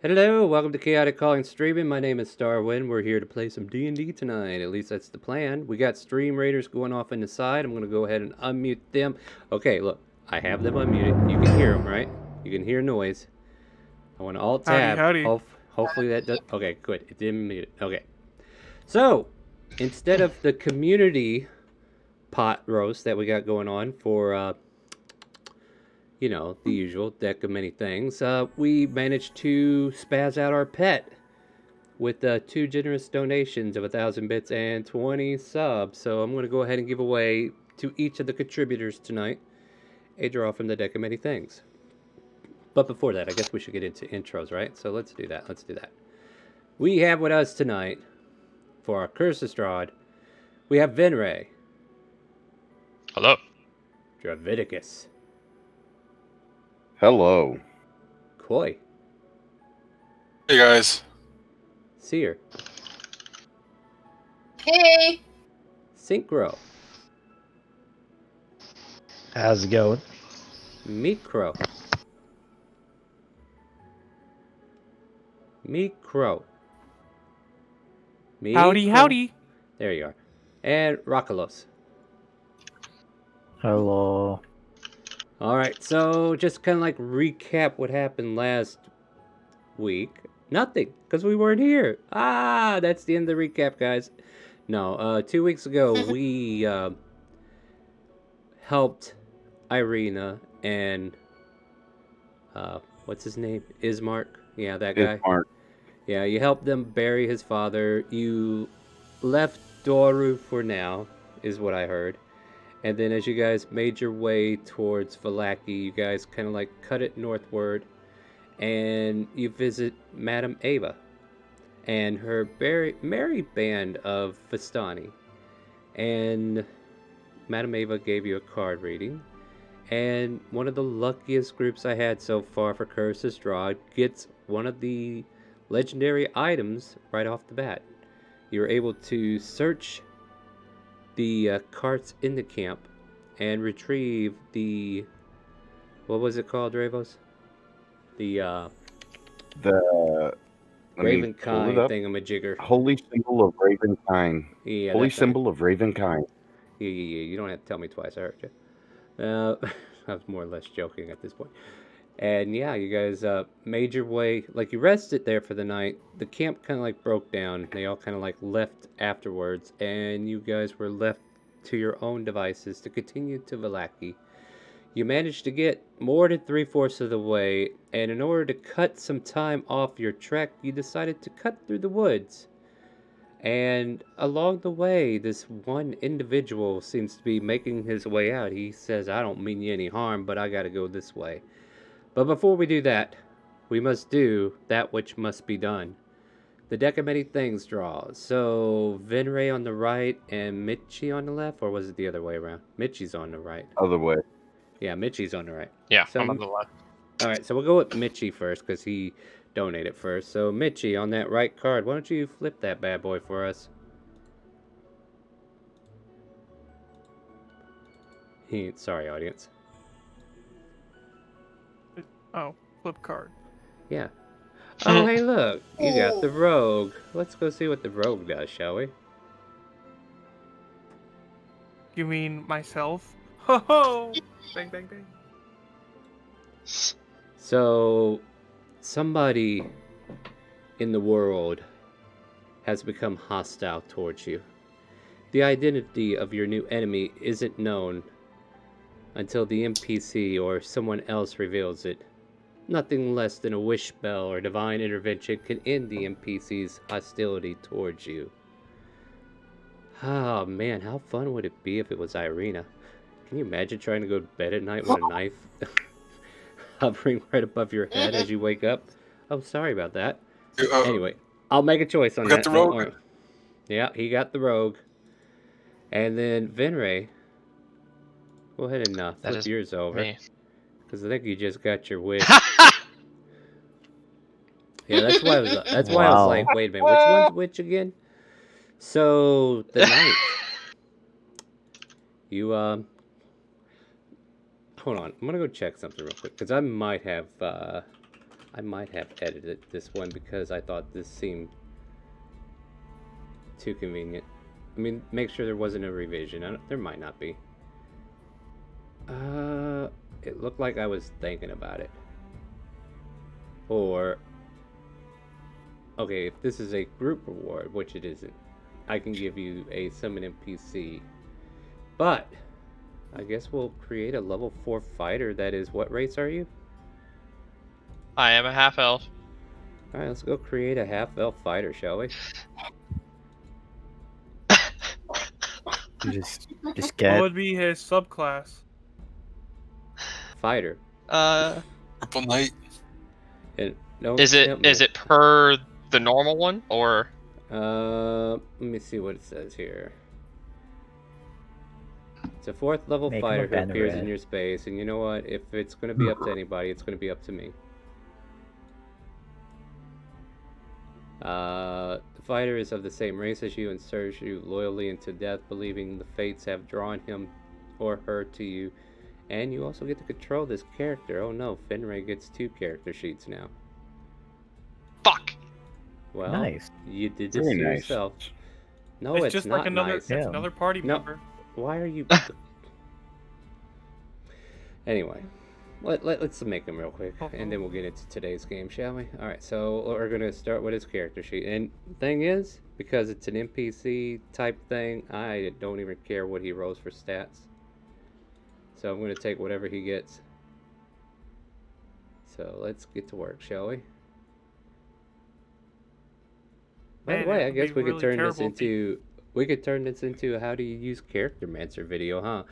Hello, welcome to Chaotic Calling Streaming. My name is Starwind. We're here to play some D&D tonight. At least that's the plan. We got StreamRaiders going off in the side. I'm going to go ahead and unmute them. Okay, look, I have them unmuted. You can hear them, right? You can hear noise. I want to Alt-Tab. Howdy. Hopefully that does... Okay, good. It didn't mute it. Okay. So, instead of the community pot roast that we got going on for... you know, the usual deck of many things. We managed to spaz out our pet with 2 generous donations of 1,000 bits and 20 subs. So I'm going to go ahead and give away to each of the contributors tonight a draw from the deck of many things. But before that, I guess we should get into intros, right? So let's do that. We have with us tonight, for our Curse of Strahd, we have Venray. Hello. Dravidicus. Hello. Koi. Hey guys. Seer. Hey! Synchro. How's it going? Micro. Howdy. There you are. And Rockalos. Hello. Alright, so just kind of like recap what happened last week. Nothing, because we weren't here. That's the end of the recap, guys. No, 2 weeks ago, we helped Irina and, what's his name? Ismark? Yeah, that guy. Ismark. Yeah, you helped them bury his father. You left Doru for now, is what I heard. And then as you guys made your way towards Vallaki, you guys kind of like cut it northward. And you visit Madame Ava and her merry band of Vistani. And Madame Ava gave you a card reading. And one of the luckiest groups I had so far for Curse of Strahd gets one of the legendary items right off the bat. You're able to search the carts in the camp and retrieve the... What was it called, Ravos? The Ravenkind thingamajigger. Holy symbol of Ravenkind. Yeah, Holy symbol of Ravenkind. Yeah. You don't have to tell me twice. I heard you. I was more or less joking at this point. And yeah, you guys made your way. Like, you rested there for the night. The camp kind of like broke down. They all kind of like left afterwards. And you guys were left to your own devices to continue to Vallaki. You managed to get more than 3/4 of the way, and in order to cut some time off your trek, you decided to cut through the woods. And along the way, this one individual seems to be making his way out. He says, I don't mean you any harm, but I gotta go this way. But before we do that, we must do that which must be done. The deck of many things draws. So, Venray on the right and Mitchie on the left, or was it the other way around? Mitchie's on the right. Other way. Yeah, Mitchie's on the right. Yeah, So, I'm on the left. Alright, so we'll go with Mitchie first, because he donated first. So, Mitchie, on that right card, why don't you flip that bad boy for us? Sorry, audience. Oh, flip card. Yeah. Oh, hey, look. You got the rogue. Let's go see what the rogue does, shall we? You mean myself? Ho ho! Bang bang bang. So, somebody in the world has become hostile towards you. The identity of your new enemy isn't known until the NPC or someone else reveals it. Nothing less than a wish spell or divine intervention can end the NPC's hostility towards you. Oh man, how fun would it be if it was Irina? Can you imagine trying to go to bed at night with a knife hovering right above your head as you wake up? Oh, sorry about that. Anyway, I'll make a choice on that. Got the rogue. Yeah, he got the rogue. And then Venray, go ahead and flip yours over. Because I think you just got your wish. Yeah, that's why I was. That's why I was like, wait a minute, which one's which again? So the knight. You hold on, I'm gonna go check something real quick because I might have I might have edited this one because I thought this seemed too convenient. I mean, make sure there wasn't a revision. There might not be. It looked like I was thinking about it. Or, okay, if this is a group reward, which it isn't, I can give you a summon NPC. But, I guess we'll create a level 4 fighter that is, what race are you? I am a half elf. Alright, let's go create a half-elf fighter, shall we? Just What get. would be his subclass? Fighter. Purple Knight. And, no, Is it per the normal one or? Let me see what it says here. It's a 4th level Make him fighter a who appears in Banneret. your space, and you know what? If it's going to be up to anybody, it's going to be up to me. The fighter is of the same race as you and serves you loyally into death, believing the fates have drawn him or her to you. And you also get to control this character. Oh no, Finray gets 2 character sheets now. Fuck. Well, Nice. you did this Very to nice. yourself. No, It's it's just not like another. nice. It's Yeah. another party No. member. Why are you... Anyway, let's make him real quick, and then we'll get into today's game, shall we? Alright, so we're going to start with his character sheet. And the thing is, because it's an NPC type thing, I don't even care what he rolls for stats. So I'm going to take whatever he gets. So let's get to work, shall we? By the Man, way, it I would guess be we could really turn this terrible if he- into... We could turn this into a how do you use Character Mancer video, huh?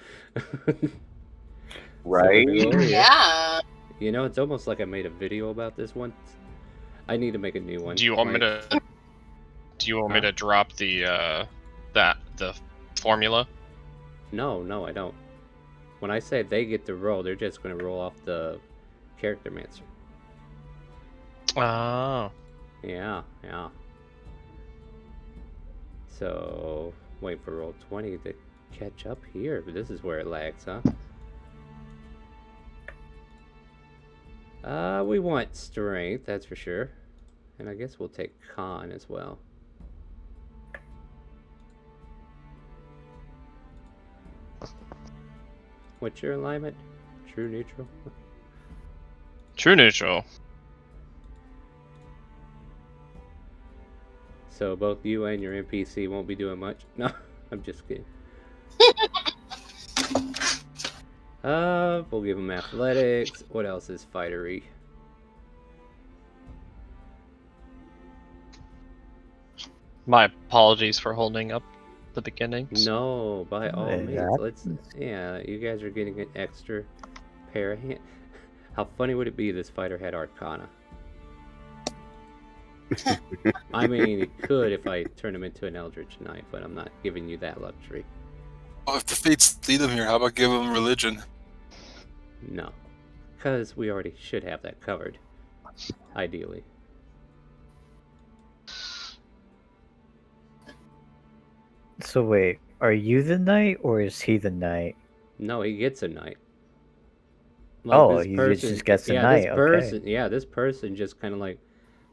Right? So we'll go here. Yeah. You know, it's almost like I made a video about this once. I need to make a new one. Do you want me Like, to? Do you want me Huh? to drop the the formula? No, I don't. When I say they get to roll, they're just going to roll off the Character Mancer. Oh. Yeah. So, wait for roll 20 to catch up here, but this is where it lags, huh? We want strength, that's for sure. And I guess we'll take con as well. What's your alignment? True, neutral? True neutral. So both you and your NPC won't be doing much? No, I'm just kidding. We'll give him athletics. What else is fightery? My apologies for holding up the beginnings. No, by all It means. Let's. happens. Yeah, you guys are getting an extra pair of hands. How funny would it be this fighter had Arcana? I mean, it could if I turn him into an Eldritch Knight, but I'm not giving you that luxury. Oh, if the fates lead him here, how about give him religion? No. Because we already should have that covered. Ideally. So wait, are you the knight or is he the knight? No, he gets a knight. Oh, this he just gets a yeah, knight, This okay. person, yeah, this person just kind of like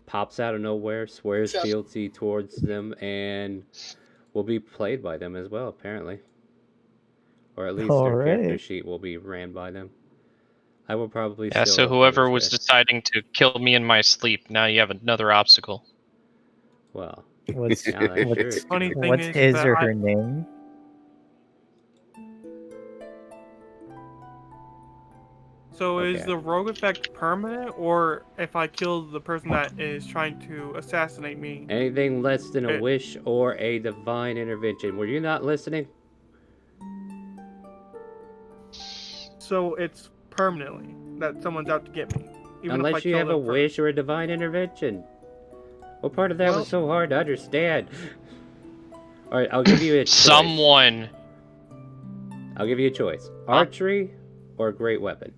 pops out of nowhere, swears Just- fealty towards them, and will be played by them as well, apparently. Or at least their character Alright. sheet will be ran by them. I will probably Yeah, still so upload whoever his was guy. deciding to kill me in my sleep, now you have another obstacle. Well, What's yeah, that's what's, true. Funny thing what's is his that or I- her name? So is Okay. the rogue effect permanent, or if I kill the person that is trying to assassinate me? Anything less than a Eh. wish or a divine intervention. Were you not listening? So it's permanently that someone's out to get me. Even if I Unless you kill have a them first. wish or a divine intervention. What part of that Well- was so hard to understand? Alright, I'll give you a choice. Someone. I'll give you a choice. Archery or great weapon?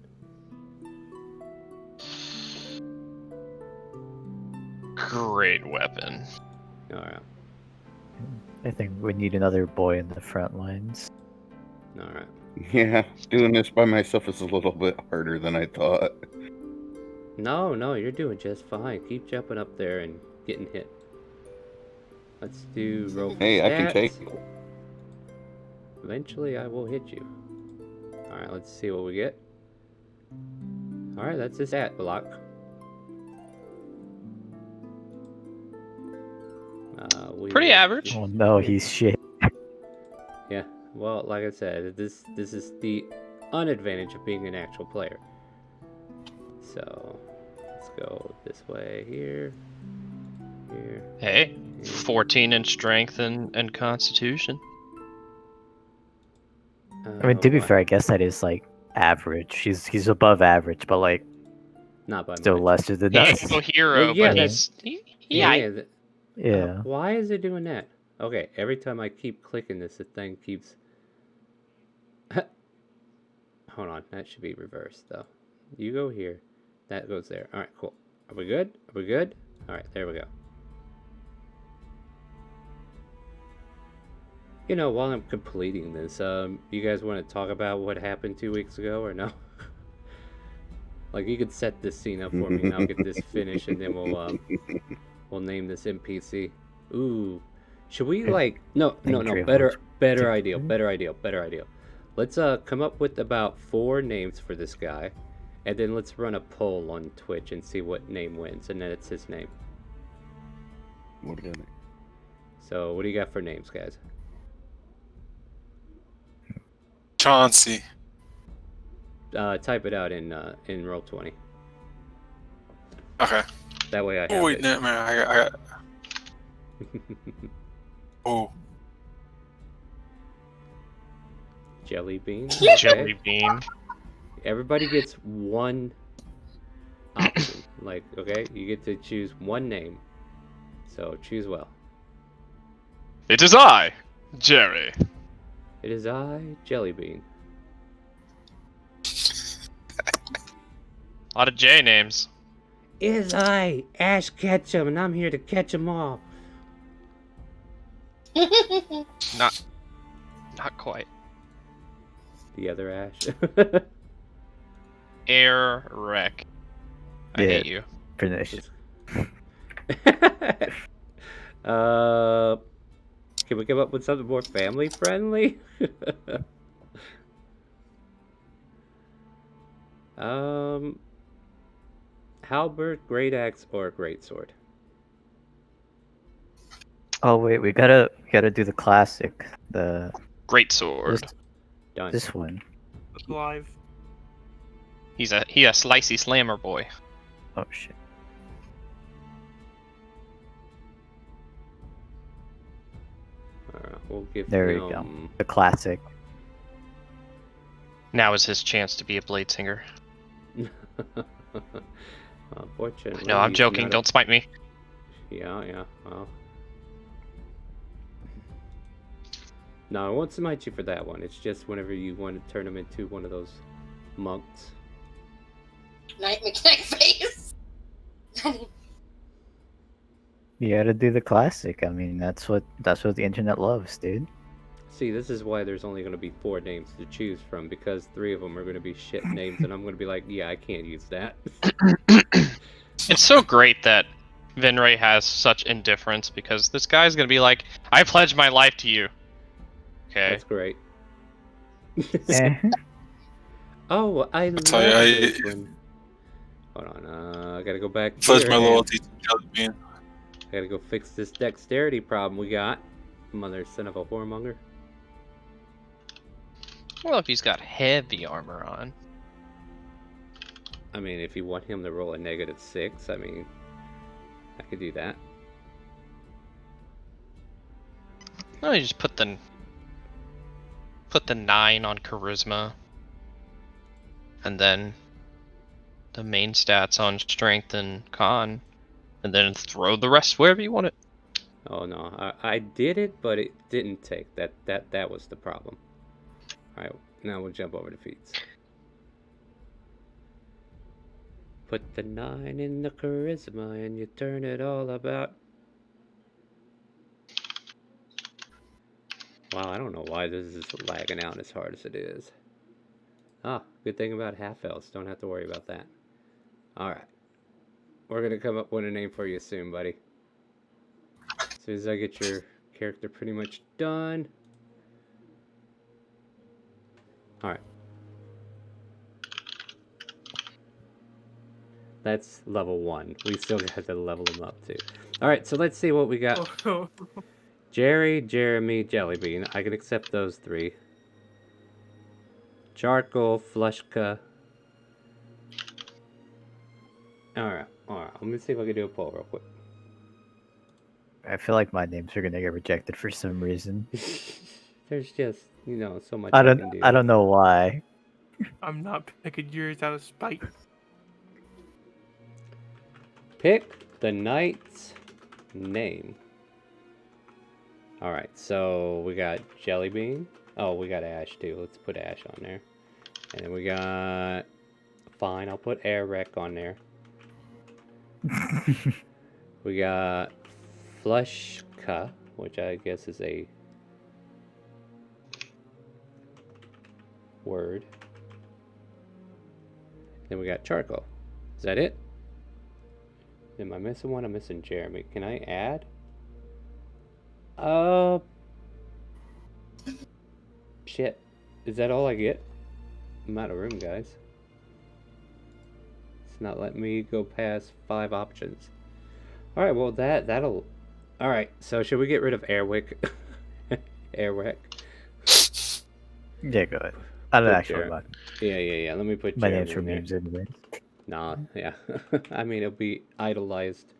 Great weapon. Alright. I think we need another boy in the front lines. Alright. Yeah, doing this by myself is a little bit harder than I thought. No, no, you're doing just fine. Keep jumping up there and getting hit. Let's do roll for Hey, I can stats. take. Eventually, I will hit you. All right, let's see what we get. All right, that's his stat block. Pretty average. Oh no, he's shit. Yeah. Well, like I said, this is the unadvantage of being an actual player. So let's go this way here. Here. Hey, here. 14 in strength and constitution. I mean, to be What? fair, I guess that is like average. He's above average, but like Not by still much. lesser than He ain't us. no hero, Well, yeah, but that's- yeah. Yeah. Why is it doing that? Okay, every time I keep clicking this, the thing keeps. Hold on, that should be reversed though. You go here, that goes there. All right, cool. Are we good? Are we good? All right, there we go. You know, while I'm completing this, you guys want to talk about what happened 2 weeks ago or no? Like, you could set this scene up for me and I'll get this finished and then we'll name this NPC. Ooh. Should we like no, better idea. Let's come up with about 4 names for this guy, and then let's run a poll on Twitch and see what name wins, and then it's his name. What is it? So what do you got for names, guys? Chauncey. Type it out in Roll20. Okay. That way I have Oh wait, it. no, man, I got. Oh. Jelly bean. Jelly bean. Everybody gets one option. Like, okay, you get to choose one name. So choose well. It is I, Jerry. It is I, Jelly Bean. A lot of J names. It is I, Ash Ketchum, and I'm here to catch 'em all. Not quite. The other Ash. Air wreck. I Yeah. hate you. Finished. Can we come up with something more family friendly? Halberd, great axe, or great sword? Oh wait, we gotta do the classic. Great sword. Done. This one. Live. He a slicey slammer boy. Oh shit. Alright, we'll give There we him... go. The classic. Now is his chance to be a blade singer. Unfortunately, No, I'm he's joking. not a- Don't spite me. Yeah, well. No, I won't smite you for that one. It's just whenever you want to turn him into one of those monks. Night mechanic face. You gotta do the classic. I mean, that's what the internet loves, dude. See, this is why there's only going to be 4 names to choose from, because 3 of them are going to be shit names, and I'm going to be like, yeah, I can't use that. It's so great that Vinray has such indifference because this guy's gonna be like, I pledge my life to you. Okay. That's great. Eh. Oh, I love tell you, this one. Hold on, I gotta go back Pledge here, my and loyalty to Jelly Bean. I gotta go fix this dexterity problem we got. Mother son of a whoremonger. Well, if he's got heavy armor on. I mean, if you want him to roll a -6, I mean, I could do that. No, you just put the 9 on charisma, and then the main stats on strength and con, and then throw the rest wherever you want it. Oh no, I did it, but it didn't take. That was the problem. All right, now we'll jump over to feats. Put the 9 in the charisma, and you turn it all about. Wow, I don't know why this is lagging out as hard as it is. Ah, good thing about half elves. Don't have to worry about that. Alright. We're gonna come up with a name for you soon, buddy. As soon as I get your character pretty much done. Alright. That's level 1. We still got to level him up too. Alright, so let's see what we got. Oh, Jerry, Jeremy, Jellybean. I can accept those 3. Charcoal, Flushka. Alright. Let me see if I can do a poll real quick. I feel like my names are gonna get rejected for some reason. There's just, so much I can don't. do. I don't know why. I'm not picking yours out of spite. Pick the knight's name. Alright, so we got Jellybean. Oh, we got Ash too. Let's put Ash on there. And then we got... Fine, I'll put Airwreck on there. We got Flushka, which I guess is a word. Then we got Charcoal. Is that it? Am I missing one? I'm missing Jeremy. Can I add? Shit. Is that all I get? I'm out of room, guys. It's not letting me go past 5 options. Alright, well that'll... Alright, so should we get rid of Airwick? Airwick. Yeah, go ahead. I don't Put actually Jeremy. mind. Yeah. Let me put My Jeremy name's for in there. memes anyway. Nah, yeah. I mean, it'll be idolized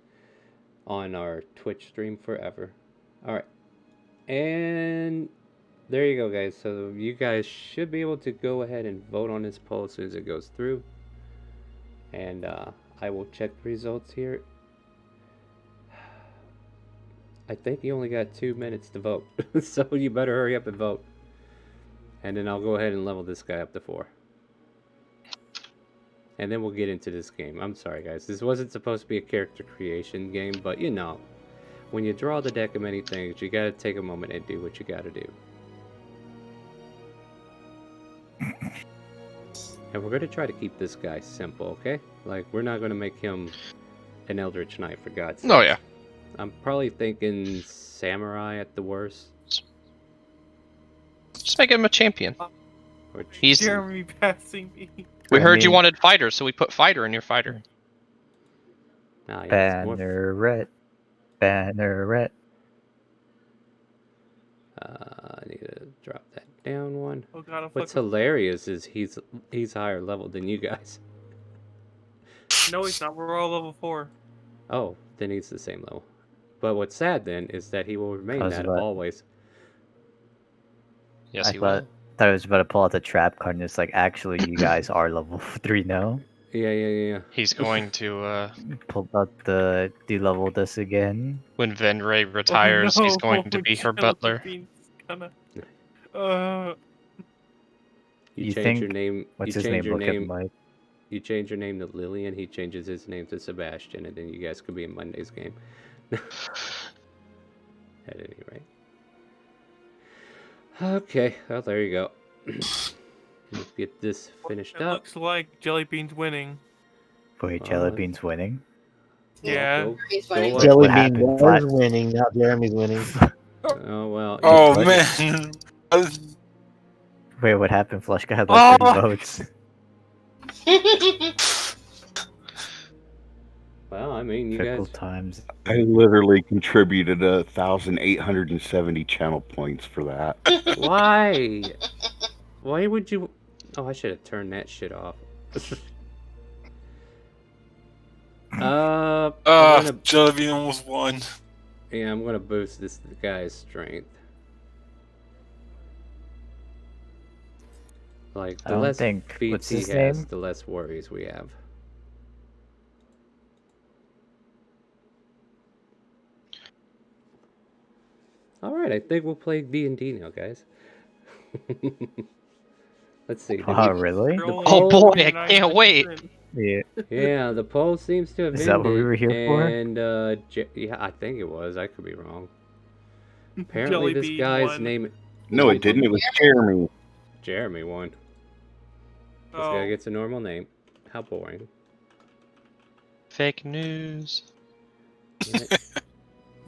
on our Twitch stream forever. Alright. And there you go, guys. So you guys should be able to go ahead and vote on this poll as soon as it goes through. And I will check the results here. I think you only got 2 minutes to vote. So you better hurry up and vote. And then I'll go ahead and level this guy up to 4. And then we'll get into this game. I'm sorry, guys. This wasn't supposed to be a character creation game, but when you draw the deck of many things, you gotta take a moment and do what you gotta do. And we're gonna try to keep this guy simple, okay? Like, we're not gonna make him an Eldritch Knight, for God's sake. Oh yeah. I'm probably thinking Samurai at the worst. Just make him a champion. Or He's. Jeremy passing me. We I heard you mean- wanted fighter, so we put fighter in your fighter. Nah, yeah, it's more- Banneret. I need to drop that down one. Oh god, I'm What's fucking... hilarious is he's higher level than you guys. No, he's not. We're all level 4. Oh, then he's the same level. But what's sad then is that he will remain How's that that? always. Yes, I he thought I was about to pull out the trap card, and it's like, actually, you guys are level 3 now. Yeah. He's going to Pull out the de-level this again. when Venray retires, he's going to be her butler. Jellybean's gonna... You You change think- your name. What's you his change name? your Look at name. Mike. You change your name to Lillian. He changes his name to Sebastian, and then you guys could be in Monday's game. At any rate. Okay. Well, there you go. Let's get this finished It up. looks like Jellybean's winning. Wait, Uh, Jellybean's winning? Yeah. Go- He's go winning. up. Jelly- Jellybean happened? was Flat- winning, now Jeremy's winning. Oh well. Oh it's- man. Wait, what happened? Flushka had like 3 Oh! votes. Well, I mean, you Fickle guys. times. I literally contributed 1,870 channel points for that. Why? Why would you? Oh, I should have turned that shit off. I'm gonna, Jellybean almost won. yeah, I'm gonna boost this guy's strength. Like, I the don't less think- feats what's he his has, name? the less worries we have. Alright, I think we'll play D&D now, guys. Let's see. Oh, really? You're only Oh boy, I 49% can't wait. in. Yeah. Yeah, the poll seems to have Is that what we ended, were here for? and, yeah, I think it was. I could be wrong. Apparently this Jellybean guy's won. name... No, it didn't. It was Jeremy. Jeremy won. This Oh, guy gets a normal name. How boring. Fake news.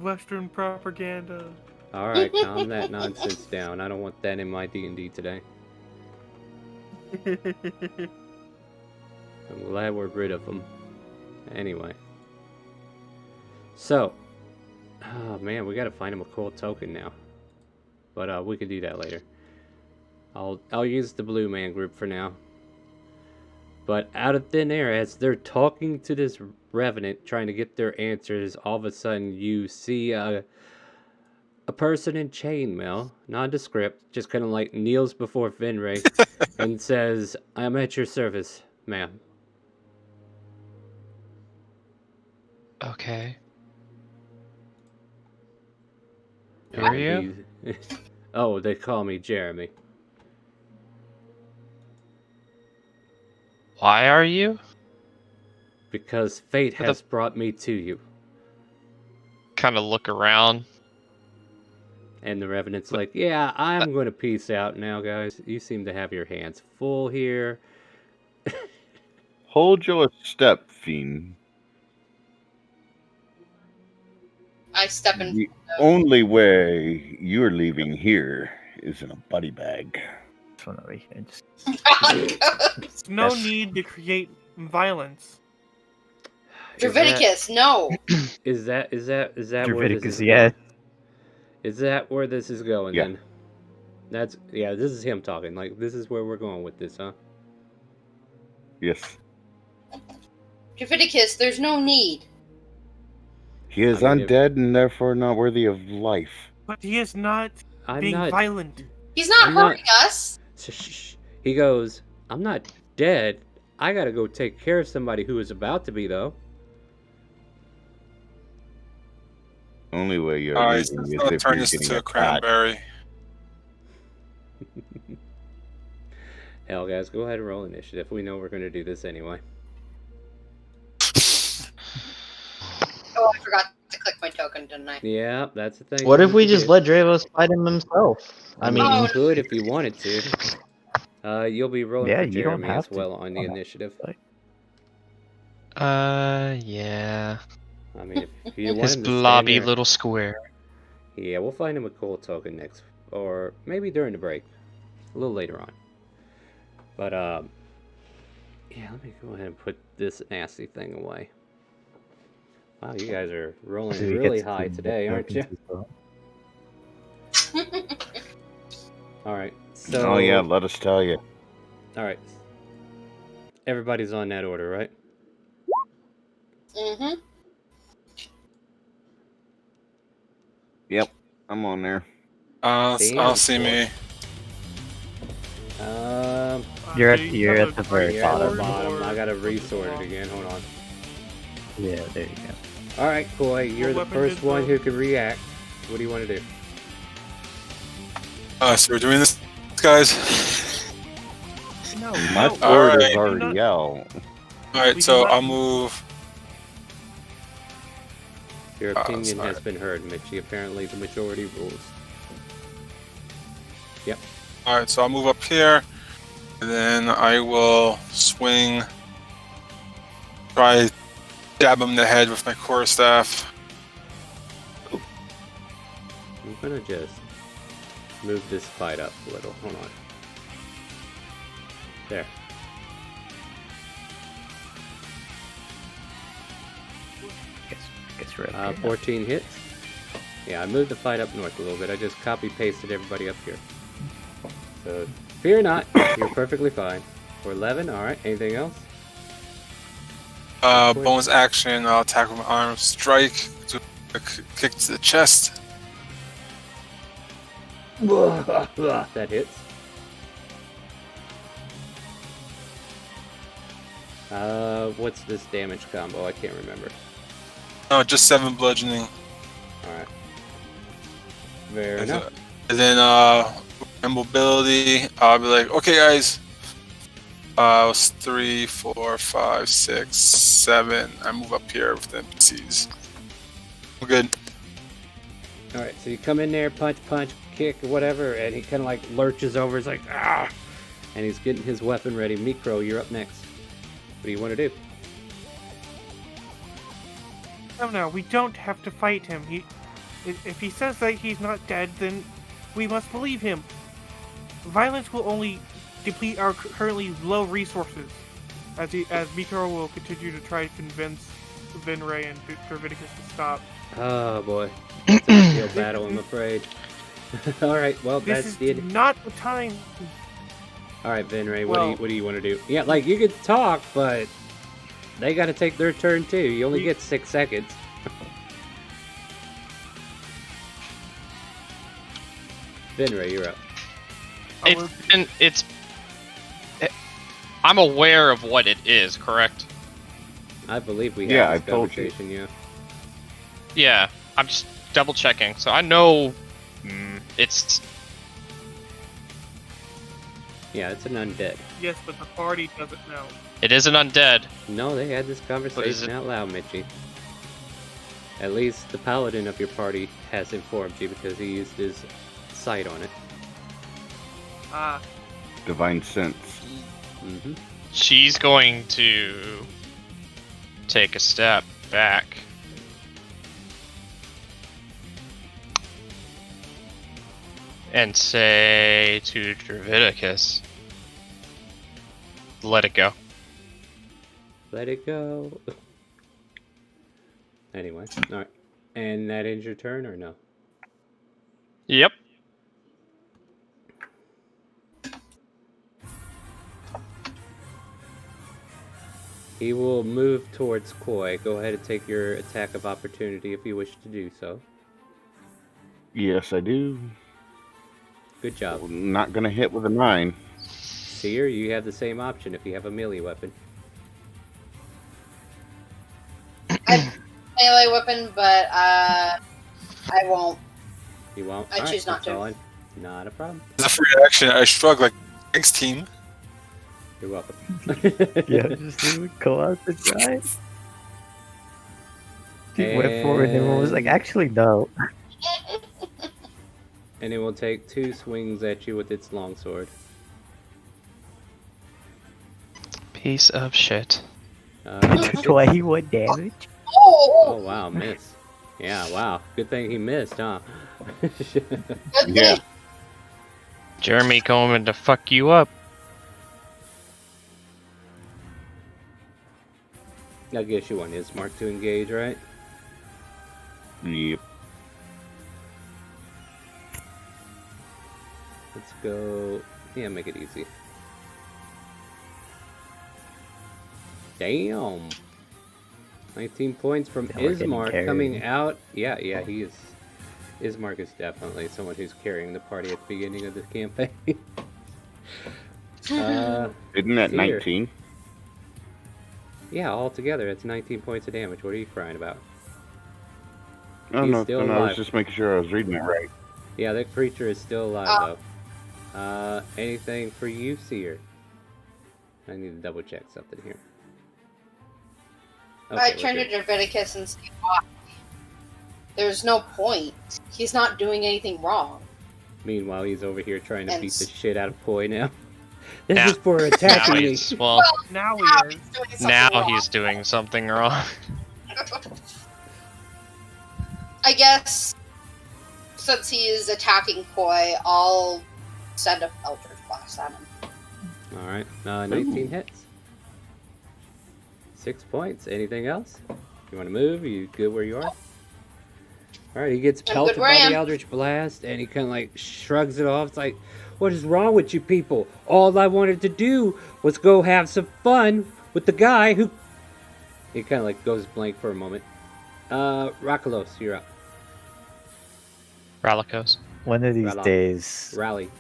Western propaganda. All right, calm that nonsense down. I don't want that in my D&D today. I'm glad we're rid of them. Anyway. So. Oh man, we gotta find him a cool token now. But we can do that later. I'll use the Blue Man group for now. But out of thin air, as they're talking to this Revenant, trying to get their answers, all of a sudden you see a person in chainmail, nondescript, just kind of like kneels before Finray and says, "I'm at your service, ma'am." Okay. Who are you? Oh, they call me Jeremy. Why are you? Because fate has brought me to you. Kind of look around. And the Revenant's like, yeah, I'm going to peace out now, guys. You seem to have your hands full here. Hold your step, Fiend. I step in. The only way you're leaving here is in a buddy bag. This one over here. Just... There's no need to create violence. Draviticus, no. Is that where this Draviticus, is yeah. going? Is that where this is going Yeah. then? This is him talking. Like, this is where we're going with this, huh? Yes. Draviticus, there's no need. He is I mean, undead and therefore not worthy of life. But he is not I'm being not. violent. He's not I'm not- hurting us. Shh. He goes, I'm not dead. I gotta go take care of somebody who is about to be, though. Only way you're Alright, leaving so is I'm gonna if turn you're this getting into a attacked. cranberry. Hell, guys, go ahead and roll initiative. We know we're gonna do this anyway. Oh, I forgot to click my token, didn't I? Yeah, that's the thing. What if we You just did. let Dravos fight him himself? I mean, Oh, you could if you wanted to. You'll be rolling Yeah, for you don't Jeremy have as to. well on the initiative. Yeah. I mean, if you want His him to stand blobby there, little square. yeah, we'll find him a cool token next, or maybe during the break, a little later on. But yeah, let me go ahead and put this nasty thing away. Wow, you guys are rolling Do we get really to high keep today, the aren't you? tokens as well? All right. So. Oh yeah, let us tell you. All right. Everybody's on that order, right? Mm-hmm. Yep, I'm on there. I'll see me. You're at- Do you you're have at a the very great You're at the sword bottom. or I gotta something resort it along? again. Hold on. Yeah, there you go. All right, cool. Hey, you're the weapon first did one the- who can react. What do you want to do? So we're doing this, guys. No, My no. sword Alright. is already out. Alright, We so do not- I'll move. Your opinion sorry. has been heard, Mitchie. Apparently, the majority rules. Yep. Alright, so I'll move up here. And then I will swing. Try dab him in the head with my core staff. I'm gonna just move this fight up a little. Hold on. There. Guess we're up here now. 14 hits. Yeah, I moved the fight up north a little bit. I just copy pasted everybody up here. So fear not, you're perfectly fine. For 11, all right. Anything else? Bonus action, I'll attack with my arm, strike, do a kick to the chest. That hits. What's this damage combo? I can't remember. No, just 7 bludgeoning. Alright. Fair enough. And then, and mobility, I'll be like, okay, guys. It was 3, 4, 5, 6, 7. I move up here with the NPCs. We're good. Alright, so you come in there, punch, kick, whatever, and he kind of like lurches over. He's like, ah! And he's getting his weapon ready. Micro, you're up next. What do you want to do? No, we don't have to fight him. If he says that he's not dead, then we must believe him. Violence will only deplete our currently low resources, as Mikaro will continue to try to convince Vinray and Draviticus to stop. Oh boy, it's an uphill battle, I'm afraid. All right, well This that's is it. not the time. All right, Vinray, Well- what do you want to do? Yeah, like you could talk, but they got to take their turn too. You only get 6 seconds. Vinray, you're up. I'm aware of what it is, correct? I believe we Yeah, had this I told you. conversation. Yeah. Yeah, I'm just double checking. So I know it's Yeah, it's an undead. Yes, but the party doesn't know. it is an undead. No, they had this conversation out loud, Mitchie. At least the paladin of your party has informed you because he used his sight on it. Ah, Divine sense. Mm-hmm. She's going to take a step back. And say to Draviticus, let it go. Let it go. Anyway, alright. And that ends your turn or no? Yep. He will move towards Koi. Go ahead and take your attack of opportunity if you wish to do so. Yes, I do. Good job. Not gonna hit with a 9. Seer, you have the same option if you have a melee weapon. Melee weapon, but I won't. You won't? I choose not that's to. fine. Not a problem. As a free action, I shrug like, thanks, team. You're welcome. Yeah, just go out to die. He went forward and everyone was like, actually, no. And it will take 2 swings at you with its longsword. Piece of shit. 21 damage. Oh wow, miss. Yeah, wow. Good thing he missed, huh? Yeah. Jeremy coming to fuck you up. I guess you want his mark to engage, right? Yep. Let's go. Yeah, make it easy. Damn. 19 points from Yeah, we're getting Ismark carried. coming out. Yeah, he is. Ismark is definitely someone who's carrying the party at the beginning of the campaign. Isn't that Seer. 19? Yeah, altogether, it's 19 points of damage. What are you crying about? Oh, He's no, still I was alive. just making sure I was reading it right. Yeah, that creature is still alive, though. Anything for you, Seer? I need to double check something here. I Okay, we're turned to good. Draviticus and said, why? There's no point. He's not doing anything wrong. Meanwhile, he's over here trying to And beat the s- shit out of Koi now. This Now- is for Now attacking me. he's well. now he is. Doing something Now wrong. he's doing something wrong. I guess since he is attacking Koi, I'll send a Eldritch Blast at him. Alright, 19 hits. 6 points. Anything else? You want to move? You good where you are? Alright, he gets I'm good pelted where I by the am. Eldritch Blast, and he kind of like shrugs it off. It's like, what is wrong with you people? All I wanted to do was go have some fun with the guy who... He kind of like goes blank for a moment. Rakalos, you're up. Ralikos. One of these Rala. days, Rally.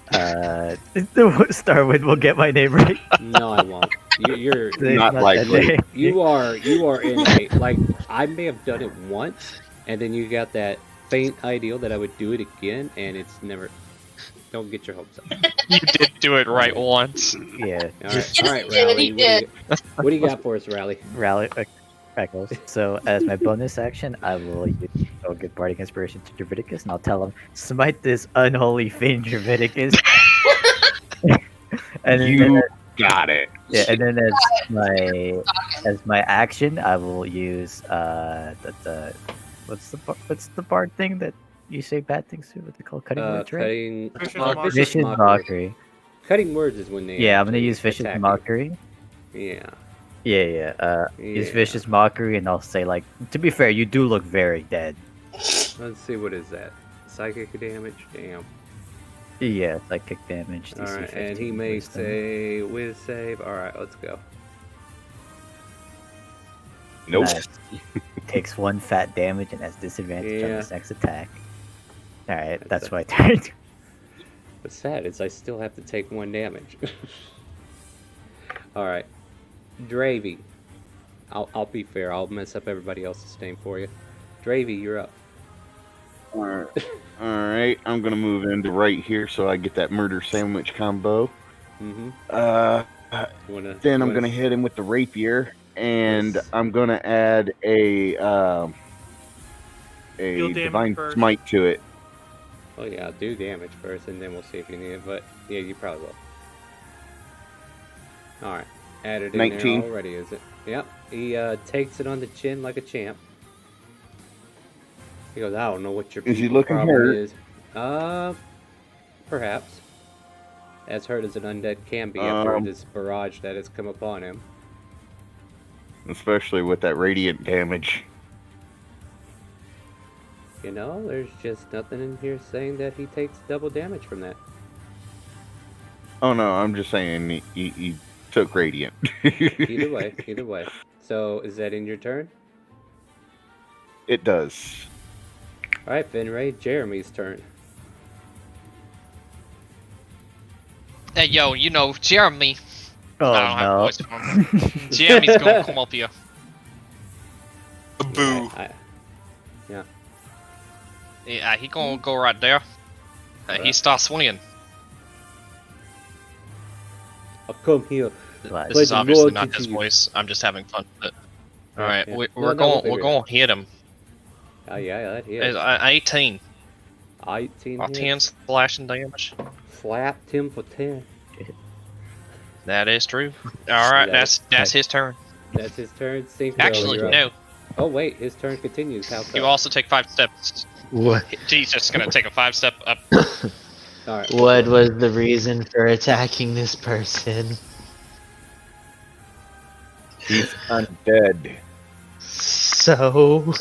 Starwind will get my name right. No, I won't. You're Today's Not that likely. day. you are in a like I may have done it once, and then you got that faint ideal that I would do it again, and it's never. Don't get your hopes up. You did do it right once. Yeah, All right, He did, Rally. he did. What do you got for us, Rally? rally. Echoes. So as my bonus action, I will use a good bardic inspiration to Draviticus, and I'll tell him, smite this unholy fiend, Draviticus. And then You got it. Yeah, and then as my action, I will use what's the bard thing that you say bad things to? What they call cutting words, right? Cutting Vicious Mockery. Cutting words is when they Yeah, I'm gonna actually use vicious attack you. mockery. Yeah. Use vicious mockery, and I'll say like, to be fair, you do look very dead. Let's see, what is that? Psychic damage? Damn. Yeah, psychic damage. DC Alright, 15, and he makes wisdom. a whiz save. Alright, let's go. Nope. Nice. Takes 1 fat damage and has disadvantage on his next attack. Alright, that's my turn. What's sad is I still have to take 1 damage. Alright. Dravy. I'll be fair, I'll mess up everybody else's name for you. Dravy, you're up. Alright, I'm gonna move into right here so I get that murder sandwich combo. Mm-hmm. Then I'm gonna hit him with the rapier, and I'm gonna add a divine smite to it. Oh yeah, do damage first, and then we'll see if you need it. But yeah, you probably will. All right, added in 19. there already, is it? Yep. He takes it on the chin like a champ. He goes, I don't know what your Is he looking problem hurt? is. Perhaps. As hurt as an undead can be after this barrage that has come upon him. Especially with that radiant damage. You know, there's just nothing in here saying that he takes double damage from that. Oh no, I'm just saying he took radiant. Either way. So, is that in your turn? It does. Alright, Finray, Jeremy's turn. Hey, yo, you know, Jeremy. Oh, I don't have a no. voice for him. Jeremy's gonna come up here. Boo. Yeah, he gonna go right there. He starts swinging. I'll come here. This is obviously not his voice. I'm just having fun with it. All right, yeah. we're going to hit him. Oh yeah, that hits. 18. 18 10 hits. slashing damage. Slapped him for 10. That is true. All right, That's- that's his turn. That's his turn. Synchro, Actually, you're up. no. Oh wait, his turn continues. How so? You also take 5 steps. What? He's just gonna take a 5-step up. All right. What was the reason for attacking this person? He's undead. So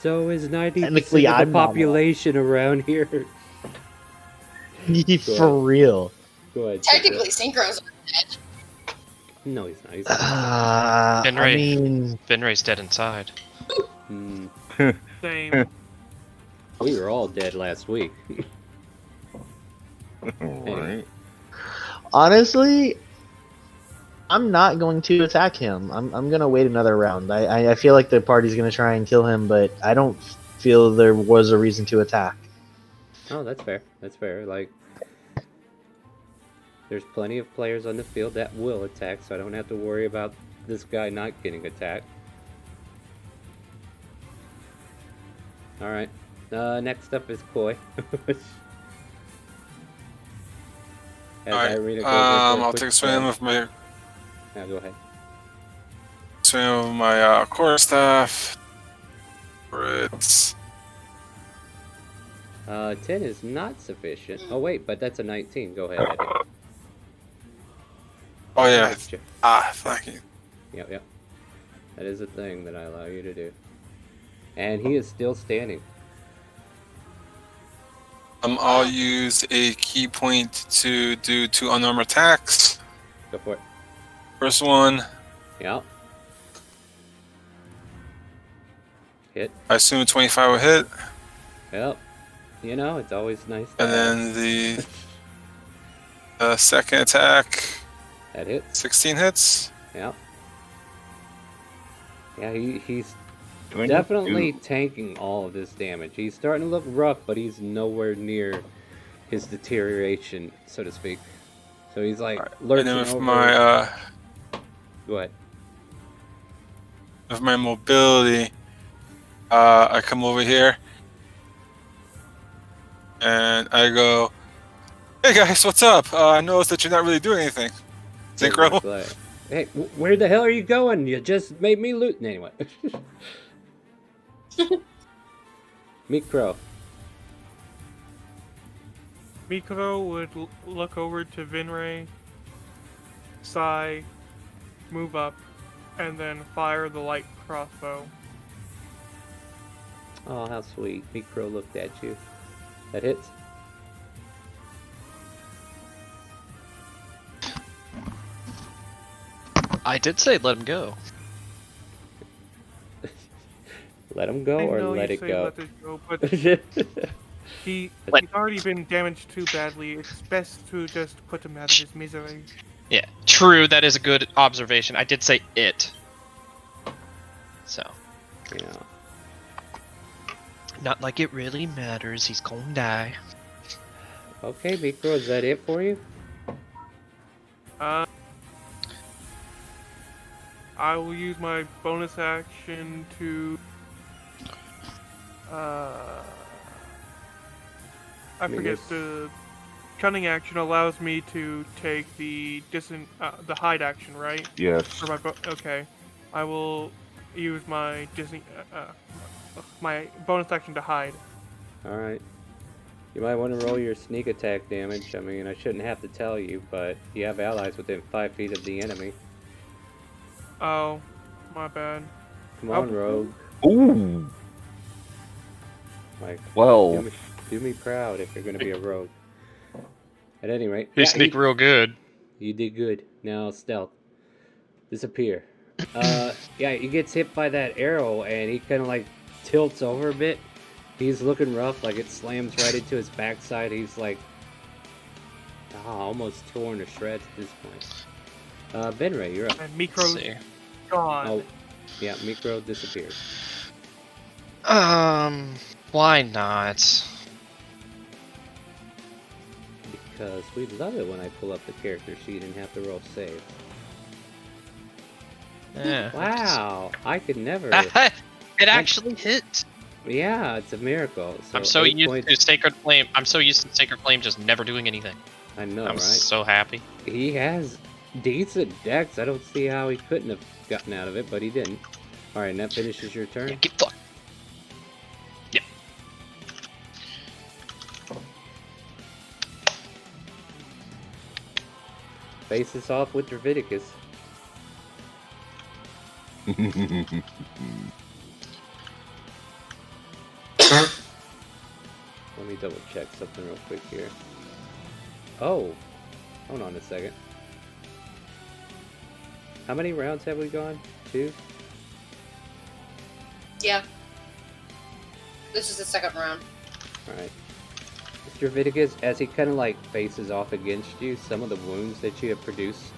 So is 90% Technically, of the I'm not population around here. for real. Go ahead. Technically, Synchro's dead. No, he's not. He's I Finray. mean, Finray's dead inside. Hmm. Same. We were all dead last week. Alright. honestly, I'm not going to attack him. I'm gonna wait another round. I feel like the party's gonna try and kill him, but I don't feel there was a reason to attack. Oh, that's fair. That's fair. Like, there's plenty of players on the field that will attack, so I don't have to worry about this guy not getting attacked. Alright. Next up is Koi. Alright, I'll take a swing with my Yeah, go ahead. quarterstaff. It's 10 is not sufficient. Oh wait, but that's a 19. Go ahead. oh yeah. Gotcha. Fucking. Yep. That is a thing that I allow you to do. And he is still standing. I'll use a key point to do 2 unarmed attacks. Go for it. First one, Yep. Hit. I assume 25 will hit, Yep. You know, it's always nice. To and have. then the second attack, That hits. 16 hits. Yep. Yeah, he's 22. definitely tanking all of this damage. He's starting to look rough, but he's nowhere near his deterioration, so to speak. So he's like And lurching then with over. my Go ahead. with my mobility, I come over here and I go, "Hey guys, what's up? I noticed that you're not really doing anything." Synchro. Hey, where the hell are you going? You just made me loot. Anyway. Mikro. Mikro would look over to Vinray, sigh, move up, and then fire the light crossbow. Oh, how sweet. Mikro looked at you. That hits. I did say let him go. Let him go or let it go? Let it go, but he's already been damaged too badly. It's best to just put him out of his misery. Yeah, true. That is a good observation. I did say it. So. Yeah. Not like it really matters. He's gonna die. Okay, Mikro, is that it for you? I will use my bonus action to. I forget the cunning action allows me to take the hide action, right? Yes. For my okay, I will use my my bonus action to hide. All right. You might want to roll your sneak attack damage. I mean, I shouldn't have to tell you, but you have allies within 5 feet of the enemy. Oh, my bad. Come on, Rogue. Ooh. Like, 12. do me proud if you're going to be a rogue. At any rate. You sneak real good. You did good. Now stealth. Disappear. Yeah, he gets hit by that arrow and he kind of like tilts over a bit. He's looking rough, like it slams right into his backside. He's like almost torn to shreds at this point. Benray, you're up. And Mikro's gone. Oh, yeah, Mikro disappeared. Why not? Because we love it when I pull up the character sheet and have to roll save. Yeah. Wow, I could never. It actually hit. Yeah, it's a miracle. So I'm so used to Sacred Flame. I'm so used to Sacred Flame just never doing anything. I know, I'm right? so happy. He has decent decks. I don't see how he couldn't have gotten out of it, but he didn't. All right, and that finishes your turn. Yeah, get fucked. Yeah. Face us off with Dravidicus. Let me double check something real quick here. Oh, hold on a second. How many rounds have we gone? 2? Yeah. This is the second round. Alright. Mr. Viticus, as he kind of like faces off against you, some of the wounds that you have produced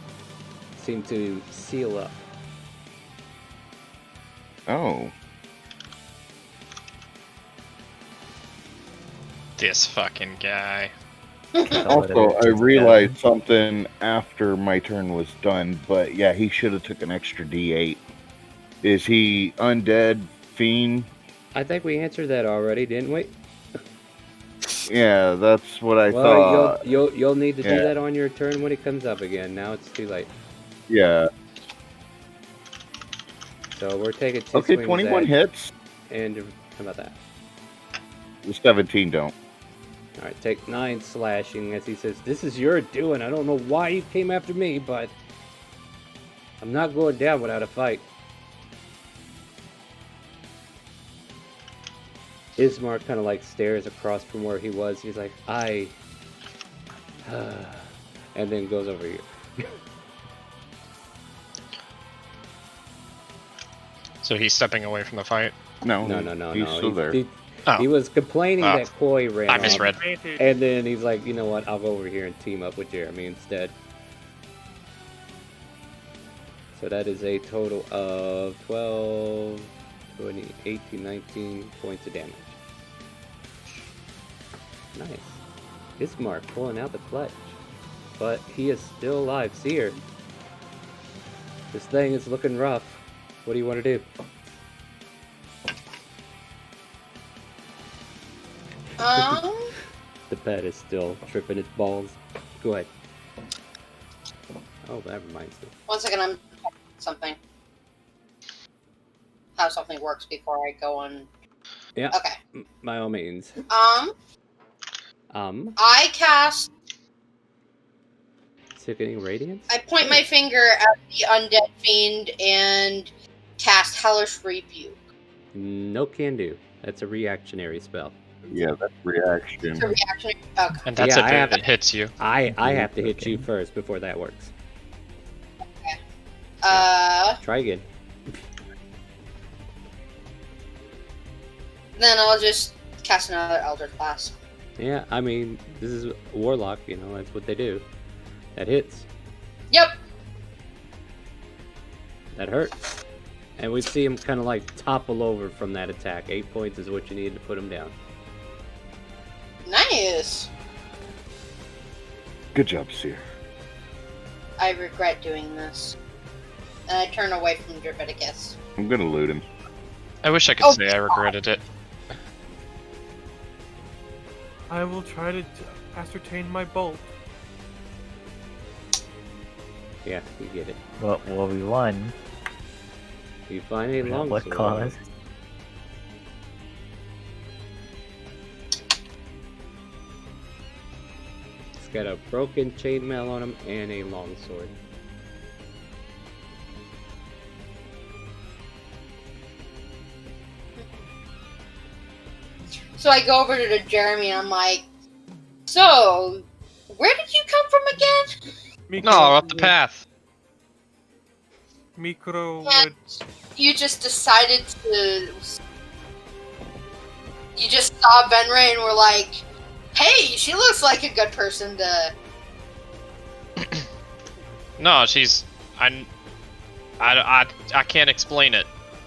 seem to seal up. Oh. This fucking guy. Also, I realized something after my turn was done, but yeah, he should have took an extra D8. Is he undead, fiend? I think we answered that already, didn't we? Yeah, that's what I well, thought. You'll need to do that on your turn when it comes up again. Now it's too late. Yeah. So we're taking 2 Okay, swings 21 at, hits. And how about that? The 17 don't. Alright, take 9 slashing as he says, "This is your doing. I don't know why you came after me, but I'm not going down without a fight." Ismark kind of like stares across from where he was. He's like, and then goes over here. So he's stepping away from the fight? No. He's still there. He was complaining that Koi ran off. I misread. And then he's like, you know what, I'll go over here and team up with Jeremy instead. So that is a total of 12, 20, 18, 19 points of damage. Nice. Ismark pulling out the clutch. But he is still alive. Seer. This thing is looking rough. What do you want to do? The pet is still tripping its balls. Go ahead. Oh, that reminds me. 1 second, I'm checking something. How something works before I go on. Yeah. Okay. By all means. I cast. Sickening Radiance? I point my finger at the undead fiend and cast Hellish Rebuke. No can do. That's a reactionary spell. Yeah, that's reaction. It's a reaction. Okay. And that's Yeah, if it hits you. I have to hit you first before that works. Try again. Then I'll just cast another Elder Class. Yeah, I mean, this is Warlock, you know, that's what they do. That hits. Yep. That hurts. And we see him kind of like topple over from that attack. 8 points is what you need to put him down. Nice. Good job, Seer. I regret doing this. And I turn away from Draviticus. I'm gonna loot him. I wish I could say I regretted it. I will try to ascertain my bolt. Yeah, you get it. Well, we won. You find a long What sword. cause? It's got a broken chainmail on him and a long sword. So I go over to Jeremy and I'm like, so, where did you come from again? No, up the path. Mikro And would. you just decided to... You just saw Venray and were like, hey, she looks like a good person to... No, she's. I can't explain it.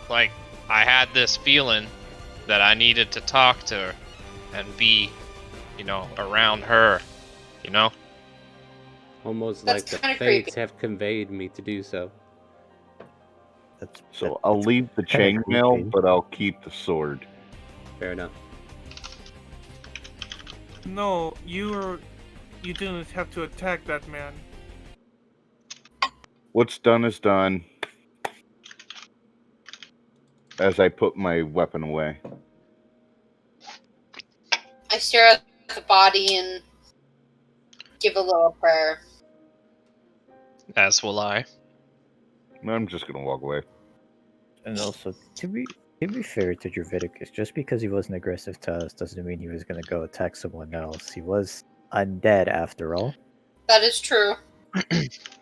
Like, I had this feeling that I needed to talk to her and be, you know, around her, you know? Almost That's like the kinda fates creepy. have conveyed me to do so. So I'll leave the kinda chainmail, creepy. but I'll keep the sword. Fair enough. No, you didn't have to attack that man. What's done is done. As I put my weapon away. I stare at the body and give a little prayer. As will I. I'm just gonna walk away. And also, to be fair to Draviticus, just because he wasn't aggressive to us doesn't mean he was going to go attack someone else. He was undead after all. That is true.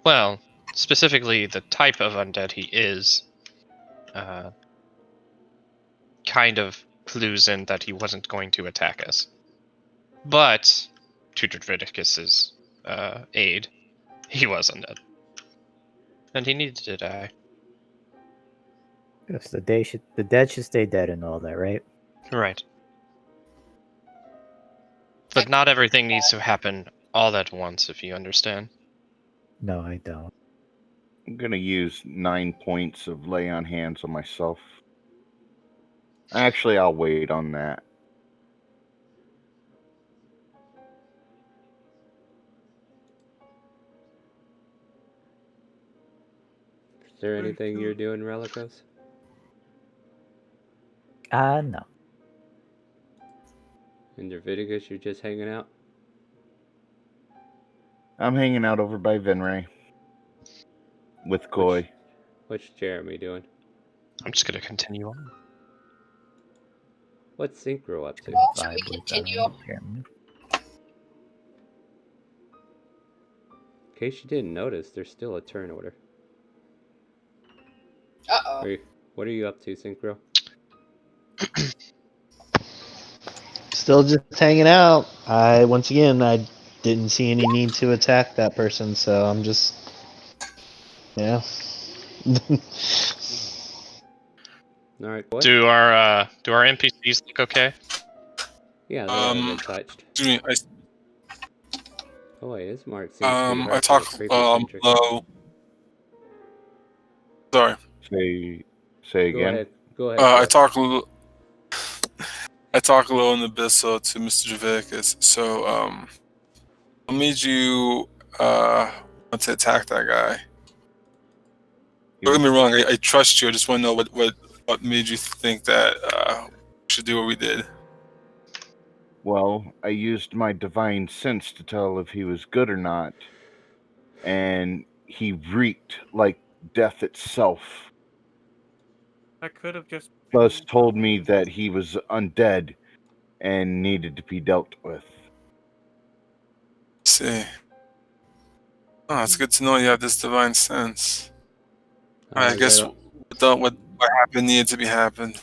Well, specifically the type of undead he is, kind of clues in that he wasn't going to attack us. But, to Draviticus's aid, he was undead. And he needed to die. Yes, the dead should stay dead and all that, right? Right. But not everything needs to happen all at once, if you understand. No, I don't. I'm gonna use 9 points of lay on hands on myself. Actually, I'll wait on that. Is there anything you're doing, Relicos? No. In Draviticus, you're just hanging out? I'm hanging out over by Venray. With Koi. What's Jeremy doing? I'm just gonna continue on. What's Synchro up to? Well, should we Vibe with, continue? Jeremy. In case you didn't notice, there's still a turn order. Uh-oh. What are you up to, Synchro? Still just hanging out. Once again, I didn't see any need to attack that person, so I'm just, yeah. All right, what? Do our NPCs look okay? Yeah, they're all good touched. Excuse me, Oh wait, this mark seems to be I hard talk for the creepy-centric. low. Sorry. Say Go again. ahead. Go ahead. I Jeff. talk low in the abyssal to Mr. Javicus. So, I'll need you want to attack that guy. Don't get me wrong, I trust you. I just want to know what made you think that we should do what we did. Well, I used my divine sense to tell if he was good or not, and he reeked like death itself. I could have just. Thus told me that he was undead and needed to be dealt with. See. Oh, it's good to know you have this divine sense. Alright, I guess what happened needed to be happened.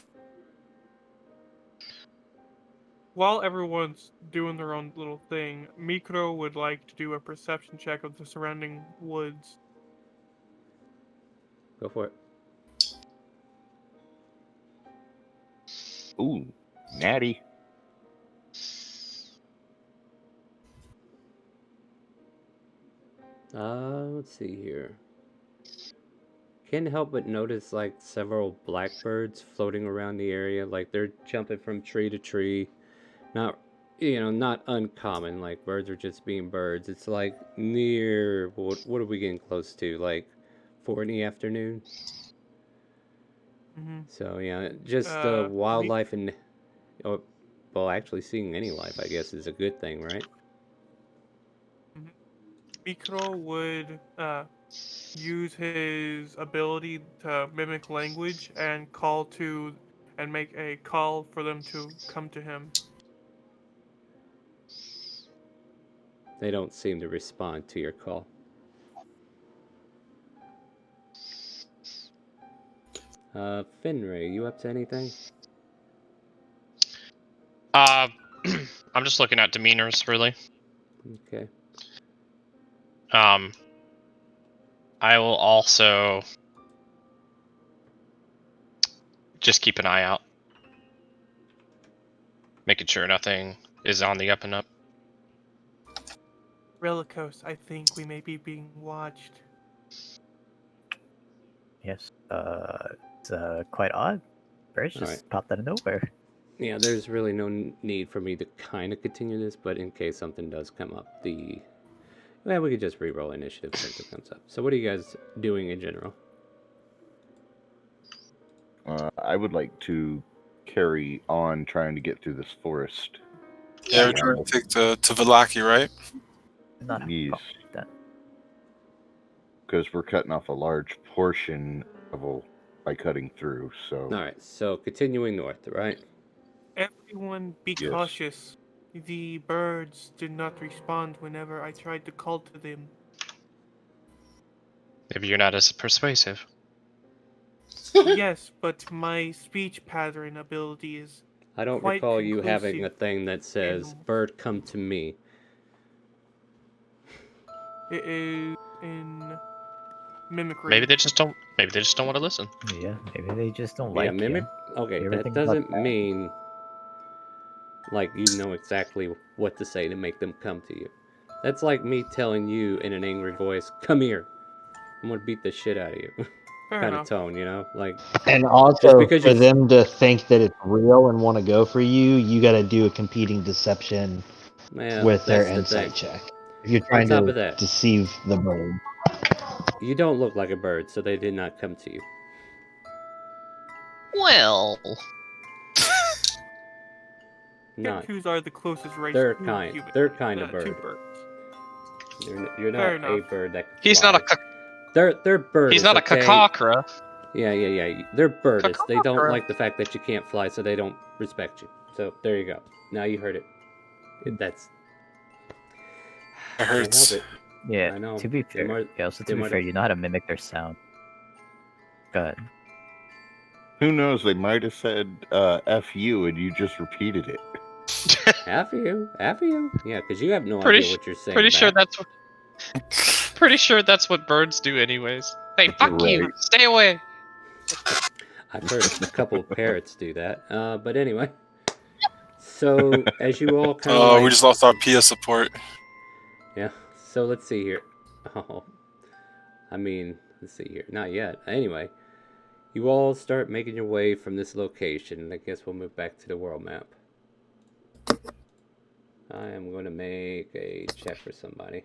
While everyone's doing their own little thing, Mikro would like to do a perception check of the surrounding woods. Go for it. Ooh, natty. Let's see here. Can't help but notice like several blackbirds floating around the area, like they're jumping from tree to tree. Not, not uncommon. Like birds are just being birds. It's like near what are we getting close to? Like 4 in the afternoon. Mm-hmm. So yeah, just wildlife and well, actually seeing any life, I guess, is a good thing, right? Mikro would use his ability to mimic language and make a call for them to come to him. They don't seem to respond to your call. Finray, you up to anything? I'm just looking at demeanors, really. Okay. I will also just keep an eye out, making sure nothing is on the up and up. Relicos, I think we may be being watched. Yes. It's quite odd. Birds just popped out of nowhere. Yeah, there's really no need for me to kind of continue this, but in case something does come up, we could just re-roll initiative since it comes up. So what are you guys doing in general? I would like to carry on trying to get through this forest. Yeah, we're trying to take to Vallaki, right? Not yes. That. Because we're cutting off a large portion of by cutting through, so... Alright, so continuing north, right? Everyone be cautious. The birds did not respond whenever I tried to call to them. Maybe you're not as persuasive. Yes, but my speech pattern ability is I don't quite recall you having a conclusive. thing that says, bird, come to me. It is in mimicry. Maybe they just don't want to listen. Yeah, maybe they just don't like mimic. you. Okay, Everything that about doesn't mean like you know exactly what to say to make them come to you. That's like me telling you in an angry voice, "Come here, I'm gonna beat the shit out of you." Kind of tone, like. And also, because for them to think that it's real and want to go for you, you got to do a competing deception with their insight check. If you're trying to deceive the bird. You don't look like a bird, so they did not come to you. Well, Whose are the closest race they're to kind. human? They're kind of bird. Two birds. You're not a bird that. He's fly. not a. They're birds. He's not a cacocra. Yeah. They're birdists. They don't like the fact that you can't fly, so they don't respect you. So there you go. Now you heard it. That's. It hurts. Yeah. I know. To be fair, you know how to mimic their sound. Go ahead. Who knows? They might have said "f you" and you just repeated it. F you. Yeah, because you have no idea what you're saying. Pretty sure that's what birds do, anyways. Hey, fuck you! Stay away. I've heard a couple of parrots do that. But anyway. So as you all kind of. We just lost our PS support. Yeah. So let's see here. Let's see here. Not yet. Anyway. You all start making your way from this location. I guess we'll move back to the world map. I am going to make a check for somebody.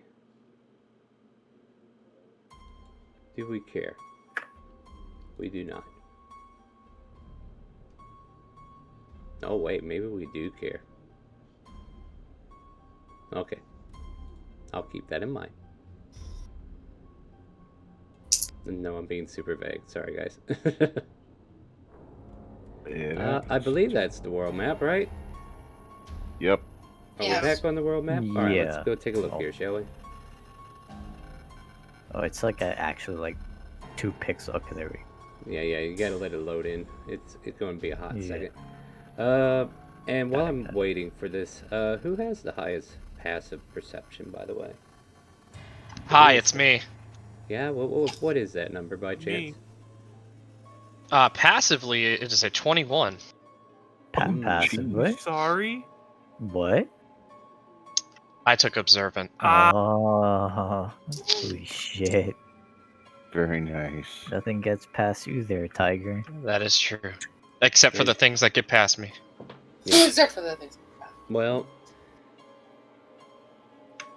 Do we care? We do not. Oh wait, maybe we do care. Okay. I'll keep that in mind. No, I'm being super vague. Sorry, guys. I believe that's the world map, right? Yep. Are we Yes. back on the world map? Alright, let's Yeah. go take a look Oh. here, shall we? Oh, it's like actually like 2 pixels. Okay, there we go. Yeah, you gotta let it load in. It's going to be a hot Yeah. second. And while I'm waiting for this, who has the highest passive perception, by the way? Hi, it's me. Yeah, what is that number by chance? Me. Passively, it is a 21. Passive. Jeez. What? Sorry. What? I took observant. Oh, holy shit. Very nice. Nothing gets past you there, Tiger. That is true. Except for the things that get past me. Except for the things. Well,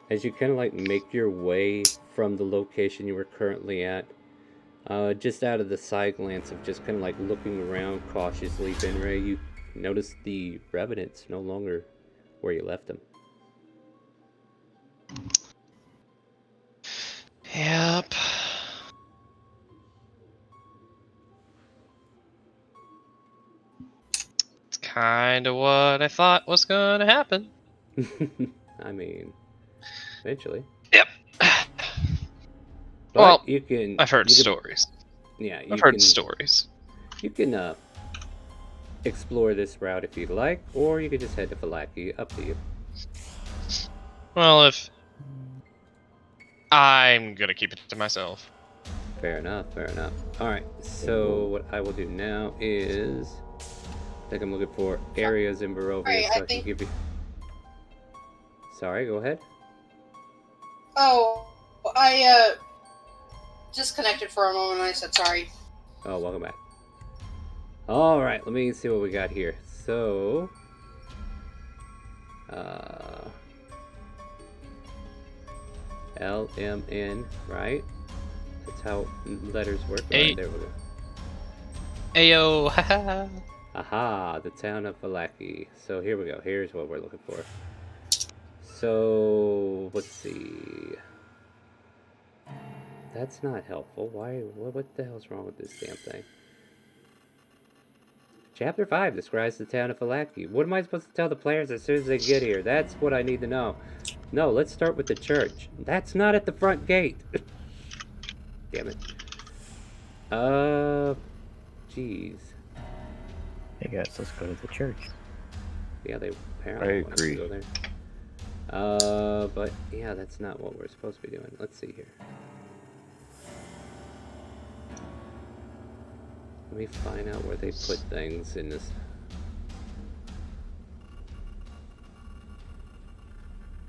as you kind of like make your way from the location you were currently at, just out of the side glance of just kind of like looking around cautiously, Benray, you notice the Revenant's no longer where you left them. Yep. It's kind of what I thought was gonna happen. I mean, eventually. Yep. But Well, you can. I've heard you can- stories. Yeah, I've heard stories. You can explore this route if you'd like, or you could just head to Falaki. Up to you. Well, if I'm gonna keep it to myself. Fair enough. All right. So what I will do now is, I think I'm looking for areas in Barovia, Sorry, so I I can think- give you. Sorry, go ahead. Oh, I disconnected for a moment and I said sorry. Oh, welcome back. All right, let me see what we got here. So, LMN, right? That's how letters work. All right, there we go. Ayo, haha. Aha, the town of Falaki. So here we go. Here's what we're looking for. So let's see. That's not helpful. Why? What the hell's wrong with this damn thing? Chapter 5 describes the town of Falaki. What am I supposed to tell the players as soon as they get here? That's what I need to know. No, let's start with the church. That's not at the front gate. Damn it. Jeez. Hey guys, let's go to the church. Yeah, they apparently want us to agree. go there. But yeah, that's not what we're supposed to be doing. Let's see here. Let me find out where they put things in this.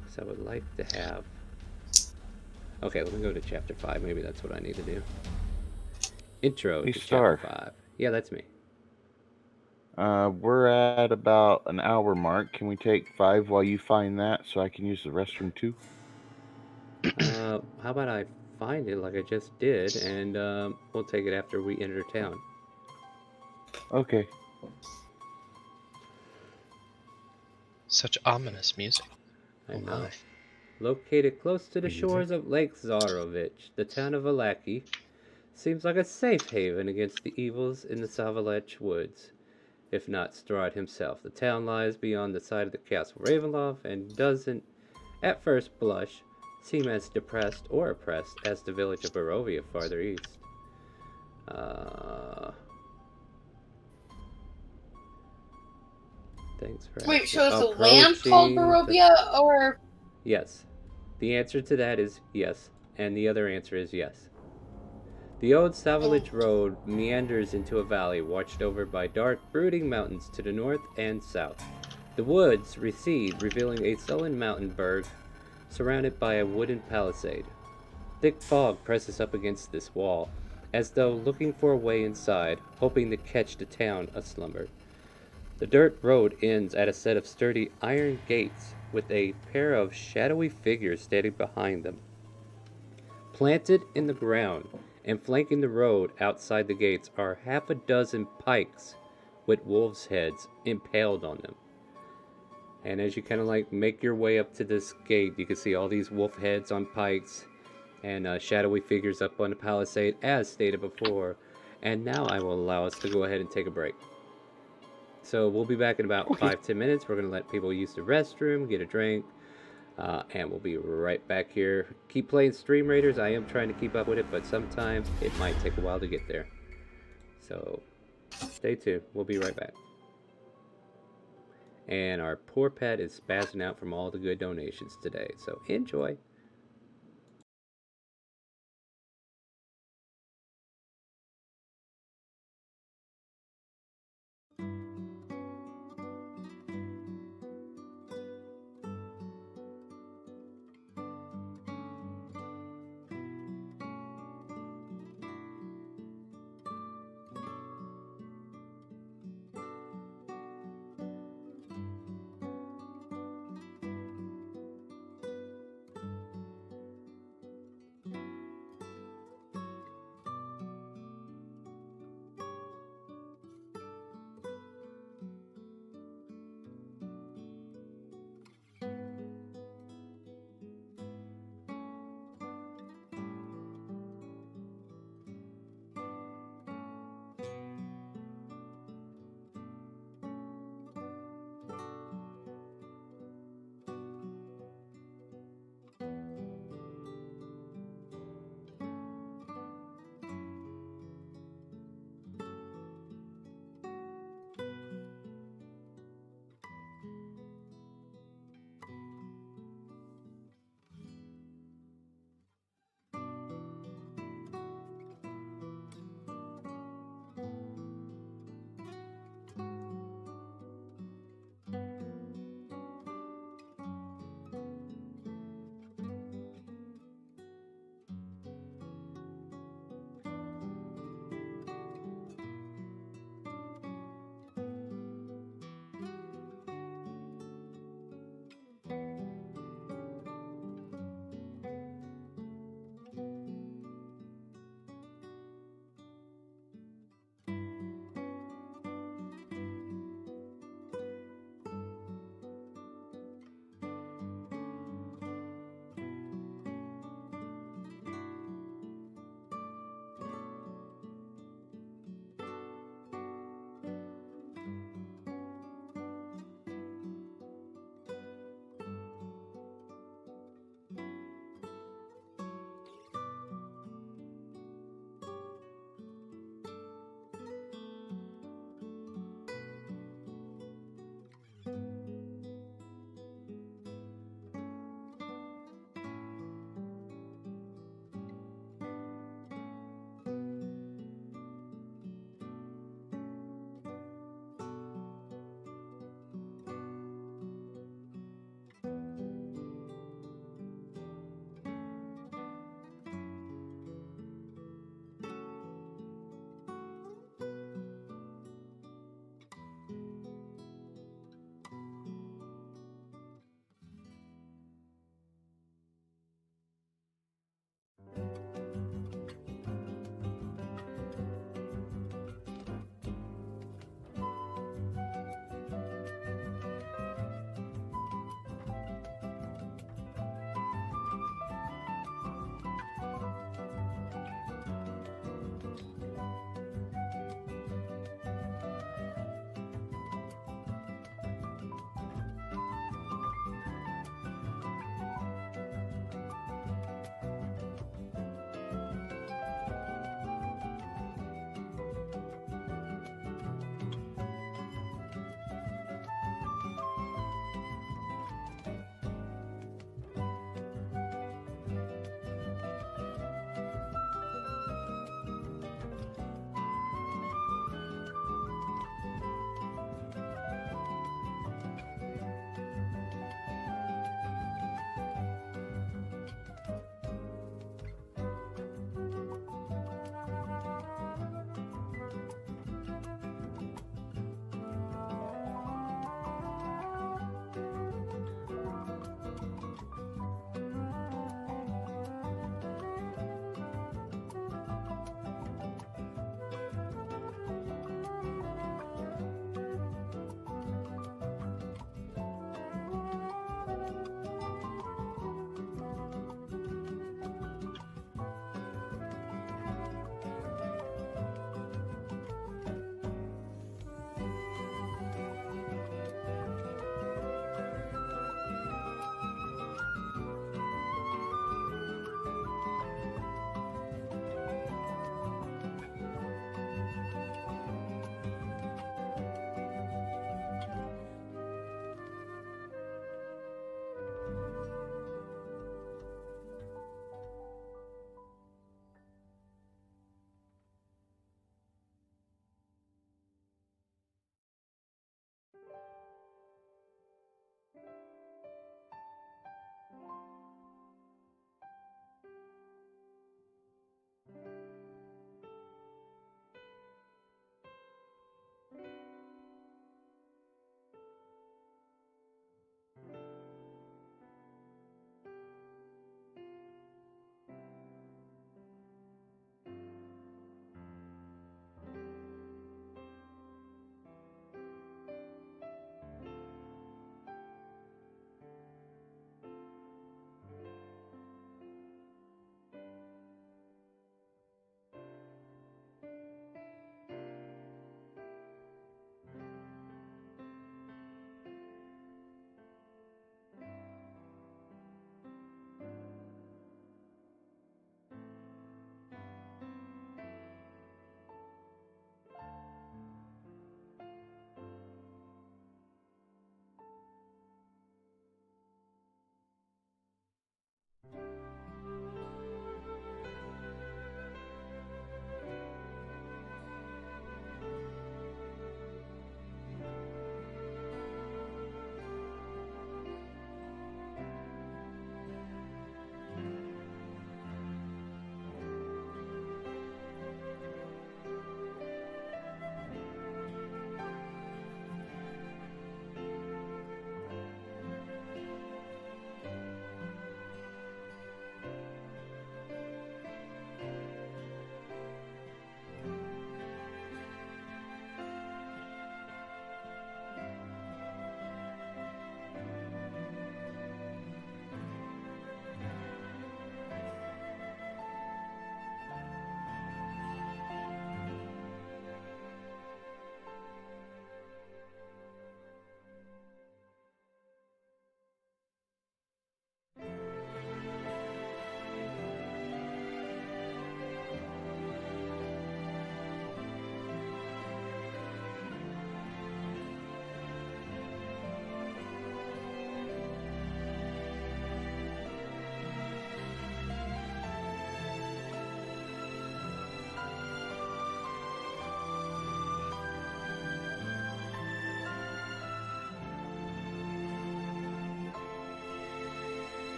Because I would like to have. Okay, let me go to chapter 5. Maybe that's what I need to do. Intro Hey, to Star. chapter 5. Yeah, that's me. We're at about an hour mark. Can we take 5 while you find that so I can use the restroom too? How about I find it like I just did, and we'll take it after we enter town. Okay. Such ominous music. I Oh know. my. Located close to the Music. shores of Lake Zarovich, the town of Valaki seems like a safe haven against the evils in the Savalech woods. If not Strahd himself, the town lies beyond the side of the castle Ravenloft and doesn't, at first blush, seem as depressed or oppressed as the village of Barovia farther east. Thanks for Wait, asking. so is the land called Approaching the- Barovia, or Yes. The answer to that is yes, and the other answer is yes. The old Savalech Road meanders into a valley watched over by dark, brooding mountains to the north and south. The woods recede, revealing a sullen mountain berg surrounded by a wooden palisade. Thick fog presses up against this wall, as though looking for a way inside, hoping to catch the town aslumber. The dirt road ends at a set of sturdy iron gates with a pair of shadowy figures standing behind them. Planted in the ground, and flanking the road outside the gates are half a dozen pikes with wolves' heads impaled on them. And as you kind of like make your way up to this gate, you can see all these wolf heads on pikes and shadowy figures up on the palisade, as stated before. And now I will allow us to go ahead and take a break. So we'll be back in about Okay. 5-10 minutes. We're going to let people use the restroom, get a drink, and we'll be right back here. Keep playing StreamRaiders. I am trying to keep up with it, but sometimes it might take a while to get there. So stay tuned. We'll be right back. And our poor pet is spazzing out from all the good donations today. So enjoy.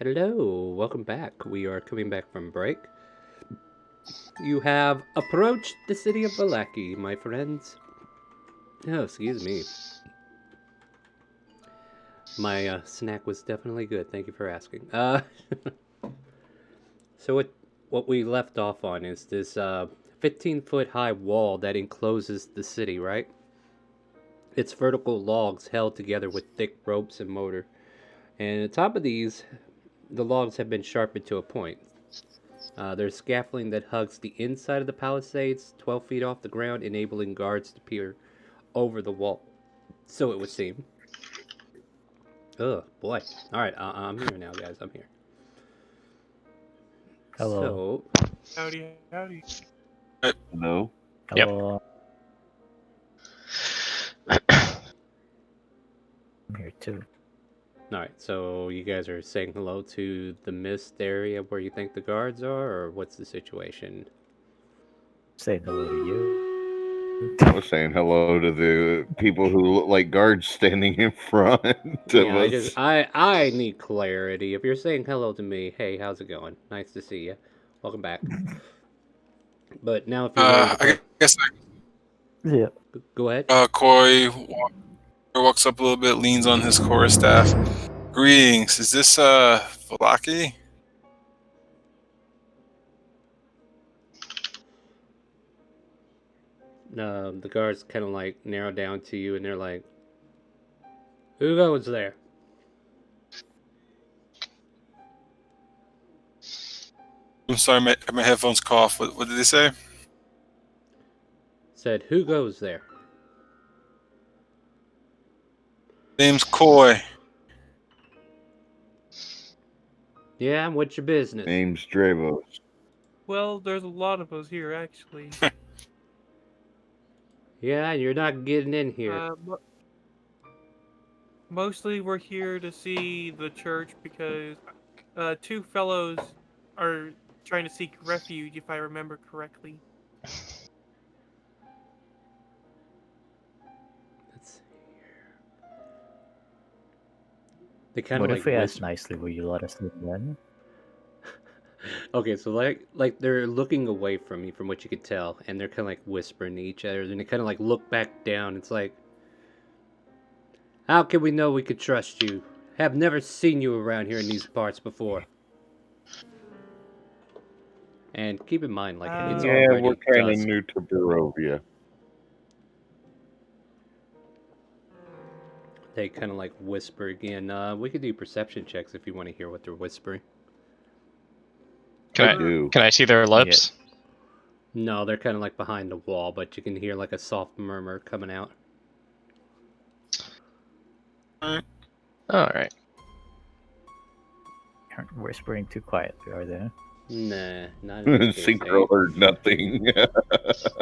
Hello, welcome back. We are coming back from break. You have approached the city of Valaki, my friends. Oh, excuse me. My snack was definitely good. Thank you for asking. So what we left off on is this 15-foot high wall that encloses the city, right? It's vertical logs held together with thick ropes and mortar. And on top of these, the logs have been sharpened to a point. There's scaffolding that hugs the inside of the palisades, 12 feet off the ground, enabling guards to peer over the wall. So it would seem. Oh, boy. Alright, I'm here now, guys. I'm here. Hello. So, Howdy. No. Yep. Hello. I'm here too. alright, so you guys are saying hello to the mist area where you think the guards are, or what's the situation? Saying hello to you. I was saying hello to the people who look like guards standing in front of Yeah, us. I need clarity. If you're saying hello to me, hey, how's it going? Nice to see you. Welcome back. But now if you're ready to I guess Yeah. go ahead. Koi walks up a little bit, leans on his chorus staff. Greetings. Is this Valaki? The guards kind of like narrow down to you and they're like, who goes there? I'm sorry, my headphones cough. What did they say? Said, who goes there? Name's Koi. Yeah, what's your business? Name's Dravos. Well, there's a lot of us here, actually. Yeah, you're not getting in here. Mostly we're here to see the church because two fellows are trying to seek refuge, if I remember correctly. Let's see here. They kind What of if like we ask whisper. nicely? Will you let us live then? Okay, so like they're looking away from you, from what you could tell, and they're kind of like whispering to each other, and they kind of like look back down. It's like, how can we know we could trust you? Have never seen you around here in these parts before. And keep in mind, like it's Yeah, already we're kind of dusk. new to Barovia. They kind of like whisper again. We could do perception checks if you want to hear what they're whispering. Can I see their lips? No, they're kind of like behind the wall, but you can hear like a soft murmur coming out. All right. Aren't whispering too quietly, are they? Nah, not in this case. Synchro heard nothing.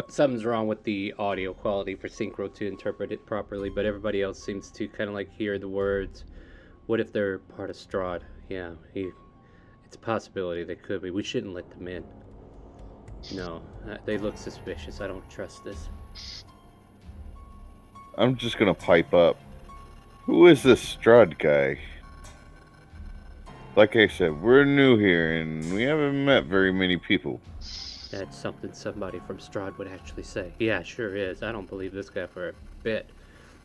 Something's wrong with the audio quality for Synchro to interpret it properly, but everybody else seems to kind of like hear the words. What if they're part of Strahd? Yeah, it's a possibility they could be. We shouldn't let them in. No, they look suspicious. I don't trust this. I'm just gonna pipe up. Who is this Strahd guy? Like I said, we're new here and we haven't met very many people. That's something somebody from Strahd would actually say. Yeah, sure is. I don't believe this guy for a bit.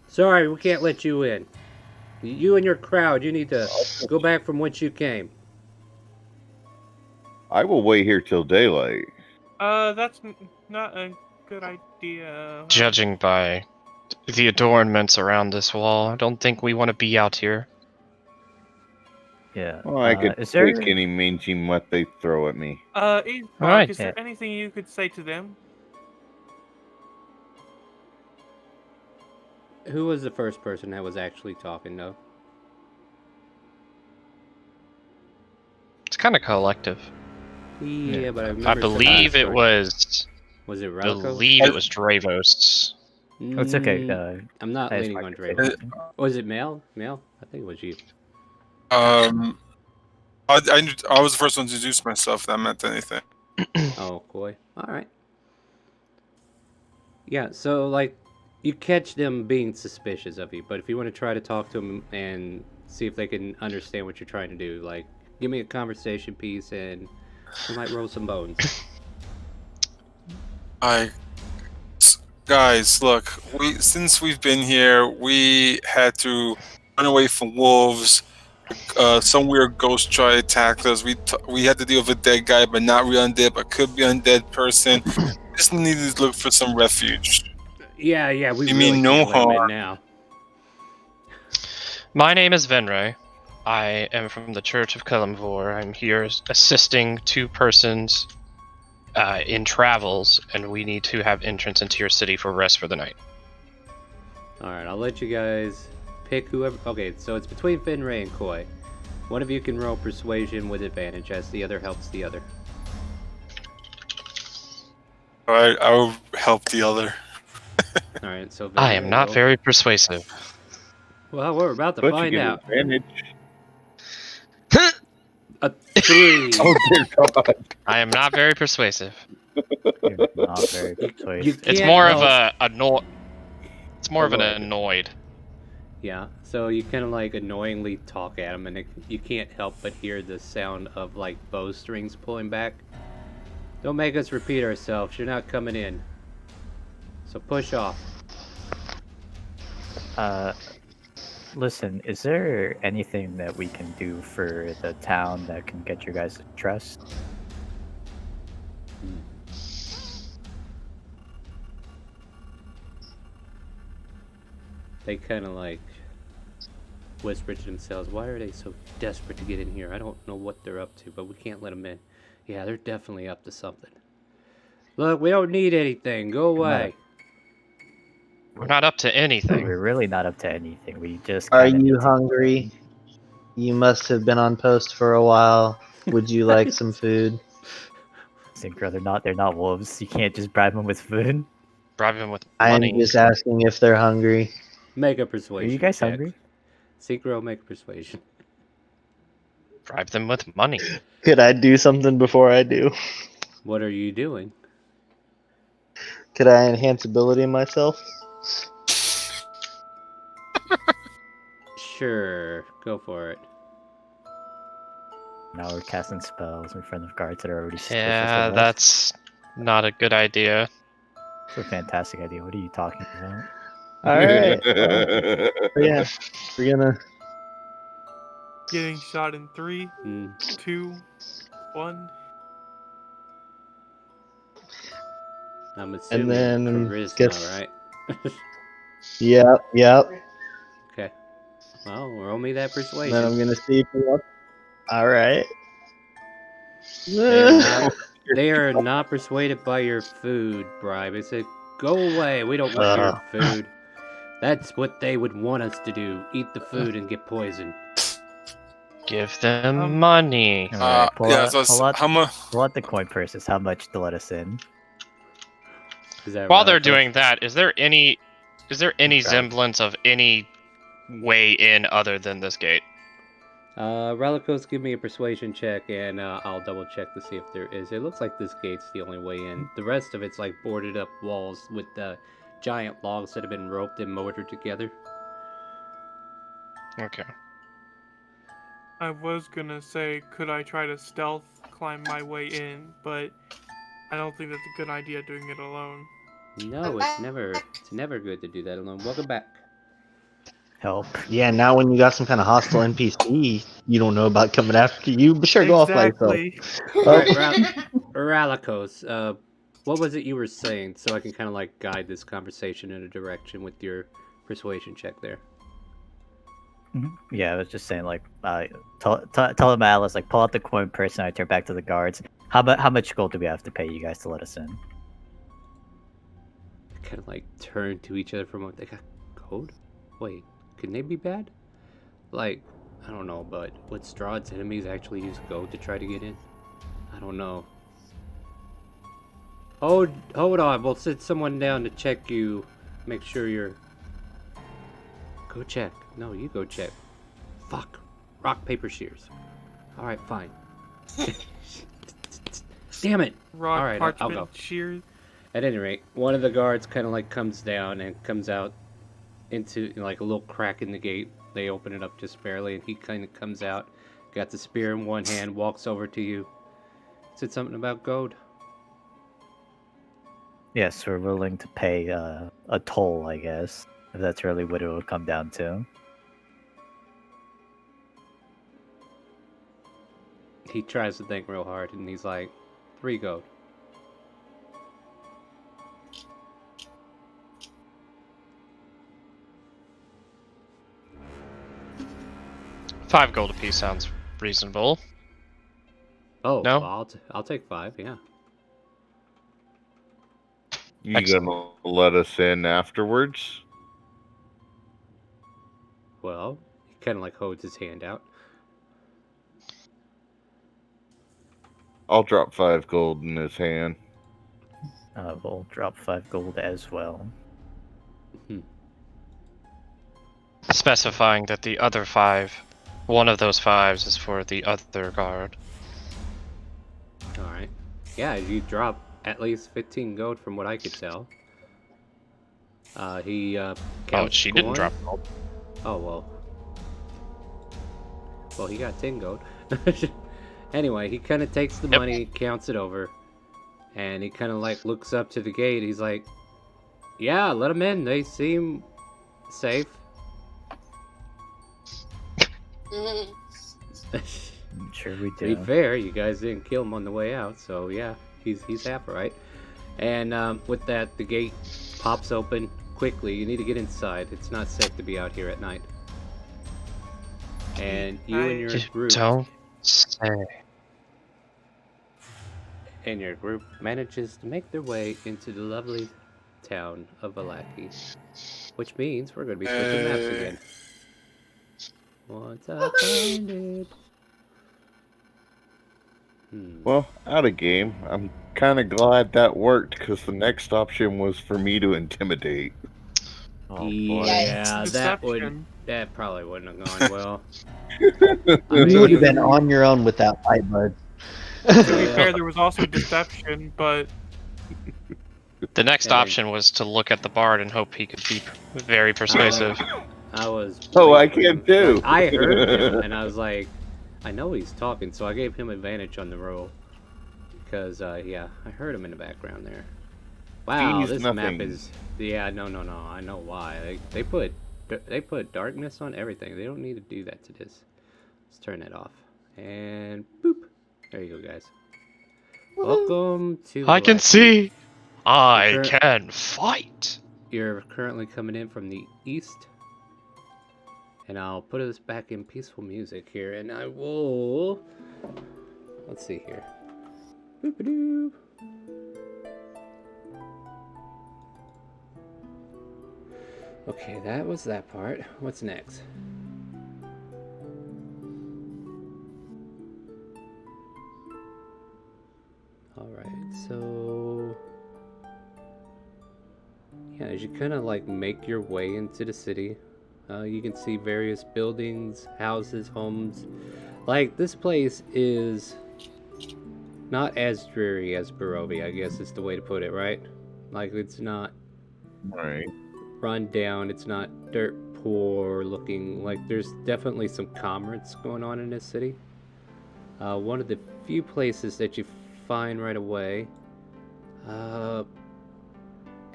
Sorry, we can't let you in. You and your crowd, you need to go back from whence you came. I will wait here till daylight. That's not a good idea. Judging by the adornments around this wall, I don't think we want to be out here. Yeah. Well, I could is there... take any mangy mutt they throw at me. Alright. Is there anything you could say to them? Who was the first person that was actually talking, though? It's kind of collective. Yeah, but I remember. I believe it was. Was it I Ralco? believe it was Dravos. Oh, it's okay. I'm not I leaning just on wanted to say Drake. something. Was it Mel? Mel? I think it was you. I was the first one to introduce myself. If that meant anything. Oh, boy. Alright. Yeah, so, like, you catch them being suspicious of you, but if you want to try to talk to them and see if they can understand what you're trying to do, like, give me a conversation piece, and we might roll some bones. Guys, look, since we've been here, we had to run away from wolves. Some weird ghost tried to attack us. We had to deal with a dead guy, but not real undead, but could be undead person. Just needed to look for some refuge. Yeah, we You really mean no can't let 'em in harm. now. My name is Venray. I am from the Church of Kalimvor. I'm here assisting 2 persons in travels, and we need to have entrance into your city for rest for the night. Alright, I'll let you guys pick whoever... Okay, so it's between Finray and Koi. One of you can roll persuasion with advantage as the other helps the other. Alright, I will help the other. Alright, so Finray, I am not roll. very persuasive. Well, we're about to But you find get out. advantage. A 3! Oh dear God. I am not very persuasive. You're not very You persuasive. It's can't more of help- It's more of an Annoyed. annoyed. Yeah, so you kind of like annoyingly talk at him, and you can't help but hear the sound of like bowstrings pulling back. Don't make us repeat ourselves. You're not coming in. So push off. Listen, is there anything that we can do for the town that can get your guys' trust? They kind of like whisper to themselves, why are they so desperate to get in here? I don't know what they're up to, but we can't let them in. Yeah, they're definitely up to something. Look, we don't need anything. Go away. We're not up to anything. We're really not up to anything. We just. Are kinda you need to- hungry? You must have been on post for a while. Would you like some food? Synchro, they're not wolves. You can't just bribe them with food. Bribe him with I'm money. just asking if they're hungry. Make a Are persuasion you guys check. hungry? Synchro, make a persuasion. Bribe them with money. Could I do something before I do? What are you doing? Could I enhance ability myself? Sure, go for it. Now we're casting spells in front of guards that are already suspicious Yeah, of us. that's not a good idea. It's a fantastic idea. What are you talking about? Alright. Yeah. We're gonna. Getting shot in 3, Hmm. 2, 1. I'm assuming then charisma, guess- right? Yep. Okay. Well, roll me that persuasion. Then I'm gonna see if you want. Alright. They are not persuaded by your food bribe. They say, go away, we don't want your food. That's what they would want us to do. Eat the food and get poisoned. Give them money. Alright, pull yeah, out, so pull out, how much? pull out the coin purses. How much to let us in? Is that While they're right? doing that, is there any semblance of any way in other than this gate? Relicos, give me a persuasion check, and I'll double check to see if there is. It looks like this gate's the only way in. The rest of it's like boarded up walls with giant logs that have been roped and mortared together. Okay. I was gonna say, could I try to stealth climb my way in, but I don't think that's a good idea doing it alone. No, it's never good to do that alone. Welcome back. Help. Yeah, now when you got some kind of hostile NPC you don't know about coming after you, but sure, go off by yourself. Exactly. Ralikos, what was it you were saying, so I can kind of like guide this conversation in a direction with your persuasion check there? Yeah, I was just saying, like, tell them, Alice, like, pull out the coin purse, and I turn back to the guards. How much gold do we have to pay you guys to let us in? Kind of like turn to each other for a moment. They got gold? Wait, can they be bad? Like, I don't know, but would Strahd's enemies actually use gold to try to get in? I don't know. Hold on, we'll sit someone down to check you. Make sure you're... Go check. No, you go check. Fuck. Rock, paper, shears. Alright, fine. Damn it! Rock, Alright, I'll parchment, go. shears. At any rate, one of the guards kind of like comes down and comes out into like a little crack in the gate. They open it up just barely, and he kind of comes out, got the spear in one hand, walks over to you. Said something about gold. Yes, we're willing to pay a toll, I guess, if that's really what it would come down to. He tries to think real hard, and he's like, 3 gold. $5 gold apiece sounds reasonable. Oh, No? well, I'll take 5, yeah. You Excellent. gonna let us in afterwards? Well, he kind of like holds his hand out. I'll drop 5 gold in his hand. We'll drop 5 gold as well. Specifying that the other 5, one of those 5s is for the other guard. Alright. Yeah, you drop at least 15 gold from what I could tell. He Oh, counts she didn't coin. drop gold. Oh, well. Well, he got 10 gold. Anyway, he kind of takes the money, counts it over, and he kind of like looks up to the gate. He's like, yeah, let them in. They seem safe. Mhm. I'm sure we To be do. fair, you guys didn't kill him on the way out, so yeah, he's half right. And with that, the gate pops open quickly. You need to get inside. It's not safe to be out here at night. And you and your group Don't say. and your group manages to make their way into the lovely town of Valaki, which means we're going to be switching maps again. Once I find it. Well, out of game. I'm kind of glad that worked because the next option was for me to intimidate. Oh boy. Yeah, Deception. that probably wouldn't have gone well. You would have been on your own with that fight, bud. To be fair, there was also deception, but The next Yeah, option was to look at the bard and hope he could be very persuasive. I was. Oh, I waiting for can him. too. Like, I heard him, and I was like, I know he's talking, so I gave him advantage on the roll. Because, yeah, I heard him in the background there. Wow, Sees this nothing. map is. Yeah, no. I know why. They put darkness on everything. They don't need to do that to this. Let's turn that off. And boop. There you go, guys. Welcome to. I can Valaki. see. I You're can fight. You're currently coming in from the east. And I'll put us back in peaceful music here, and I will. Let's see here. Boop-a-doo. Okay, that was that part. What's next? Alright, so. Yeah, as you kind of like make your way into the city, you can see various buildings, houses, homes. Like, this place is not as dreary as Barovia, I guess is the way to put it, right? Like, it's not Right. run down, it's not dirt poor looking. Like, there's definitely some commerce going on in this city. One of the few places that you find right away,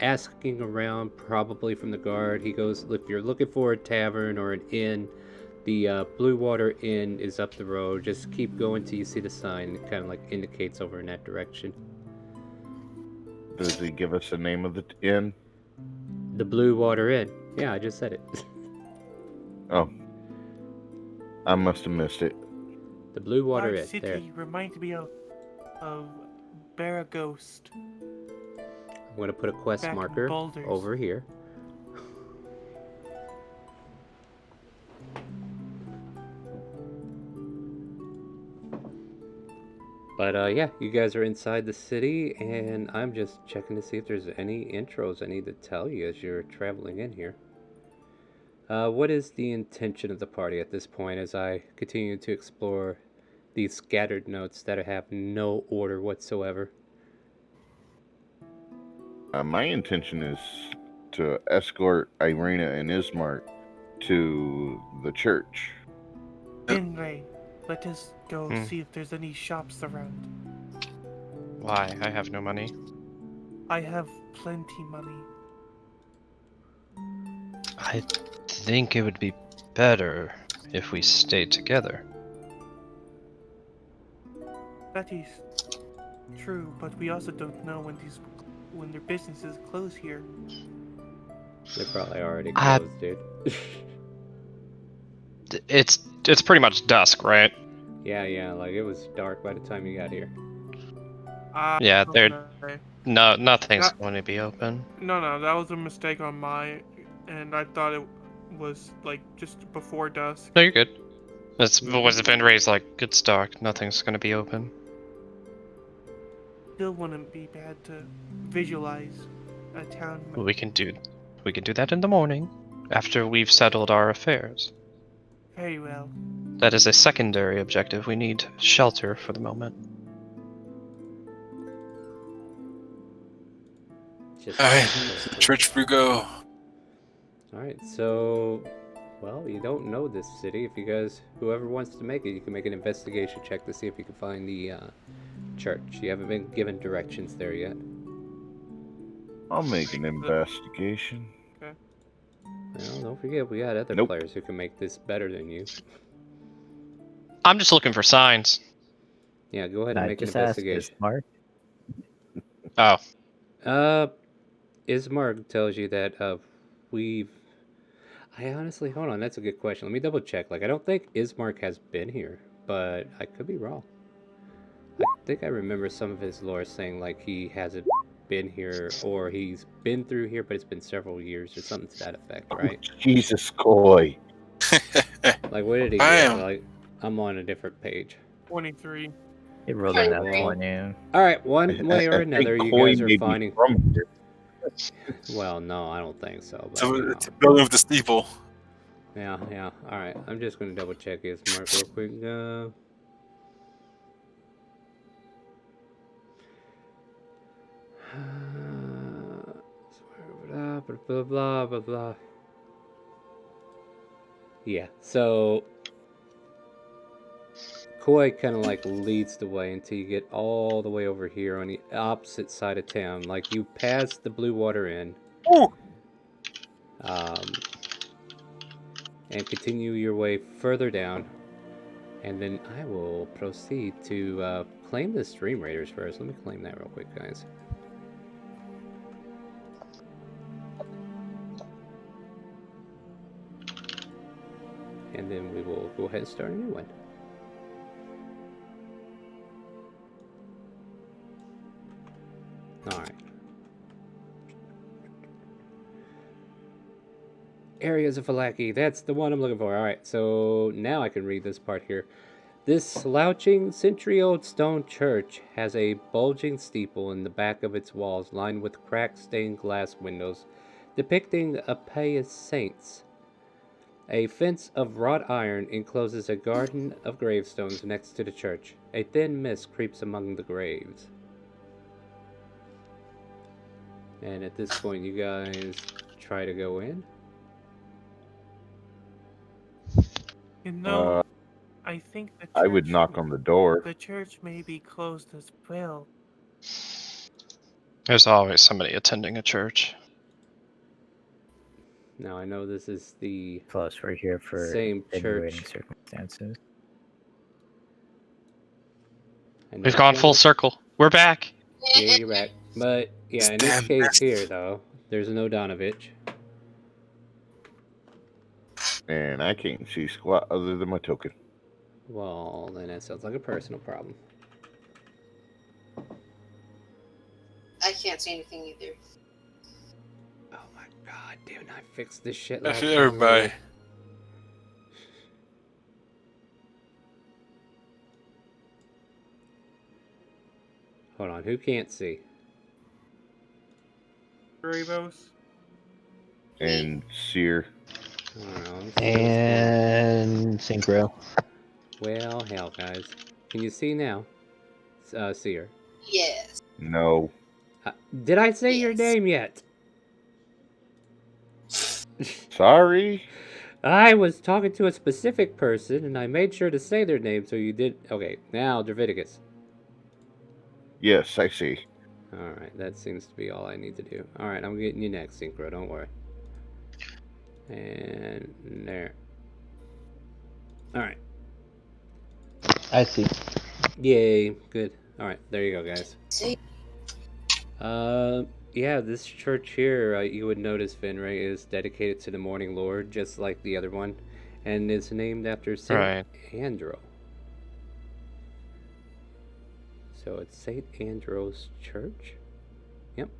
asking around, probably from the guard, he goes, if you're looking for a tavern or an inn, the Blue Water Inn is up the road. Just keep going till you see the sign. It kind of like indicates over in that direction. Does he give us the name of the inn? The Blue Water Inn. Yeah, I just said it. Oh. I must have missed it. The Blue Water our Inn. city There. reminds me of Baragost. I'm going to put a quest Back in marker Boulders. over here. But yeah, you guys are inside the city, and I'm just checking to see if there's any intros I need to tell you as you're traveling in here. What is the intention of the party at this point as I continue to explore these scattered notes that have no order whatsoever? My intention is to escort Irina and Ismark to the church. Finlay. Let us go see if there's any shops around. Why? I have no money. I have plenty money. I think it would be better if we stayed together. That is true, but we also don't know when their businesses close here. They're probably already closed, dude. It's pretty much dusk, right? Yeah, like it was dark by the time you got here. Yeah, Okay. nothing's going to be open. No, that was a mistake on my end. I thought it was like just before dusk. No, you're good. It's was been raised like it's dark. Nothing's going to be open. Still wouldn't be bad to visualize a town. We can do that in the morning after we've settled our affairs. Very well. That is a secondary objective. We need shelter for the moment. Alright, church we go. Alright, so, well, you don't know this city. If you guys, whoever wants to make it, you can make an investigation check to see if you can find the church. You haven't been given directions there yet. I'll make an investigation. Well, don't forget, we got other players who can make this better than you. I'm just looking for signs. Yeah, go ahead and make an just ask investigation. Ismark. Oh. Ismark tells you that I honestly, hold on, that's a good question. Let me double check. Like, I don't think Ismark has been here, but I could be wrong. I think I remember some of his lore saying, like, he hasn't been here, or he's been through here, but it's been several years, or something to that effect, right? Oh, Jesus, Coy. Like, what did he get? Like, I'm on a different page. 23. He rolled in that one, yeah. Alright, one way or another, you guys are finding... From here. Well, no, I don't think so. But, So it's a building with the steeple. Yeah. Alright, I'm just going to double check his mark real quick. Blah, blah, blah. Yeah, so Koi kind of like leads the way until you get all the way over here on the opposite side of town. Like, you pass the Blue Water Inn. And continue your way further down. And then I will proceed to claim the StreamRaiders first. Let me claim that real quick, guys. And then we will go ahead and start a new one. Alright. Areas of Falaki, that's the one I'm looking for. Alright, so now I can read this part here. This slouching, century-old stone church has a bulging steeple in the back of its walls lined with cracked stained glass windows depicting a pious saints. A fence of wrought iron encloses a garden of gravestones next to the church. A thin mist creeps among the graves. And at this point, you guys try to go in. You know, I think the church, I would knock on the door. The church may be closed as well. There's always somebody attending a church. Now, I know this is the Plus, we're here for same extenuating church. circumstances. We've gone full circle. We're back. Yeah, you're back. But, yeah, in this case here, though, there's no Donovich. And I can't see squat other than my token. Well, then that sounds like a personal problem. I can't see anything either. Oh my god, didn't I fix this shit That's last time? everybody. Hold on, who can't see? Bravos. And Seer. And Synchro. Well, hell, guys. Can you see now? Seer. Yes. No. Did I say your name yet? Sorry. I was talking to a specific person, and I made sure to say their name, so you did. Okay, now Draviticus. Yes, I see. Alright, that seems to be all I need to do. Alright, I'm getting you next, Synchro, don't worry. And there. Alright. I see. Yay, good. Alright, there you go, guys. See? Yeah, this church here, you would notice, Finray, is dedicated to the Morning Lord, just like the other one, and is named after St. Right. Andrew. So it's St. Andrew's Church? Yep.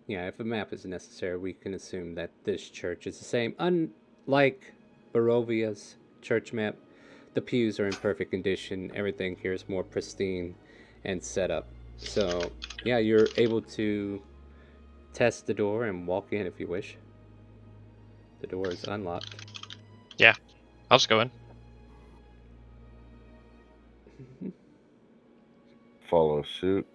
Yeah, if a map is necessary, we can assume that this church is the same. Unlike Barovia's church map, the pews are in perfect condition. Everything here is more pristine and set up. So, yeah, you're able to test the door and walk in if you wish. The door is unlocked. Yeah, I'll just go in. Follow suit.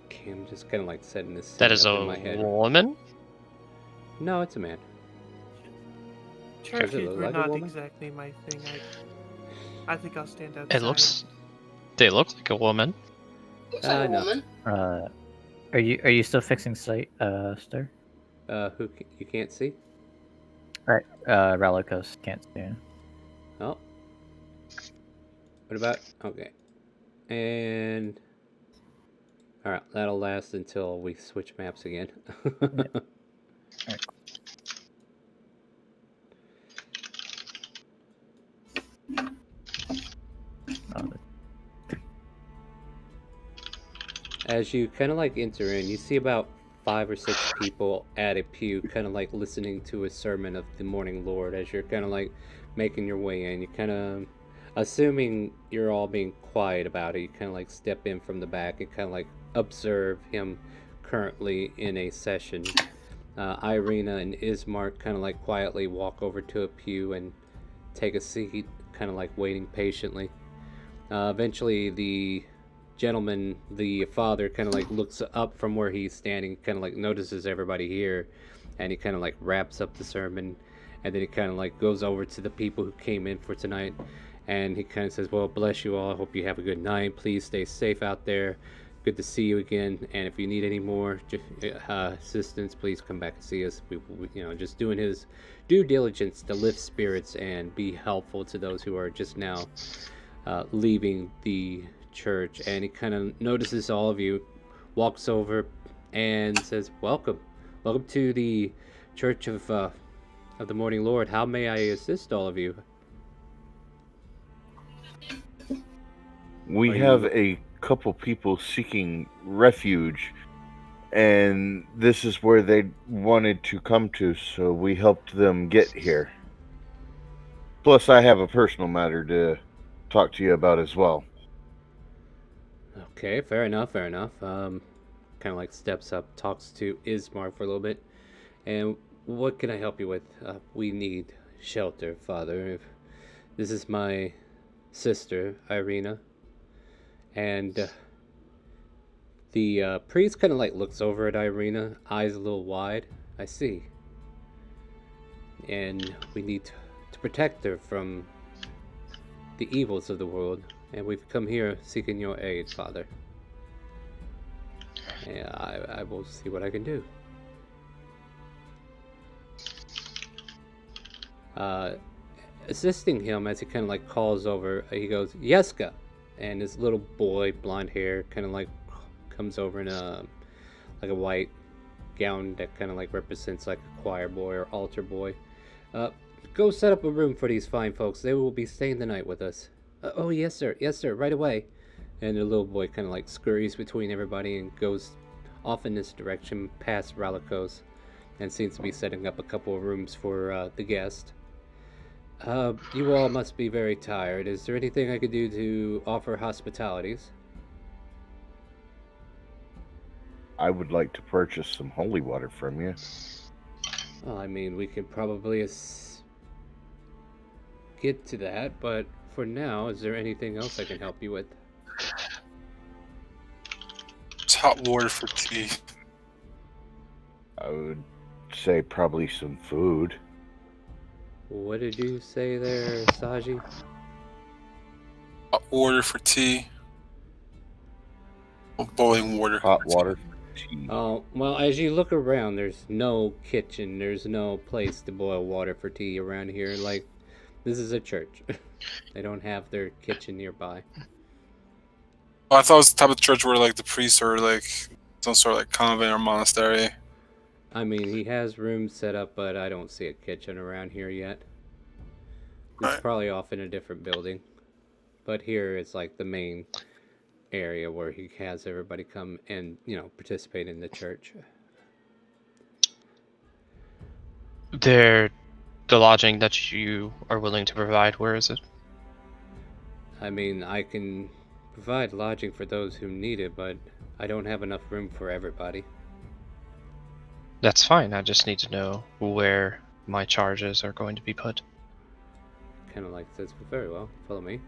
Okay, I'm just kind of like setting this That scene is up a in my head. woman? No, it's a man. Does it Churches look were like a not woman? exactly my thing. I think I'll stand outside. They look like a woman. Looks like a no. woman. Are you still fixing sight, Star? You can't see? Right. Relicos can't see. Oh. What about... Okay. And... Alright, that'll last until we switch maps again. Alright. As you kind of like enter in, you see about 5 or 6 people at a pew kind of like listening to a sermon of the Morning Lord as you're kind of like making your way in. You kind of, assuming you're all being quiet about it, you kind of like step in from the back and kind of like observe him currently in a session. Irina and Ismark kind of like quietly walk over to a pew and take a seat, kind of like waiting patiently. Eventually the gentleman, the father, kind of like looks up from where he's standing, kind of like notices everybody here, and he kind of like wraps up the sermon, and then he kind of like goes over to the people who came in for tonight, and he kind of says, well, bless you all, I hope you have a good night, please stay safe out there, good to see you again, and if you need any more assistance, please come back and see us. We just doing his due diligence to lift spirits and be helpful to those who are just now leaving the church. And he kind of notices all of you, walks over and says, welcome to the Church of the Morning Lord. How may I assist all of you? We have a couple people seeking refuge, and this is where they wanted to come to, so we helped them get here. Plus, I have a personal matter to talk to you about as well. Okay, fair enough. Kind of like steps up, talks to Ismar for a little bit. And what can I help you with? We need shelter, Father. This is my sister, Irina. And the priest kind of like looks over at Irina, eyes a little wide. I see. And we need to protect her from the evils of the world. And we've come here seeking your aid, Father. Yeah, I will see what I can do. Assisting him as he kind of like calls over, he goes, Yeska! And his little boy, blonde hair, kind of like comes over in a white gown that kind of like represents like a choir boy or altar boy. Go set up a room for these fine folks. They will be staying the night with us. Oh, yes, sir, right away. And the little boy kind of like scurries between everybody and goes off in this direction past Ralikos and seems to be setting up a couple of rooms for the guest. You all must be very tired. Is there anything I could do to offer hospitalities? I would like to purchase some holy water from you. Well, I mean, we could probably get to that, but for now, is there anything else I can help you with? hot water for tea. I would say probably some food. What did you say there, Saji? Hot water for tea. Or boiling water. Hot for tea. water for tea. Oh, well, as you look around, there's no kitchen. There's no place to boil water for tea around here. Like, this is a church. They don't have their kitchen nearby. Oh, I thought it was the type of church where like the priests are like some sort of like convent or monastery. I mean, he has rooms set up, but I don't see a kitchen around here yet. It's Right. probably off in a different building. But here is like the main area where he has everybody come and, participate in the church. The lodging that you are willing to provide, where is it? I mean, I can provide lodging for those who need it, but I don't have enough room for everybody. That's fine. I just need to know where my charges are going to be put. Kind of like says, very well, follow me.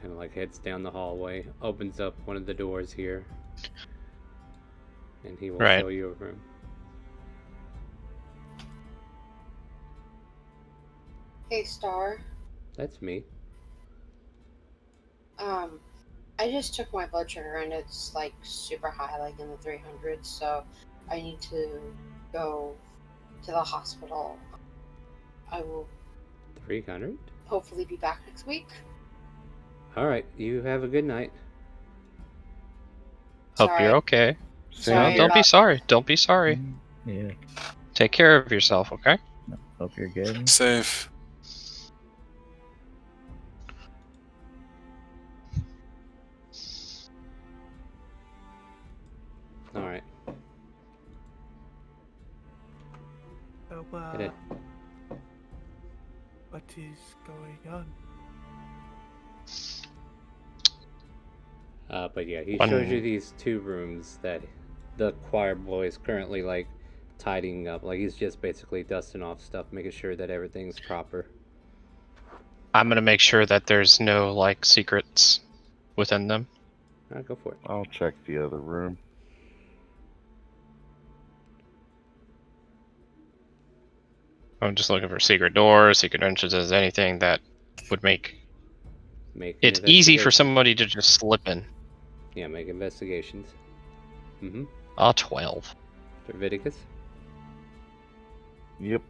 Kind of like heads down the hallway, opens up one of the doors here, and he will Right. show you a room. Hey, Star. That's me. I just took my blood sugar and it's like super high, like in the 300s, so I need to go to the hospital. I will 300? hopefully be back next week. Alright, you have a good night. Hope Sorry. you're okay. Same Sorry No, here. don't be about- sorry. Don't be sorry. Yeah. Take care of yourself, okay? Hope you're good. Safe. Alright. So, Hit it. what is going on? But yeah, he One- shows you these two rooms that the choir boy is currently like tidying up. Like he's just basically dusting off stuff, making sure that everything's proper. I'm gonna make sure that there's no like secrets within them. Alright, go for it. I'll check the other room. I'm just looking for secret doors, secret entrances, anything that would make Make an it easy for investigation. somebody to just slip in. Yeah, make investigations. Mm-hmm. 12. Leviticus. Yep.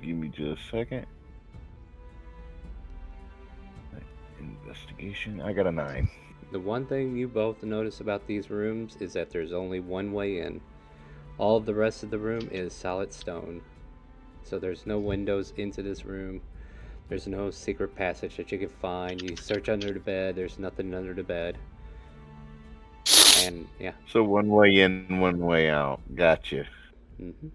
Give me just a second. Investigation. I got a 9. The one thing you both notice about these rooms is that there's only one way in. All of the rest of the room is solid stone. So there's no windows into this room. There's no secret passage that you can find. You search under the bed, there's nothing under the bed. And yeah. So one way in, one way out. Gotcha. Mm-hmm.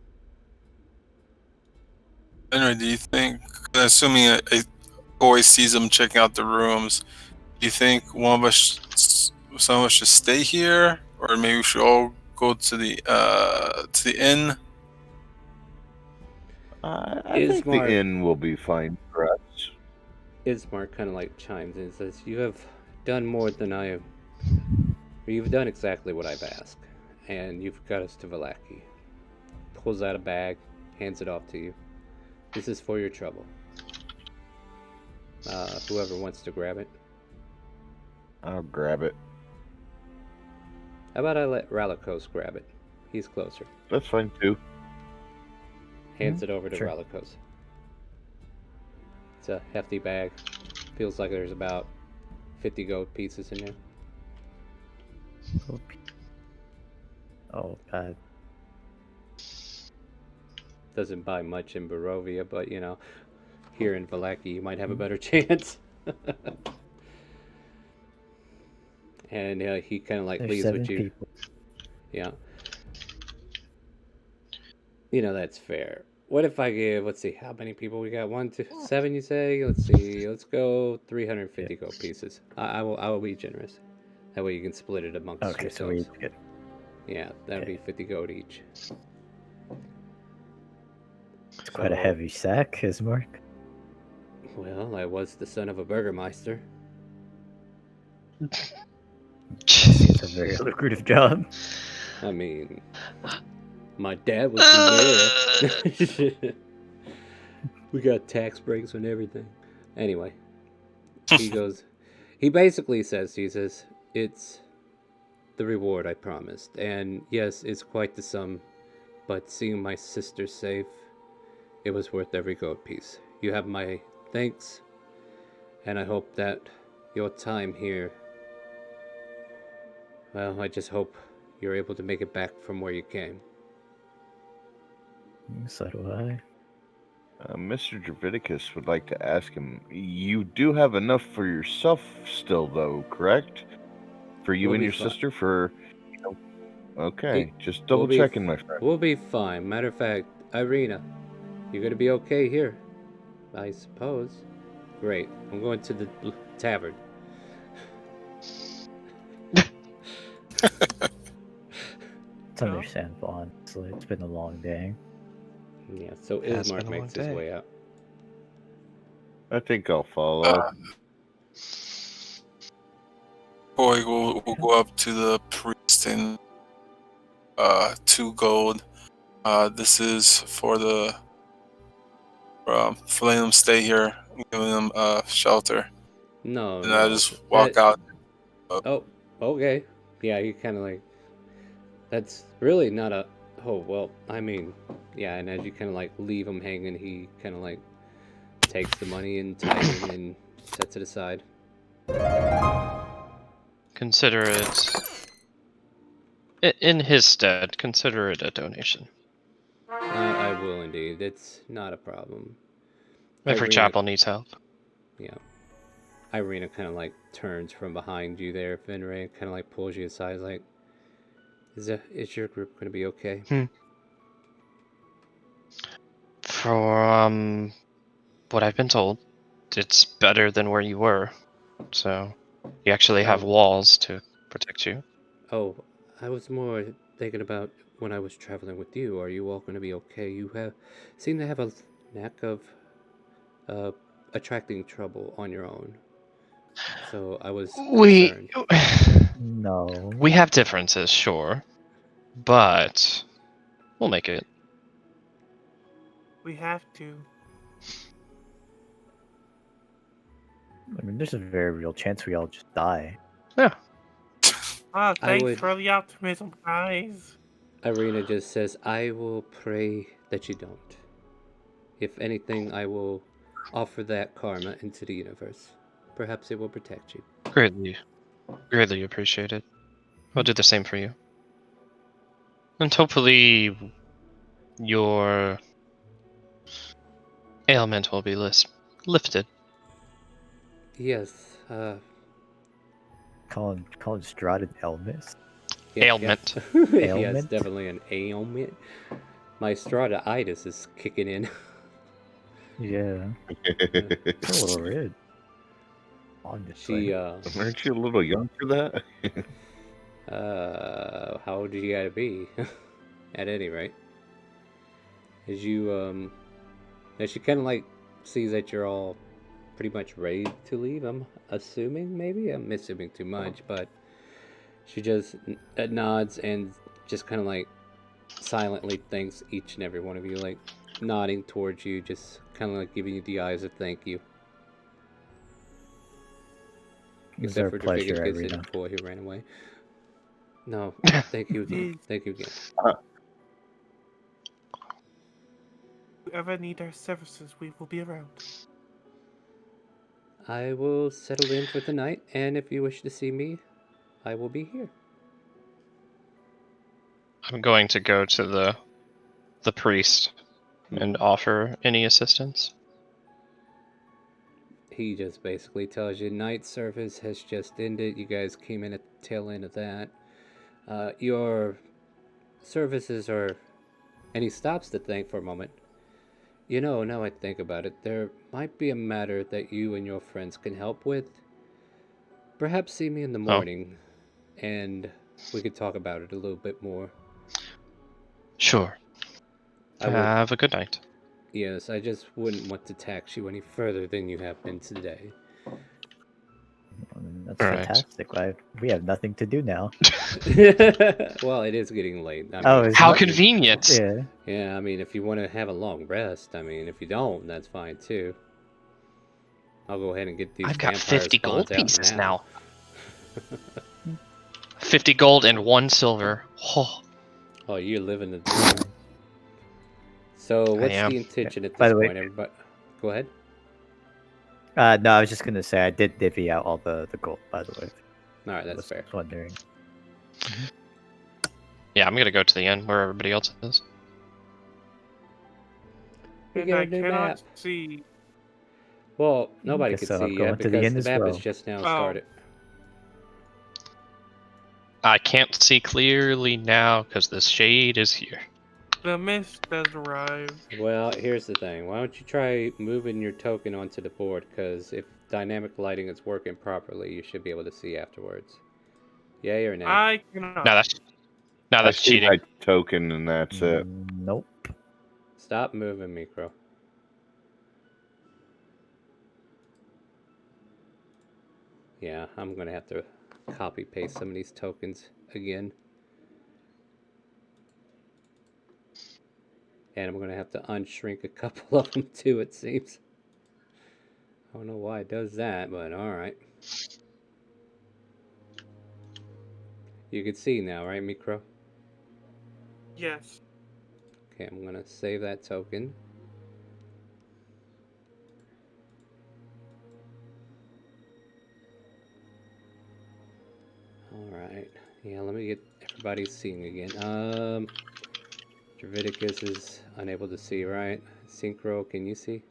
Anyway, do you think, assuming a boy sees them checking out the rooms, do you think some of us should stay here, or maybe we should all go to the inn? I think the Ismark- inn will be fine for us. Ismark kind of like chimes in and says, "You have done more than I have. You've done exactly what I've asked, and you've got us to Vallaki." Pulls out a bag, hands it off to you. This is for your trouble. Whoever wants to grab it. I'll grab it. How about I let Ralikos grab it? He's closer. That's fine too. Hands it over to sure. Ralikos. It's a hefty bag. Feels like there's about 50 gold pieces in there. Oh God. Doesn't buy much in Barovia, but here in Vallaki you might have a better chance. And he kind of like There's leaves 7 with you. people. Yeah. That's fair. What if I give, let's see, how many people we got? 1, 2, 7, you say? Let's see, let's go 350 gold pieces. I will be generous. That way you can split it amongst Okay, so we yourselves. each get. Yeah, that'd Okay. be 50 gold each. It's quite a heavy sack, Ismark. Well, I was the son of a burgermeister. Seems It's a very lucrative job. I mean, my dad was the mayor. We got tax breaks and everything. Anyway, he goes. He basically says, it's the reward I promised, and yes, it's quite the sum. But seeing my sister safe, it was worth every gold piece. You have my thanks, and I hope that your time here. Well, I just hope you're able to make it back from where you came. So do I. Mr. Draviticus would like to ask him, you do have enough for yourself still, though, correct? For you We'll and be your fine. sister, for... Okay, just double We'll be checking, my friend. We'll be fine. Matter of fact, Irina, you're gonna be okay here, I suppose. Great. I'm going to the tavern. It's understandable, honestly. It's been a long day. Yeah, so Has Ismark been a long makes his day. way out. I think I'll follow. Boy, we'll go up to the priest and 2 gold. This is for the for letting them stay here, giving them shelter. No, And no. I just walk out. Oh, okay. Yeah, you kind of like. That's really not a. Oh, well, I mean, yeah, and as you kind of like leave him hanging, he kind of like takes the money and ties it and sets it aside. Consider it, in his stead, consider it a donation. I will indeed. It's not a problem. Every Irina- chapel needs help. Yeah. Irina kind of like turns from behind you there, Finray, kind of like pulls you aside, like, is your group going to be okay? From what I've been told, it's better than where you were. So, you actually have walls to protect you. Oh, I was more thinking about when I was traveling with you. Are you all going to be okay? You seem to have a knack of attracting trouble on your own. So I was concerned. No. We have differences, sure, but we'll make it. We have to. I mean, there's a very real chance we all just die. Yeah. Thanks for the optimism, guys. Irina just says, I will pray that you don't. If anything, I will offer that karma into the universe. Perhaps it will protect you. Greatly appreciated. I'll do the same for you. And hopefully your ailment will be lifted. Yes, Calling Strahd an Elvis? Ailment. Yeah, it's definitely an ailment. My Strahditis is kicking in. Yeah. It's a little red. She, Aren't you a little young for that? how old do you gotta be? At any rate. As she kind of like sees that you're all pretty much ready to leave, I'm assuming, maybe? I'm assuming too much, but she just nods and just kind of like silently thanks each and every one of you, like nodding towards you, just kind of like giving you the eyes of thank you. It's our pleasure, and Irina. the boy who ran away. No, thank you again. Thank you again. If you ever need our services, we will be around. I will settle in for the night, and if you wish to see me, I will be here. I'm going to go to the priest and offer any assistance. He just basically tells you night service has just ended. You guys came in at the tail end of that. Your services are... And he stops to think for a moment. You know, now I think about it, there might be a matter that you and your friends can help with. Perhaps see me in the morning, and we could talk about it a little bit more. Sure. Have a good night. Yes, I just wouldn't want to tax you any further than you have been today. That's All right. fantastic. We have nothing to do now. Well, it is getting late. I Oh, mean, it's How not- convenient. Yeah. yeah, I mean, if you want to have a long rest, I mean, if you don't, that's fine too. I'll go ahead and get these I've got vampire 50 gold spawns out pieces now. now. 50 gold and 1 silver. Oh, Oh, you're living the dream. So, what's am. the intention at By this the way- point, everybody? Go ahead. No, I was just gonna say I did divvy out all the gold. By the way, All right, I that's was fair. wondering. yeah, I'm gonna go to the end where everybody else is. We And get I a new cannot map. see. Well, nobody Guess could so, I'm see going yet to the because end the as map well. has just now Oh. started. I can't see clearly now because the shade is here. The mist has arrived. Well, here's the thing. Why don't you try moving your token onto the board? Because if dynamic lighting is working properly, you should be able to see afterwards. Yay or nay? I cannot. No, that's I see cheating. my token, and that's it. Nope. Stop moving, Micro. Yeah, I'm gonna have to copy paste some of these tokens again. And I'm gonna have to unshrink a couple of them too, it seems. I don't know why it does that, but alright. You can see now, right, Micro? Yes. Okay, I'm gonna save that token. Alright. Yeah, let me get everybody seeing again. Dravidicus is unable to see, right? Synchro, can you see?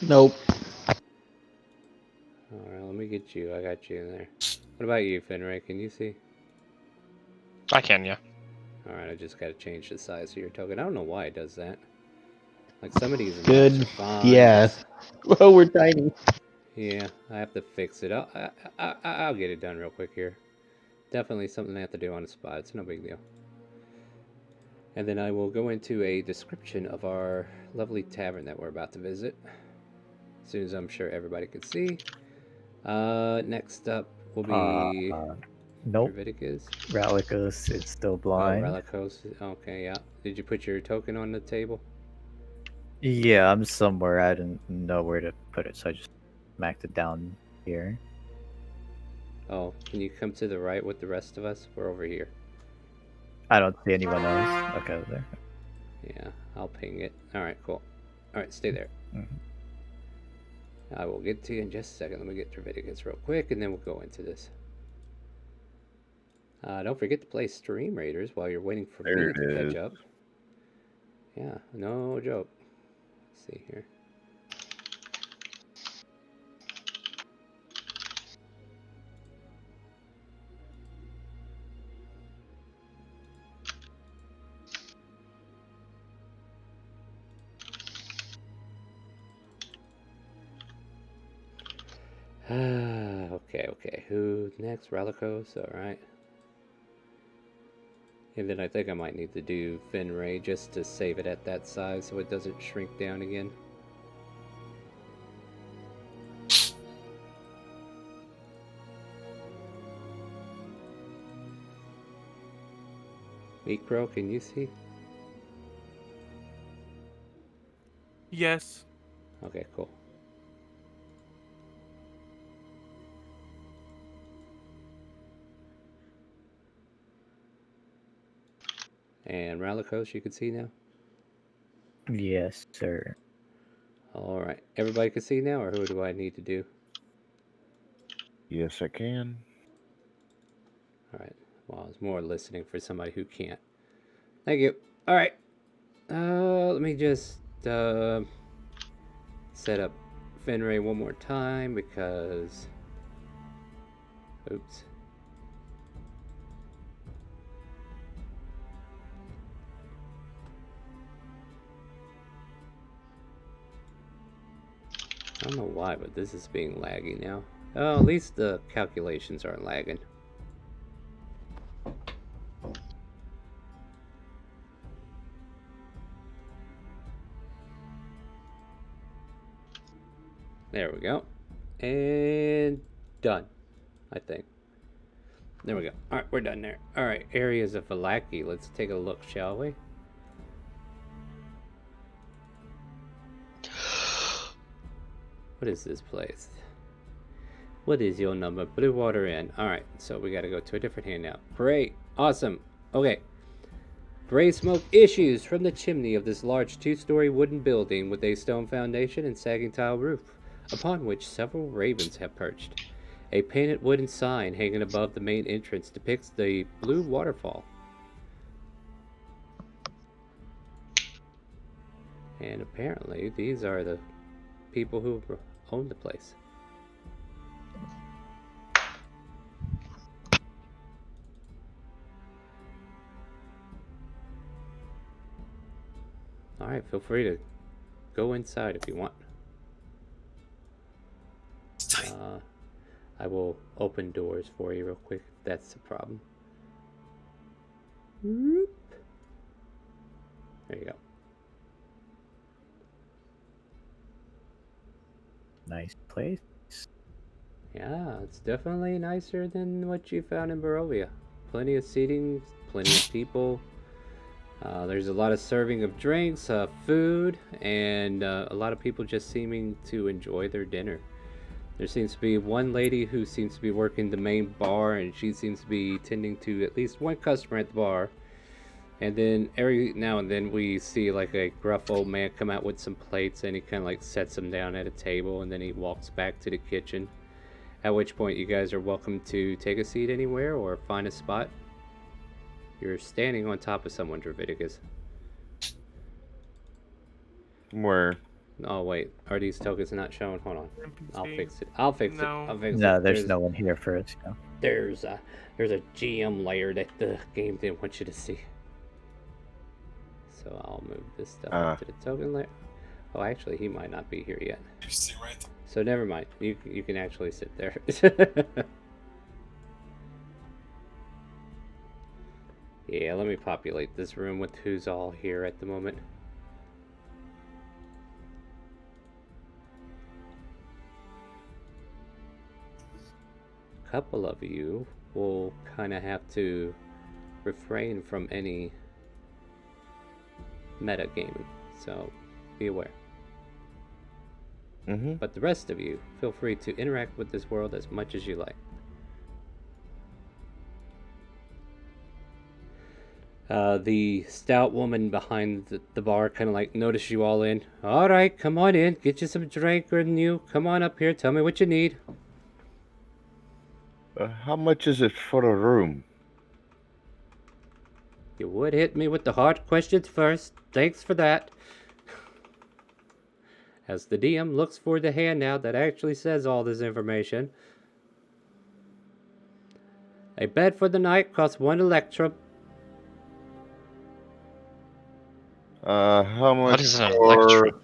Nope. Alright, let me get you. I got you in there. What about you, Fenray? Can you see? I can, yeah. Alright, I just gotta change the size of your token. I don't know why it does that. Like, some of these maps Good. are fine. Yeah. Well, we're tiny. Yeah, I have to fix it. I'll get it done real quick here. Definitely something I have to do on the spot. It's no big deal. And then I will go into a description of our lovely tavern that we're about to visit. As soon as I'm sure everybody can see. Next up will be Nope. Dravidicus. Ralicus is still Oh, blind. Relicos. Okay, yeah. Did you put your token on the table? Yeah, I'm somewhere. I didn't know where to put it, so I just smacked it down here. Oh, can you come to the right with the rest of us? We're over here. I don't see anyone else. Okay, over there. Yeah, I'll ping it. Alright, cool. Alright, stay there. Mhm. I will get to you in just a second. Let me get Dravidicus real quick, and then we'll go into this. Don't forget to play StreamRaiders while you're waiting for There me it to catch is. up. Yeah, no joke. Let's see here. Okay. Who next? Relicos, alright. And then I think I might need to do Fenray just to save it at that size so it doesn't shrink down again. Micro, can you see? Yes. Okay, cool. And Ralikos, you can see now? Yes, sir. Alright. Everybody can see now, or who do I need to do? Yes, I can. Alright. Well, I was more listening for somebody who can't. Thank you. Alright. Let me just set up Fenray one more time because... Oops. I don't know why, but this is being laggy now. Oh, at least the calculations aren't lagging. There we go. And done, I think. There we go. All right, we're done there. All right, areas of Valaki. Let's take a look, shall we? What is this place? What is your number? Blue Water Inn. All right, so we got to go to a different handout. Great. Awesome. Okay. Gray smoke issues from the chimney of this large two-story wooden building with a stone foundation and sagging tile roof, upon which several ravens have perched. A painted wooden sign hanging above the main entrance depicts the blue waterfall. And apparently these are the people who own the place. Alright, feel free to go inside if you want. I will open doors for you real quick if that's the problem. Whoop. There you go. Nice place. Yeah, it's definitely nicer than what you found in Barovia. Plenty of seating, plenty of people. There's a lot of serving of drinks, food, and a lot of people just seeming to enjoy their dinner. There seems to be one lady who seems to be working the main bar, and she seems to be tending to at least one customer at the bar. And then every now and then we see like a gruff old man come out with some plates, and he kind of like sets them down at a table, and then he walks back to the kitchen. At which point you guys are welcome to take a seat anywhere or find a spot. You're standing on top of someone, Draviticus. Where? Oh wait, are these tokens not shown? Hold on, I'll NPC. fix it. I'll fix No. it. I'll fix No, it. there's no one here for it. No. There's a GM layer that the game didn't want you to see. So I'll move this stuff up to the token layer. Oh, actually, he might not be here yet. You see right there. So never mind. You can actually sit there. Yeah, let me populate this room with who's all here at the moment. A couple of you will kind of have to refrain from any metagaming, so be aware. But the rest of you, feel free to interact with this world as much as you like. The stout woman behind the bar kind of like noticed you all in. All right, come on in. Get you some drink or new. Come on up here. Tell me what you need. How much is it for a room? You would hit me with the hard questions first. Thanks for that. As the DM looks for the handout that actually says all this information. A bed for the night costs 1 electrum. How much What is an for electrum?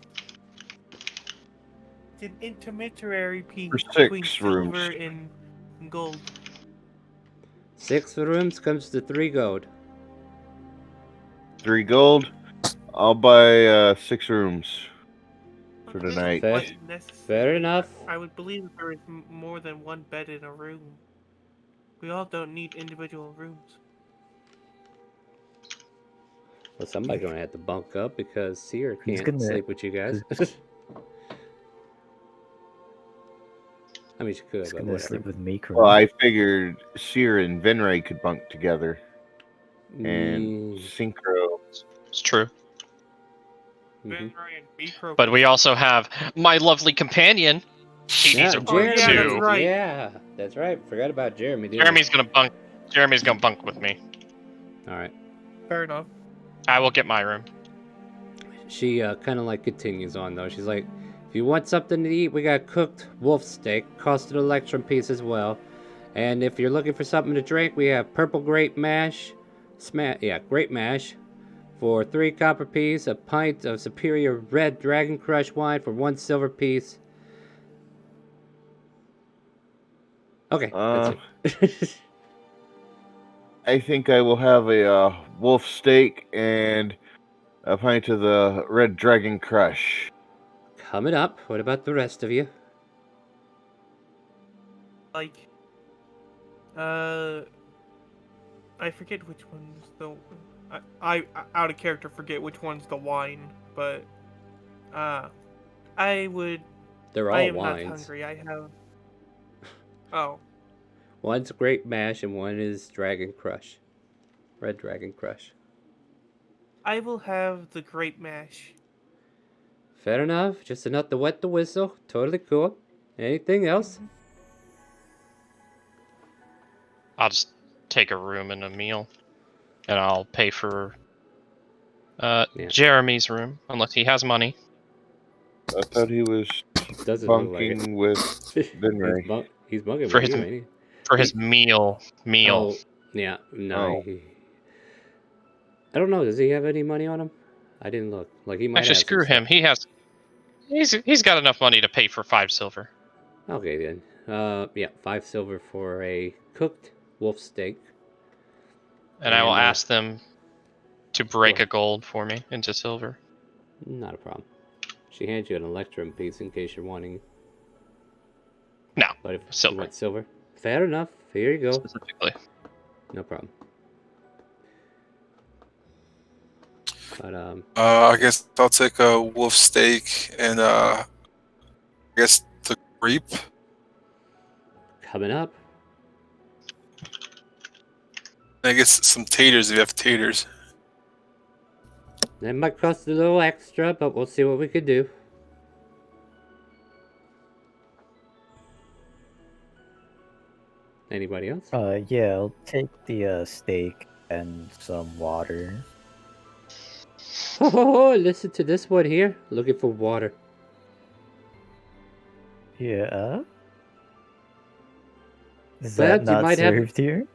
It's an intermediary piece For 6 between rooms. silver and gold. 6 rooms comes to 3 gold. 3 gold? I'll buy 6 rooms for the night. Fair. Wasn't necessary. Fair enough. I would believe that there is more than one bed in a room. We all don't need individual rooms. Well, somebody's gonna have to bunk up because Seer Who's can't gonna- sleep with you guys. I mean, she could, Just but gonna whatever. sleep with me, Well, I figured Seer and Venray could bunk together. And Synchro. It's true. Mhm. But we also have my lovely companion. She needs a room Jeremy. yeah, that's too. right. Yeah, that's right. Forgot about Jeremy. didn't I? Jeremy's gonna bunk with me. All right. Fair enough. I will get my room. She kind of like continues on though. She's like, if you want something to eat, we got cooked wolf steak, cost an electrum piece as well. And if you're looking for something to drink, we have purple grape mash, grape mash for 3 copper piece, a pint of superior red dragon crush wine for 1 silver piece. Okay, that's it. I think I will have a wolf steak and a pint of the Red Dragon Crush. Coming up. What about the rest of you? like, I forget which one's the. I out of character forget which one's the wine, but I would. They're I all am not wines. hungry. I have. Oh, One's Great Mash and one is Dragon Crush. Red Dragon Crush. I will have the grape mash. Fair enough. Just enough to wet the whistle. Totally cool. Anything else? I'll just take a room and a meal, and I'll pay for Yeah. Jeremy's room unless he has money. I thought he was Doesn't look like bunking with it. Benray. He's bunking For with his- you, ain't he? For his meal. Oh, yeah. No. Oh. I don't know. Does he have any money on him? I didn't look. Like he might Actually, have some screw him. stuff. He's got enough money to pay for 5 silver. Okay then. Yeah, 5 silver for a cooked wolf steak. And I will And, ask them to break ahead. a gold for me into silver. Not a problem. She hands you an electrum piece in case you're wanting. No, But if silver. you want silver, fair enough. Here you go. Specifically. No problem. But I guess I'll take a wolf steak and I guess the grape. coming up. I guess some taters if you have taters. That might cost a little extra, but we'll see what we could do. Anybody else? Yeah, I'll take the steak and some water. Oh, listen to this one here. Looking for water. Yeah. Is Well, that you not might have- served here?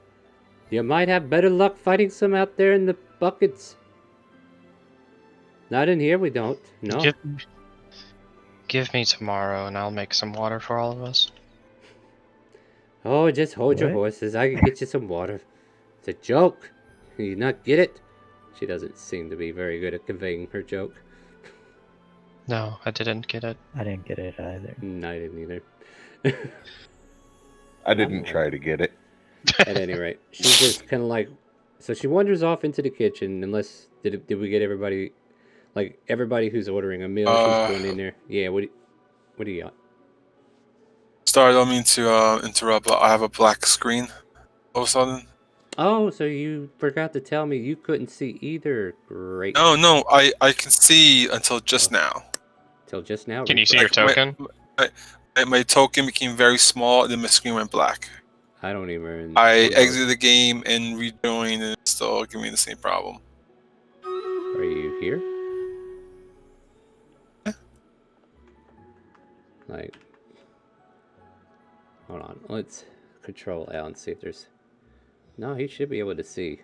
You might have better luck fighting some out there in the buckets. Not in here, we don't. No. Give me tomorrow, and I'll make some water for all of us. Oh, just hold your What? horses. I can get you some water. It's a joke. You not get it? She doesn't seem to be very good at conveying her joke. No, I didn't get it. I didn't get it either. No, I didn't either. I didn't try to get it. At any rate, she's just kind of like, so she wanders off into the kitchen. Unless did we get everybody, like everybody who's ordering a meal, she's going in there. Yeah, what do you got? Sorry, I don't mean to interrupt, but I have a black screen all of a sudden. Oh, so you forgot to tell me you couldn't see either. Great. No, I can see until just now. Till just now. Can you see refresh. your token? My token became very small, and then my screen went black. I don't even. I know. exited the game and rejoined, and it's still giving me the same problem. Are you here? Yeah. Like, hold on. Let's control L and see if there's. No, he should be able to see.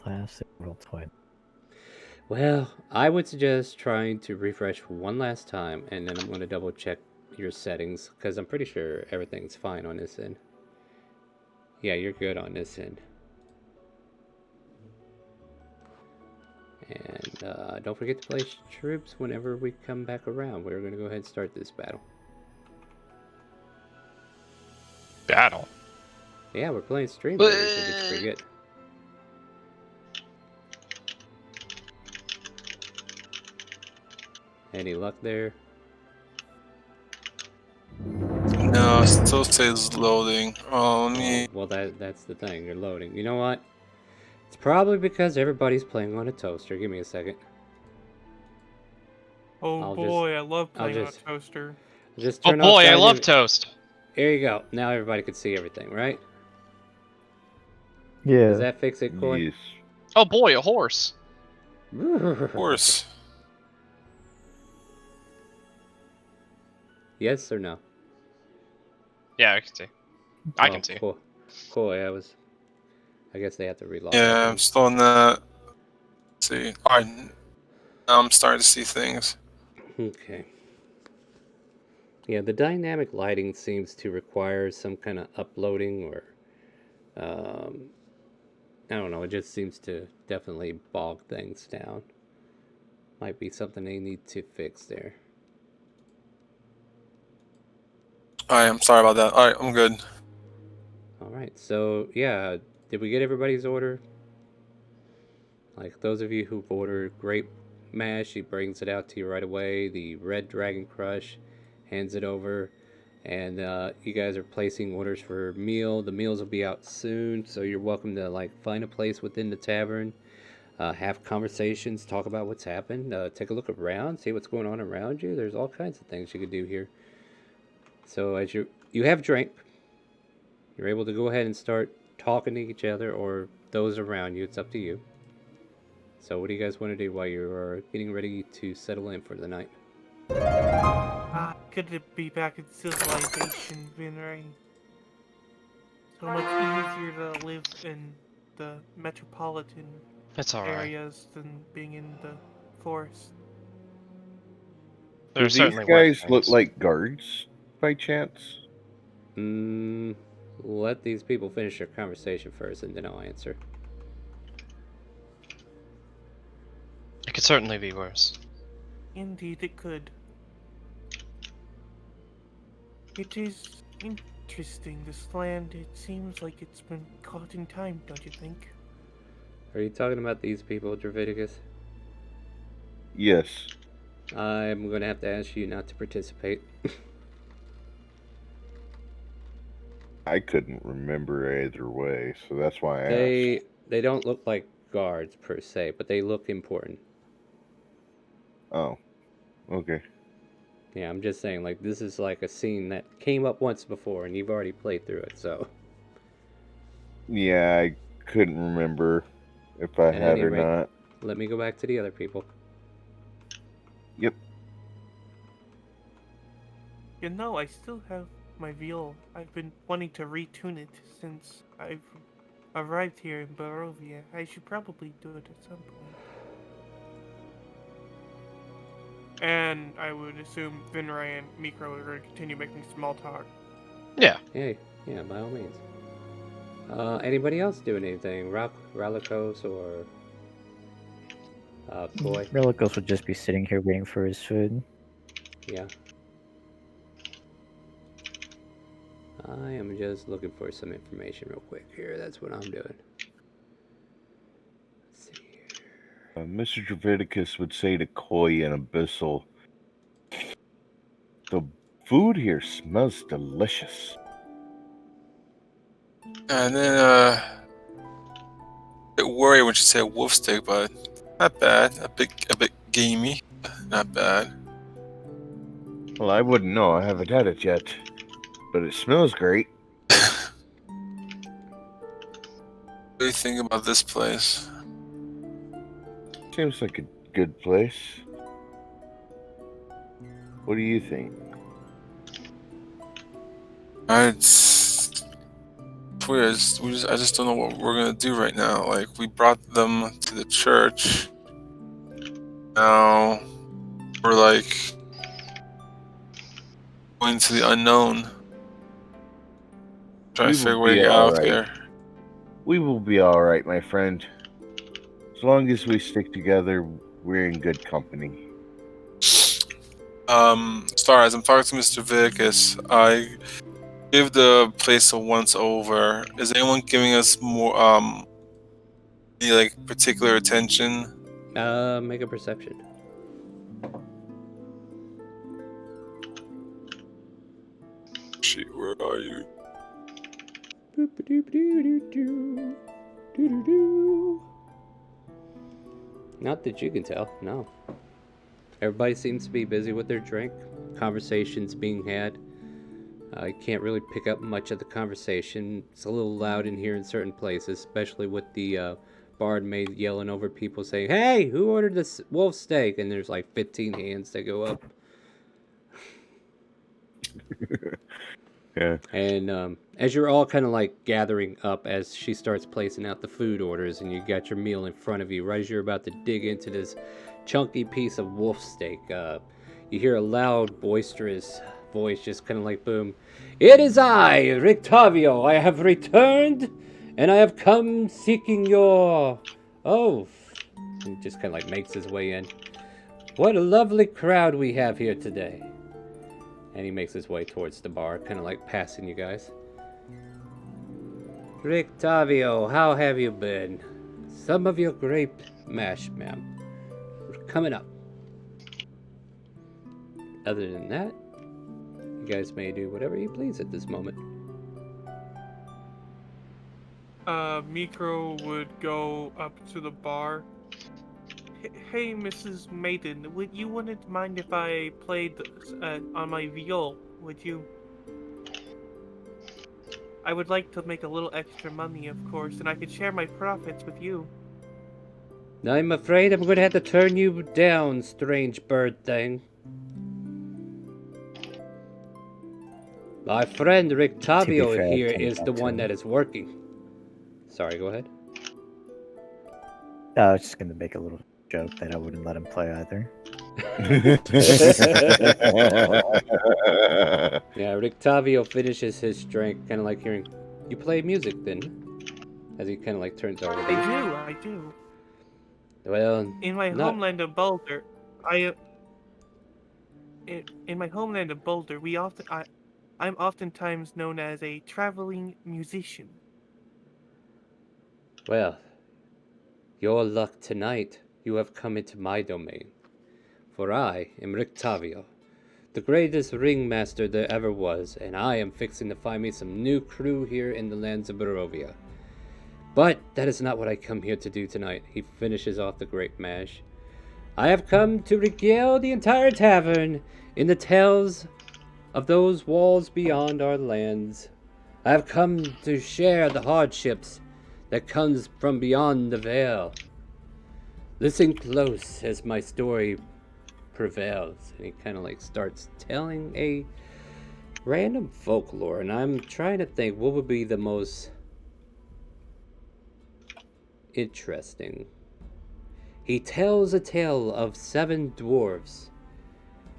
Classic roll 20. Well, I would suggest trying to refresh one last time, and then I'm going to double check your settings, because I'm pretty sure everything's fine on this end. Yeah, you're good on this end. And don't forget to place troops whenever we come back around. We're going to go ahead and start this battle. Battle. Yeah, we're playing StreamRaiders, so did you forget? Any luck there? No, it still says loading. Oh, let me. Well, that's the thing. You're loading. You know what? It's probably because everybody's playing on a toaster. Give me a second. Oh I'll boy, I love I'll playing just- on a toaster. Just Oh turn off boy, I that love image. toast. Here you go. Now everybody can see everything, right? Yeah. Does that fix it, Coy? Yes. Oh boy, a horse. Of course. Yes or no? Yeah, I can see. I Oh, can see. Cool. Cool. I guess they have to reload. Yeah, that I'm still in that. Let's see. Alright. Now I'm starting to see things. one. Okay. Yeah, the dynamic lighting seems to require some kind of uploading or, I don't know. It just seems to definitely bog things down. Might be something they need to fix there. Alright, I'm sorry about that. Alright, I'm good. All right. So yeah, did we get everybody's order? Like those of you who've ordered grape mash, he brings it out to you right away. The red dragon crush, hands it over, and you guys are placing orders for meal. The meals will be out soon, so you're welcome to like find a place within the tavern, have conversations, talk about what's happened, take a look around, see what's going on around you. There's all kinds of things you could do here. So as you have drink, you're able to go ahead and start talking to each other or those around you. It's up to you. So what do you guys want to do while you're getting ready to settle in for the night? Good to be back in civilization, Vinray. So much easier to live in the metropolitan It's alright. areas than being in the forest. There Do are these certainly worse guys look things. like guards by chance? Let these people finish their conversation first, and then I'll answer. It could certainly be worse. Indeed, it could. It is interesting, this land. It seems like it's been caught in time, don't you think? Are you talking about these people, Draviticus? Yes. I'm going to have to ask you not to participate. I couldn't remember either way, so that's why I asked. They don't look like guards per se, but they look important. Oh, okay. Yeah, I'm just saying, like, this is like a scene that came up once before, and you've already played through it, so. Yeah, I couldn't remember if I At had any or rate, not. let me go back to the other people. Yep. You know, I still have my viol. I've been wanting to retune it since I've arrived here in Barovia. I should probably do it at some point. And I would assume Vinray and Mikro are going to continue making small talk. Yeah. Hey, yeah, by all means. Anybody else doing anything? Ralikos or Boy? Relicos would just be sitting here waiting for his food. Yeah. I am just looking for some information real quick here. That's what I'm doing. Let's see here. Mr. Draviticus would say to Koi and Abyssal, the food here smells delicious. And then, a bit worried when she said wolf steak, but not bad. A bit gamey, not bad. Well, I wouldn't know. I haven't had it yet. But it smells great. What do you think about this place? Seems like a good place. What do you think? It's weird. I just don't know what we're gonna do right now. Like, we brought them to the church. Now we're like going to the unknown. Trying to figure a way to get out of here. We will be alright, my friend. As long as we stick together, we're in good company. Star, as I'm talking to Mr. Vicus, I give the place a once over. Is anyone giving us more, any, like, particular attention? Make a perception. Shit, where are you? Not that you can tell, no. Everybody seems to be busy with their drink. Conversations being had. I can't really pick up much of the conversation. It's a little loud in here in certain places, especially with the bard maid yelling over people saying, "Hey, who ordered this wolf steak?" And there's like 15 hands that go up. Yeah. And as you're all kind of like gathering up as she starts placing out the food orders and you got your meal in front of you, right as you're about to dig into this chunky piece of wolf steak, you hear a loud, boisterous voice just kind of like boom. "It is I, Rictavio. I have returned and I have come seeking your... Oh." He just kind of like makes his way in. "What a lovely crowd we have here today. And he makes his way towards the bar, kind of like passing you guys. Rictavio, how have you been? Some of your grape mash, ma'am. We're coming up. Other than that, you guys may do whatever you please at this moment. Mikro would go up to the bar. Hey, Mrs. Maiden, you wouldn't mind if I played on my viol, would you? I would like to make a little extra money, of course, and I could share my profits with you. I'm afraid I'm going to have to turn you down, strange bird thing. My friend Rictavio fair, I here can is the talk to one him. that is working. Sorry, go ahead. I was just gonna make a little joke that I wouldn't let him play either. Yeah, Rictavio finishes his drink, kind of like hearing, you play music then? As he kind of like turns over to you. I do. Well, In my not... homeland of Boulder, in my homeland of Boulder, I'm oftentimes known as a traveling musician. Well, your luck tonight, you have come into my domain. For I am Rictavio, the greatest ringmaster there ever was, and I am fixing to find me some new crew here in the lands of Barovia. But that is not what I come here to do tonight. He finishes off the grape mash. I have come to regale the entire tavern in the tales of those walls beyond our lands. I have come to share the hardships that comes from beyond the veil. Listen close as my story prevails. And he kind of like starts telling a random folklore, and I'm trying to think what would be the most interesting. He tells a tale of 7 dwarves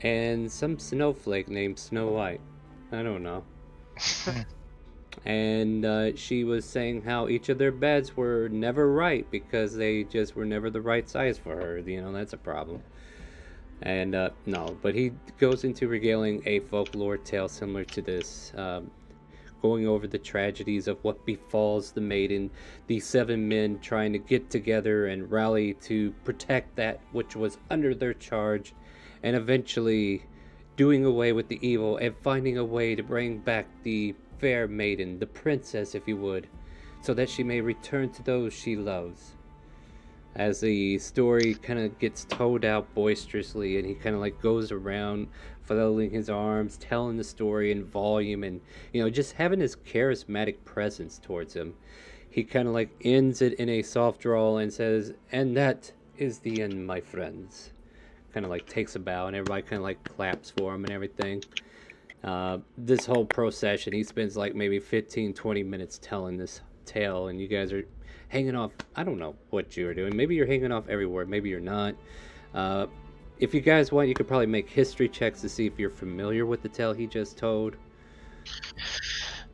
and some snowflake named Snow White. I don't know. And she was saying how each of their beds were never right because they just were never the right size for her. You know, that's a problem. And no, but he goes into regaling a folklore tale similar to this, going over the tragedies of what befalls the maiden, the 7 men trying to get together and rally to protect that which was under their charge, and eventually doing away with the evil and finding a way to bring back the fair maiden, the princess if you would, so that she may return to those she loves. As the story kind of gets told out boisterously, and he kind of like goes around flailing his arms, telling the story in volume, and you know, just having his charismatic presence towards him, he kind of like ends it in a soft drawl and says, "And that is the end, my friends." Kind of like takes a bow, and everybody kind of like claps for him and everything. This whole procession, he spends like maybe 15-20 minutes telling this tale, and you guys are hanging off. I don't know what you're doing. Maybe you're hanging off everywhere, maybe you're not. If you guys want, you could probably make history checks to see if you're familiar with the tale he just told.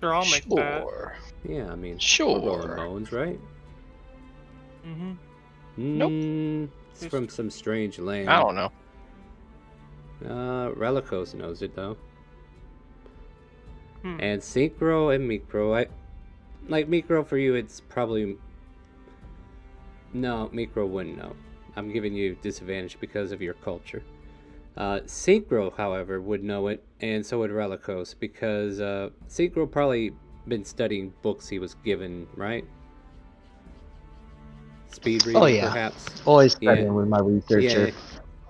Sure, I'll make that. Yeah, I mean, Sure. we're rolling bones, right? Mm-hmm. Nope. It's from some strange land. I don't know. Relicos knows it though. Hmm. And Synchro and Micro, like Micro for you, it's probably no. Micro wouldn't know. I'm giving you disadvantage because of your culture. Synchro, however, would know it, and so would Relicos, because Synchro probably been studying books he was given, right? Speed reading, Oh yeah, perhaps. always studying with my researcher.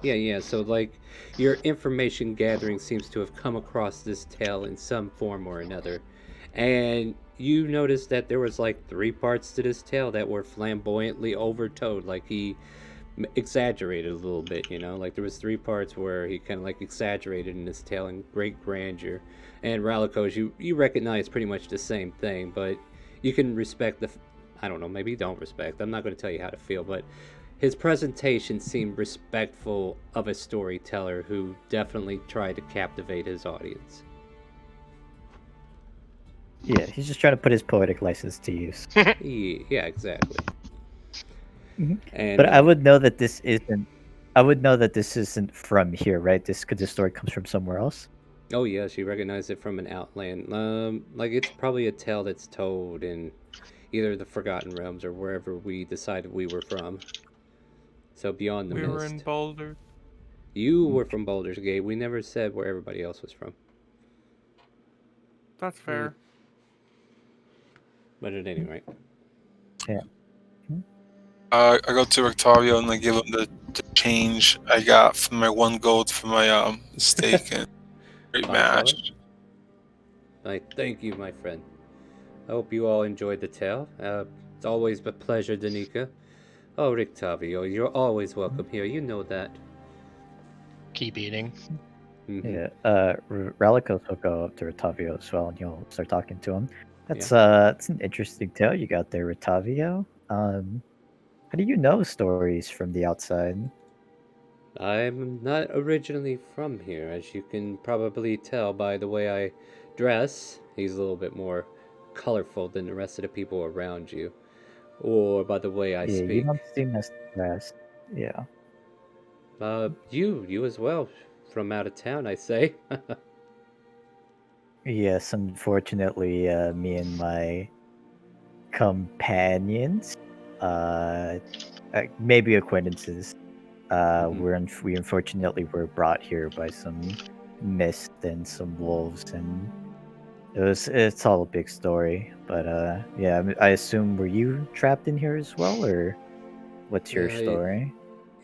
Yeah. So like, your information gathering seems to have come across this tale in some form or another, and you noticed that there was like 3 parts to this tale that were flamboyantly overtold. Like he exaggerated a little bit, you know. Like there was 3 parts where he kind of like exaggerated in this tale in great grandeur. And Ralikos, you recognize pretty much the same thing, but you can respect the. I don't know, maybe you don't respect. I'm not going to tell you how to feel, but his presentation seemed respectful of a storyteller who definitely tried to captivate his audience. Yeah, he's just trying to put his poetic license to use. Yeah, exactly. Mhm. And But I would know that this isn't. I would know that this isn't from here, right? This story comes from somewhere else. Oh yeah, she recognized it from an outland. Like it's probably a tale that's told in either the Forgotten Realms or wherever we decided we were from. So beyond the We were in mist. Boulder. You were from Baldur's Gate. We never said where everybody else was from. That's fair. But at any rate. Yeah. I go to Octavio and I give him the change I got from my 1 gold for my steak and great $5. mash. I thank you, my friend. I hope you all enjoyed the tale. It's always a pleasure, Danica. Oh, Rictavio, you're always welcome here. You know that. Keep eating. Yeah. Relicos will go up to Rotavio as well, and you'll start talking to him. That's an interesting tale you got there, Rotavio. How do you know stories from the outside? I'm not originally from here, as you can probably tell by the way I dress. He's a little bit more colorful than the rest of the people around you, or by the way I Yeah, you speak. don't seem as stressed. Yeah. You as well, from out of town, I say. Yes, unfortunately, me and my companions, maybe acquaintances, we unfortunately were brought here by some mist and some wolves, and it's all a big story. But yeah, I assume, were you trapped in here as well, or what's your Uh, story?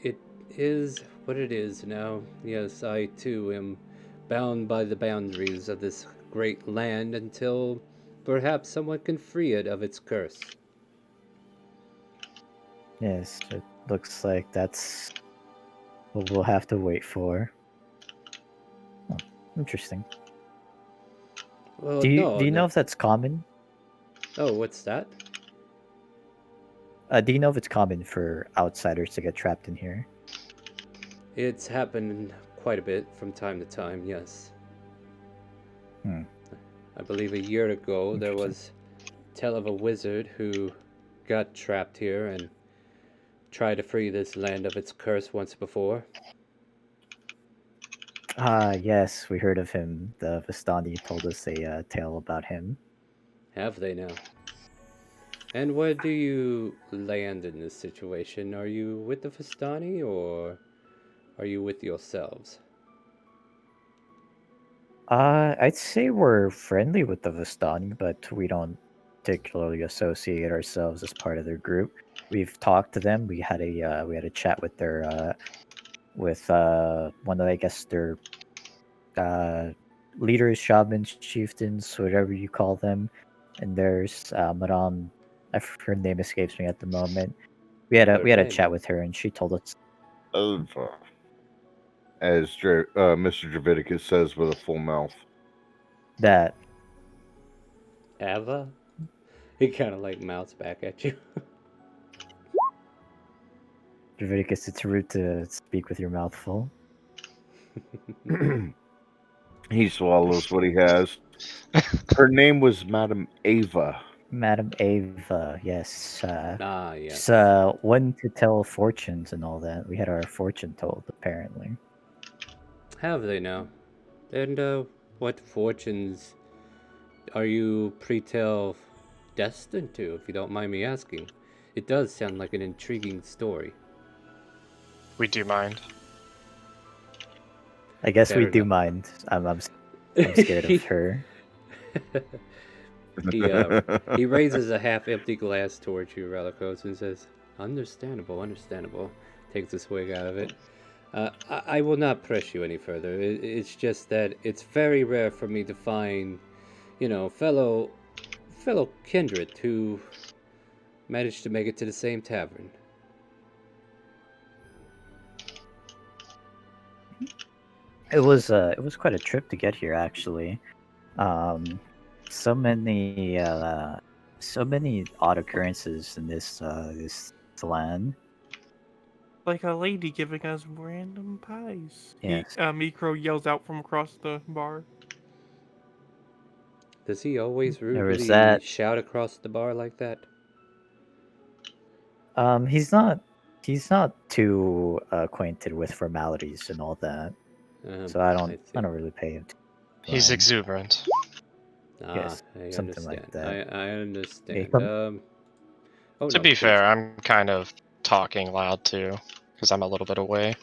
it is what it is now. Yes, I too am bound by the boundaries of this great land until perhaps someone can free it of its curse. Yes, it looks like that's what we'll have to wait for. Oh, interesting. Well, Do no, you know if that's common? oh, what's that? Do you know if it's common for outsiders to get trapped in here? It's happened quite a bit from time to time, yes. Hmm. I believe a year ago there Interesting. was tale of a wizard who got trapped here and tried to free this land of its curse once before. Ah, yes, we heard of him. The Vistani told us a tale about him. Have they now? And where do you land in this situation? Are you with the Vistani or are you with yourselves? I'd say we're friendly with the Vistani, but we don't particularly associate ourselves as part of their group. We've talked to them. We had a chat with their one of, I guess, their leaders, shamans, chieftains, whatever you call them. And there's Madame, her name escapes me at the moment. Her We had a name? chat with her, and she told us Over. As Mr. Draviticus says with a full mouth. that Ava? He kind of like mouths back at you. Leviticus, it's rude to speak with your mouth full. He swallows what he has. Her name was Madame Ava. Madam Ava, yes. Ah, yes. She's one to tell fortunes and all that. We had our fortune told, apparently. Have they now? And what fortunes are you pre-tell destined to, if you don't mind me asking? It does sound like an intriguing story. We do mind. I guess Fair we do enough. mind. I'm scared of her. He raises a half-empty glass towards you, Relicos, and says, "Understandable, understandable." Takes a swig out of it. I will not press you any further. It's just that it's very rare for me to find, fellow kindred who managed to make it to the same tavern. It was quite a trip to get here, actually. So many odd occurrences in this land. Like a lady giving us random pies. Yes. Mikro yells out from across the bar. Does he always There was rudely that. shout across the bar like that? He's not too acquainted with formalities and all that, so I I don't see. really pay him. He's Fine. exuberant. Yes, I something like understand. that. I understand. come- Oh To no, be please. fair, I'm kind of talking loud too, because I'm a little bit away.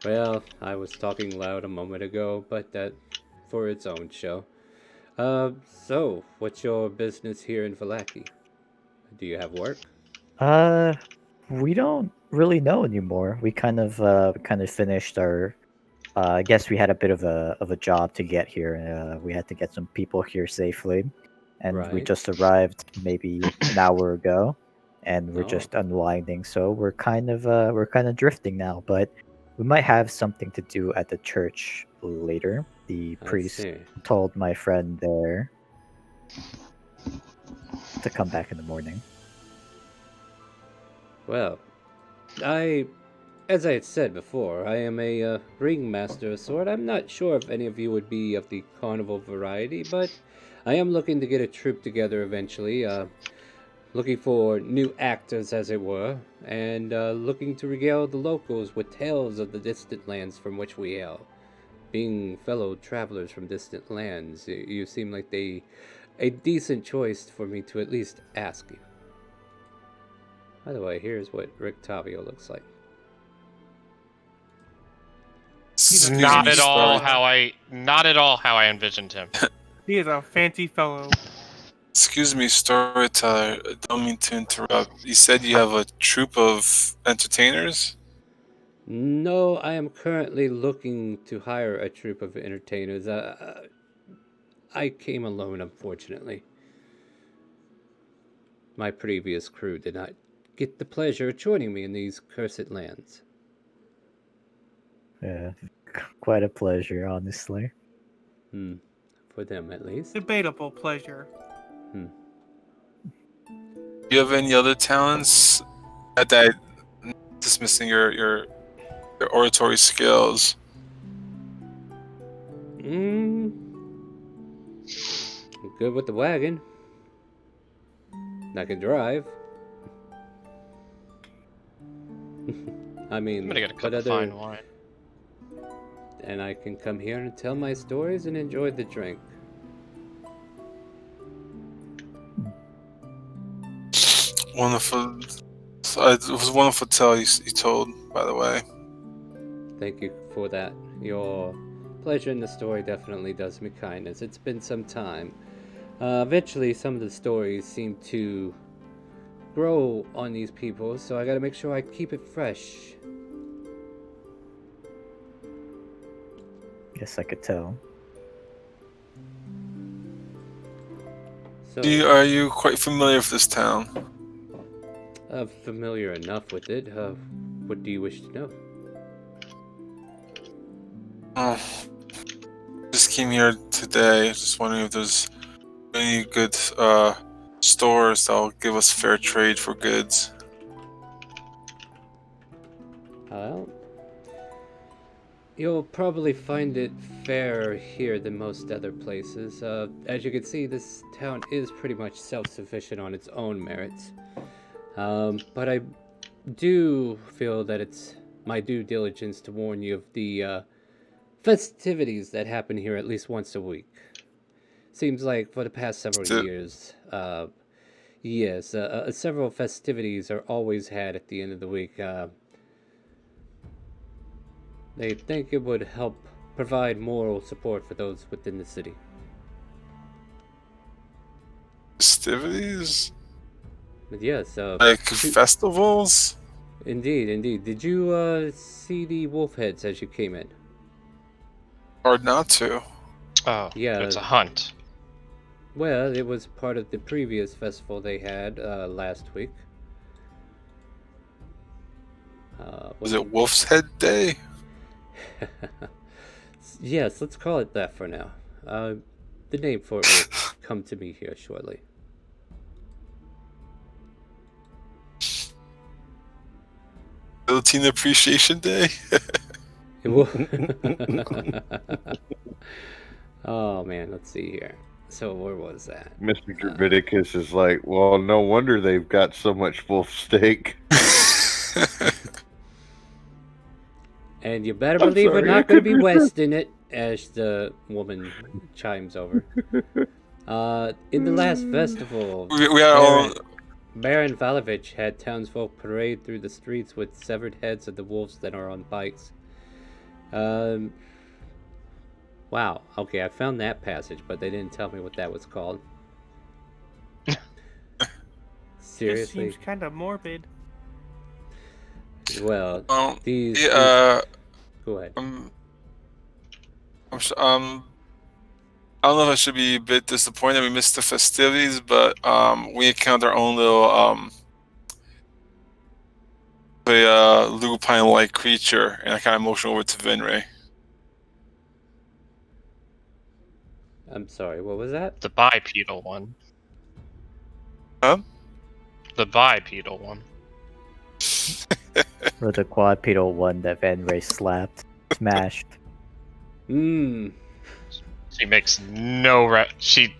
Well, I was talking loud a moment ago, but that for its own show. So what's your business here in Vallaki? Do you have work? Uh, we don't really know anymore. We kind of finished our. I guess we had a bit of a job to get here. We had to get some people here safely, and we Right. just arrived maybe an hour ago, and we're Oh, just unwinding. So we're kind of drifting now, but we might have something to do at the church later. The I priest see. told my friend there to come back in the morning. Well, as I had said before, I am a ringmaster of sort. I'm not sure if any of you would be of the carnival variety, but I am looking to get a troupe together eventually. Looking for new actors, as it were, and looking to regale the locals with tales of the distant lands from which we hail. Being fellow travelers from distant lands, you seem like a decent choice for me to at least ask you. By the way, here's what Rick Tavio looks like. Excuse Not me, at all story. not at all how I envisioned him. He is a fancy fellow. Excuse me, storyteller. I don't mean to interrupt. You said you have a troupe of entertainers? No, I am currently looking to hire a troupe of entertainers. I came alone, unfortunately. My previous crew did not get the pleasure of joining me in these cursed lands. Yeah, quite a pleasure, honestly. For them, at least. Debatable pleasure. Do you have any other talents? That dismissing your oratory skills. I'm good with the wagon. I can drive. I mean, I'm gonna get a what cup of other... fine wine. And I can come here and tell my stories and enjoy the drink. Wonderful. It was a wonderful tale you told, by the way. Thank you for that. Your pleasure in the story definitely does me kindness. It's been some time. Eventually, some of the stories seem to grow on these people, so I gotta make sure I keep it fresh. Guess I could tell. So, Are you quite familiar with this town? familiar enough with it. What do you wish to know? Oh, just came here today. Just wondering if there's any good stores that'll give us fair trade for goods. Well, you'll probably find it fairer here than most other places. As you can see, this town is pretty much self-sufficient on its own merits. But I do feel that it's my due diligence to warn you of the festivities that happen here at least once a week. Seems like for the past several years, yes, several festivities are always had at the end of the week. They think it would help provide moral support for those within the city. Festivities? But yes, Like festivals? Indeed, indeed. Did you see the wolf heads as you came in? Hard not to. Oh, Yeah. it's a hunt. Well, it was part of the previous festival they had last week. Was it Wolf's Head Day? Yes, let's call it that for now. The name for it will come to me here shortly. Latino Appreciation Day? It will. Oh man, let's see here. So where was that? Mr. Draviticus is like, well, no wonder they've got so much wolf steak. And you better I'm believe we're sorry, I not going to be couldn't resist. wasting it, as the woman chimes over. In the last festival, We are all. Baron Valovich had townsfolk parade through the streets with severed heads of the wolves that are on pikes. Wow, okay, I found that passage, but they didn't tell me what that was called. Just Seriously? seems kind of morbid. Well, these... Yeah, Go ahead. I don't know if I should be a bit disappointed we missed the festivities, but we encountered our own little lupine-like creature, and I kind of motioned over to Vinray. I'm sorry, what was that? The bipedal one. Huh? The bipedal one. Or the quadrupedal one that Van Ray slapped, smashed. Mmm. She makes no she.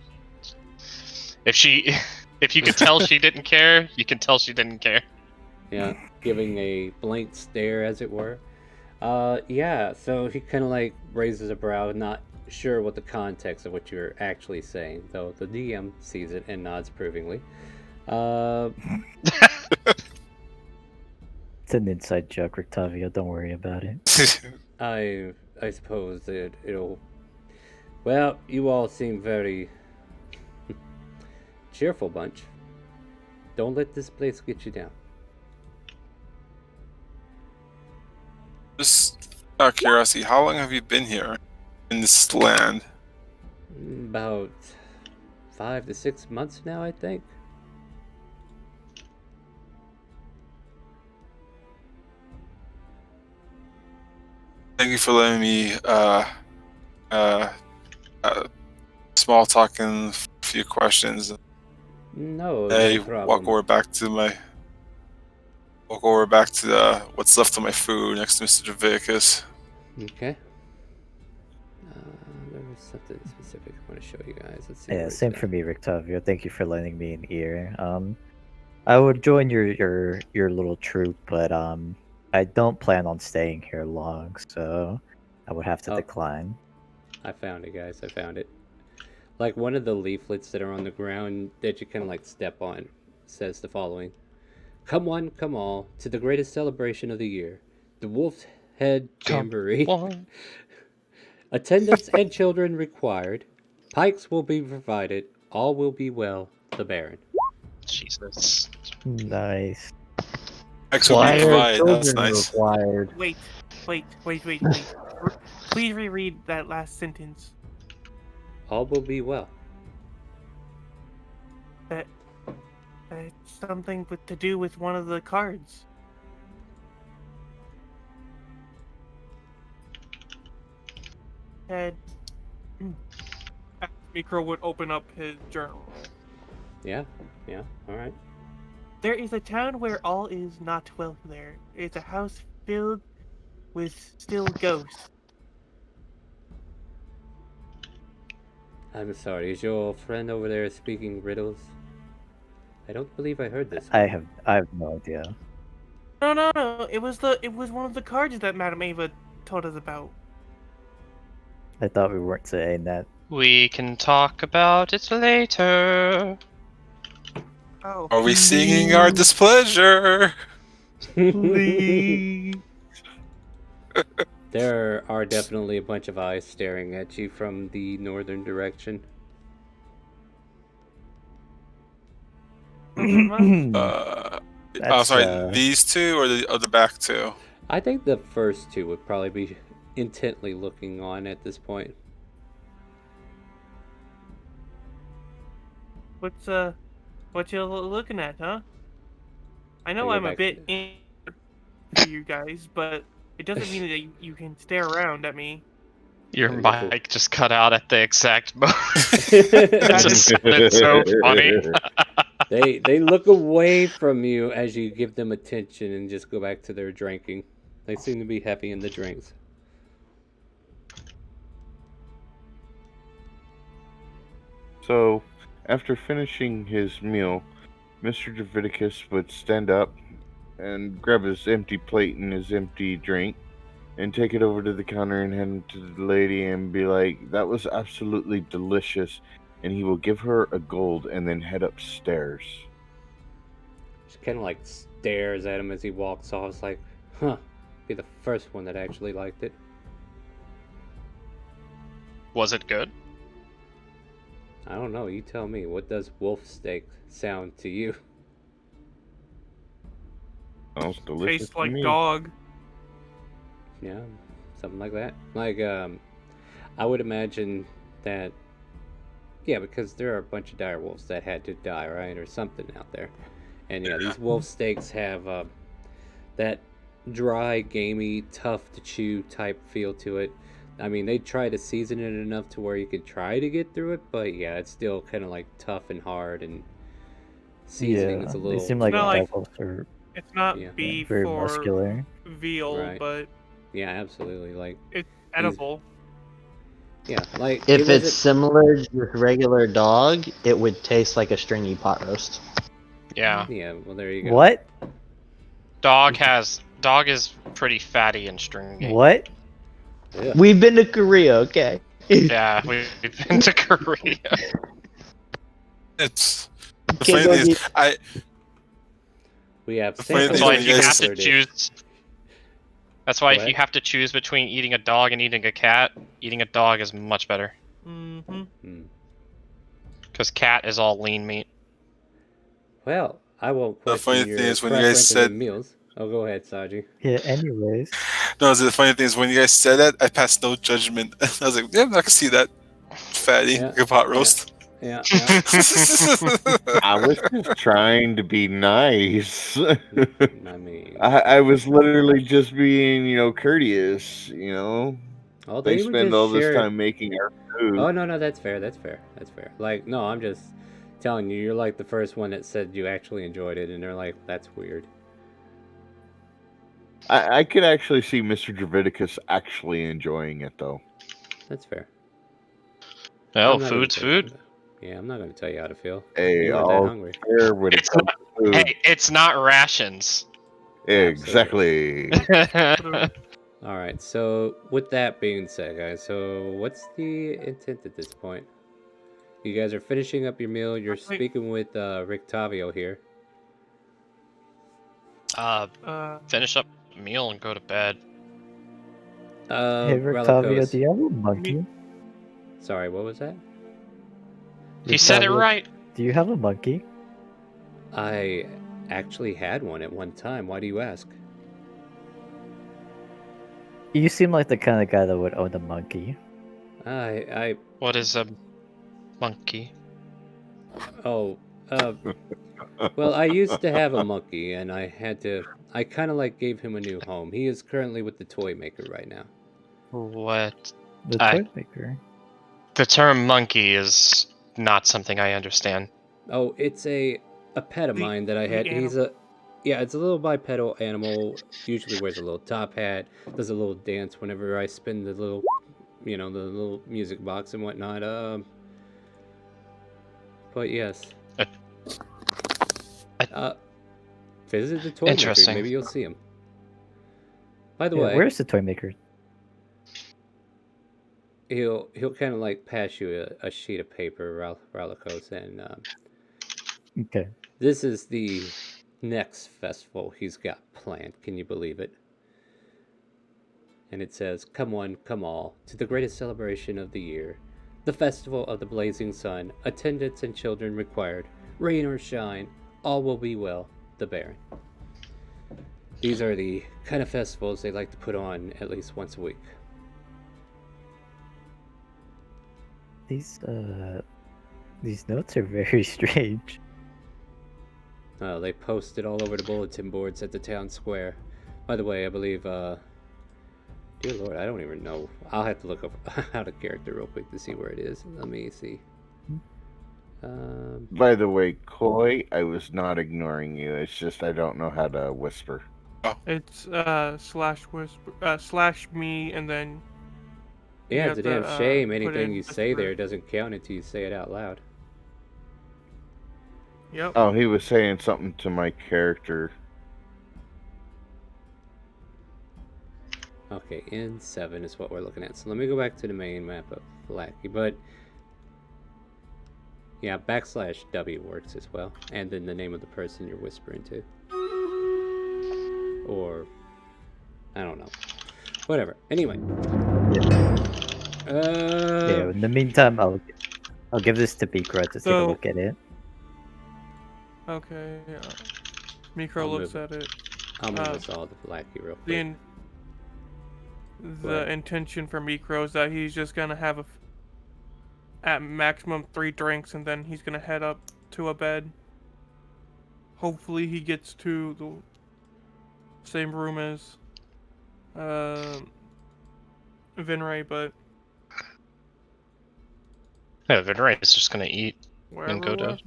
If you could tell she didn't care, you can tell she didn't care. Yeah, giving a blank stare, as it were. Yeah, so he kind of like raises a brow, not sure what the context of what you're actually saying, though the DM sees it and nods approvingly. It's an inside joke, Rictavio. Don't worry about it. I suppose that it'll... Well, you all seem very cheerful bunch. Don't let this place get you down. Just out of curiosity, how long have you been here in this land? About 5 to 6 months now, I think. Thank you for letting me small talk and a few questions. No, Hey, no problem. walk over back to what's left of my food next to Mr. Javicus. Okay. There was something specific I want to show you guys. Let's see. Yeah, same for me, Rictavio. Thank you for lending me an ear. I would join your little troop, but I don't plan on staying here long, so I would have to decline. I found it, guys. I found it. Like one of the leaflets that are on the ground that you kind of like step on says the following: "Come one, come all, to the greatest celebration of the year, the Wolf's Head Jamboree. Attendants and children required. Pikes will be provided. All will be well. The Baron." Jesus. Nice. X will Why be are provided. That's children nice. required? Wait. Please reread that last sentence. All will be well. That's something to do with one of the cards. And Micro would open up his journal. Yeah, all right. There is a town where all is not well there. It's a house filled with still ghosts. I'm sorry. Is your friend over there speaking riddles? I don't believe I heard this. I have no idea. No. It was one of the cards that Madame Ava told us about. I thought we weren't saying that. We can talk about it later. Oh. Are we singing our displeasure? Please. There are definitely a bunch of eyes staring at you from the northern direction. That's, these two or the back two? I think the first two would probably be intently looking on at this point. What you looking at, huh? I know Bring it I'm a back bit in for you guys, but it doesn't mean that you can stare around at me. Your Yeah, mic just cut out at the exact moment. It just sounded so funny. They look away from you as you give them attention and just go back to their drinking. They seem to be happy in the drinks. So, after finishing his meal, Mr. Davidicus would stand up and grab his empty plate and his empty drink and take it over to the counter and hand it to the lady and be like, "That was absolutely delicious," and he will give her a gold and then head upstairs. She kind of like stares at him as he walks off. It's like, huh, be the first one that actually liked it. Was it good? I don't know. You tell me. What does wolf steak sound to you? Sounds delicious Tastes to like me. dog. Yeah, something like that. Like, I would imagine that. Yeah, because there are a bunch of dire wolves that had to die, right, or something out there. And yeah, these wolf steaks have that dry, gamey, tough to chew type feel to it. I mean, they try to season it enough to where you could try to get through it, but yeah, it's still kind of like tough and hard, and seasoning is a They little. seem like not like- devils are It's not Yeah. beef very or muscular. veal, Right. but Yeah, absolutely. Like, it's edible. yeah, like If it it's wasn't- similar to regular dog, it would taste like a stringy pot roast. Yeah. Yeah, well, there you go. What? Dog is pretty fatty and stringy. What? Ugh. We've been to Korea, okay? Yeah, we've been to Korea. It's the Can't funny go thing is, get- We have The funny That's thing why is if you when you have guys- to choose. That's why Go if you have to choose between eating a dog and eating a cat, eating a dog is much better. Mm-hmm. Because cat is all lean meat. Well, I won't The question funny your thing is when you guys preference in said- meals. Oh, go ahead, Saji. Yeah, anyways. No, the funny thing is when you guys said that, I passed no judgment. I was like, yeah, I can see that. Fatty, Yeah, like a pot roast. Yeah, yeah. I was just trying to be nice. I mean, I was literally just being, courteous. oh, They were spend just all this sharing- time making our food. Oh no, that's fair. That's fair. That's fair. Like, no, I'm just telling you, you're like the first one that said you actually enjoyed it, and they're like, that's weird. I could actually see Mr. Draviticus actually enjoying it, though. That's fair. Oh, I'm not gonna food's tell you- food. Yeah, I'm not going to tell you how to feel. Hey, You're not that I'll hungry. share when it It's comes to food. Hey, it's not rations. Exactly. All right. So, with that being said, guys, so what's the intent at this point? You guys are finishing up your meal. You're Wait. speaking with Rick Tavio here. Finish up the meal and go to bed. Hey, Rictavio, Relicos. do you have a monkey? Sorry, what was that? He said it Rictavio, right. Do you have a monkey? I actually had one at one time. Why do you ask? You seem like the kind of guy that would own a monkey. What is a monkey? Oh, well, I used to have a monkey, and I kind of like gave him a new home. He is currently with the toy maker right now. What? The I- toy maker. The term monkey is not something I understand. Oh, it's a pet of The- mine that I the had. It's a little bipedal animal. Usually wears a little top hat, does a little dance whenever I spin the little, the little music box and whatnot. But yes. Visit the toy maker. Interesting. Maybe you'll see him. By the Yeah, way, where's the toy maker? he'll kind of like pass you a sheet of paper, Ralikos, and Okay. this is the next festival he's got planned. Can you believe it? And it says, "Come one, come all, to the greatest celebration of the year, the festival of the blazing sun. Attendants and children required. Rain or shine, all will be well. The Baron." These are the kind of festivals they like to put on at least once a week. These notes are very strange. They post it all over the bulletin boards at the town square. By the way, I believe, dear Lord, I don't even know. I'll have to look up out of character real quick to see where it is. Let me see. By the way, Koi, I was not ignoring you. It's just I don't know how to whisper. It's slash me and then Yeah, you it's a have damn to, shame put anything in you the say there script. doesn't count until you say it out loud. Yep. Oh, he was saying something to my character. Okay, N7 is what we're looking at. So let me go back to the main map of Lackey, but yeah, \W works as well, and then the name of the person you're whispering to, or I don't know, whatever. Anyway, Yeah. In the meantime, I'll give this to Bikra to take a So- look at it. Okay. Mikro I'll looks move at it. I'll move Uh, us all to Lackey real The quick. in- Go the ahead. intention for Mikro is that he's just gonna have at maximum 3 drinks, and then he's gonna head up to a bed. Hopefully, he gets to the same room as Vinray, but Yeah, Vinray is just gonna eat wherever and go it to was.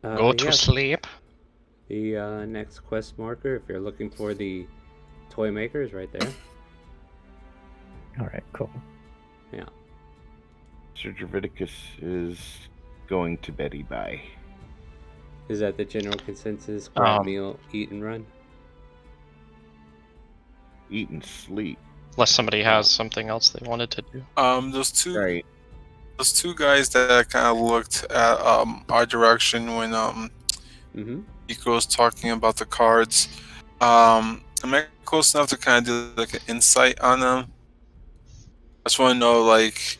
go to Yeah, sleep. the next quest marker, if you're looking for the toy maker, is right there. All right, cool. Yeah. Sir Draviticus is going to Betty Bye. Is that the general consensus? Grab Um, meal, eat and run. Eat and sleep. Unless somebody has something else they wanted to do. Those two Right. guys that kind of looked at our direction when Mm-hmm. Nico was talking about the cards. Am I close enough to kind of do like an insight on them? I just want to know, like,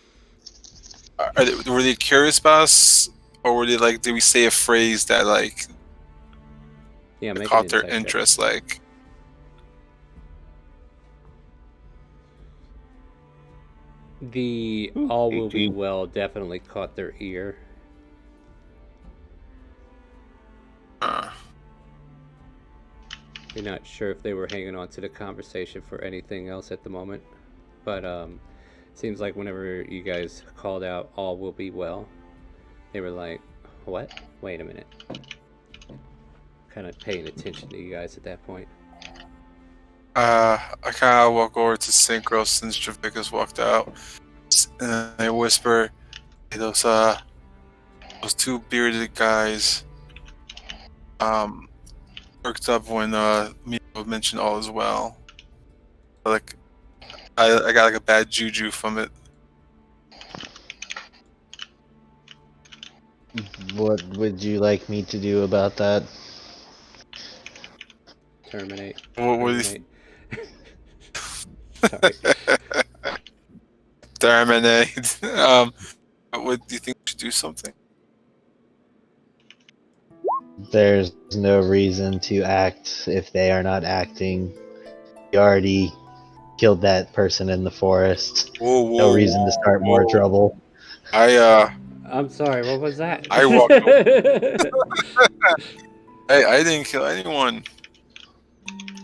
were they curious about us, or were they like, did we say a phrase that like Yeah, make an caught their insight check. interest? Like, The all will be 18. well definitely caught their ear. You're not sure if they were hanging on to the conversation for anything else at the moment, but seems like whenever you guys called out all will be well, they were like, what? Wait a minute. Kind of paying attention to you guys at that point. I kind of walk over to Synchro since Javika's walked out, and I whisper, hey, those two bearded guys, perked up when Miko mentioned all as well. Like, I got like a bad juju from it. What would you like me to do about that? Terminate. What do you Sorry. terminate? What do you think we should do something? There's no reason to act if they are not acting. You already killed that person in the forest. Whoa, whoa, No reason to start more whoa. trouble. I'm sorry, what was that? I walked I didn't kill anyone.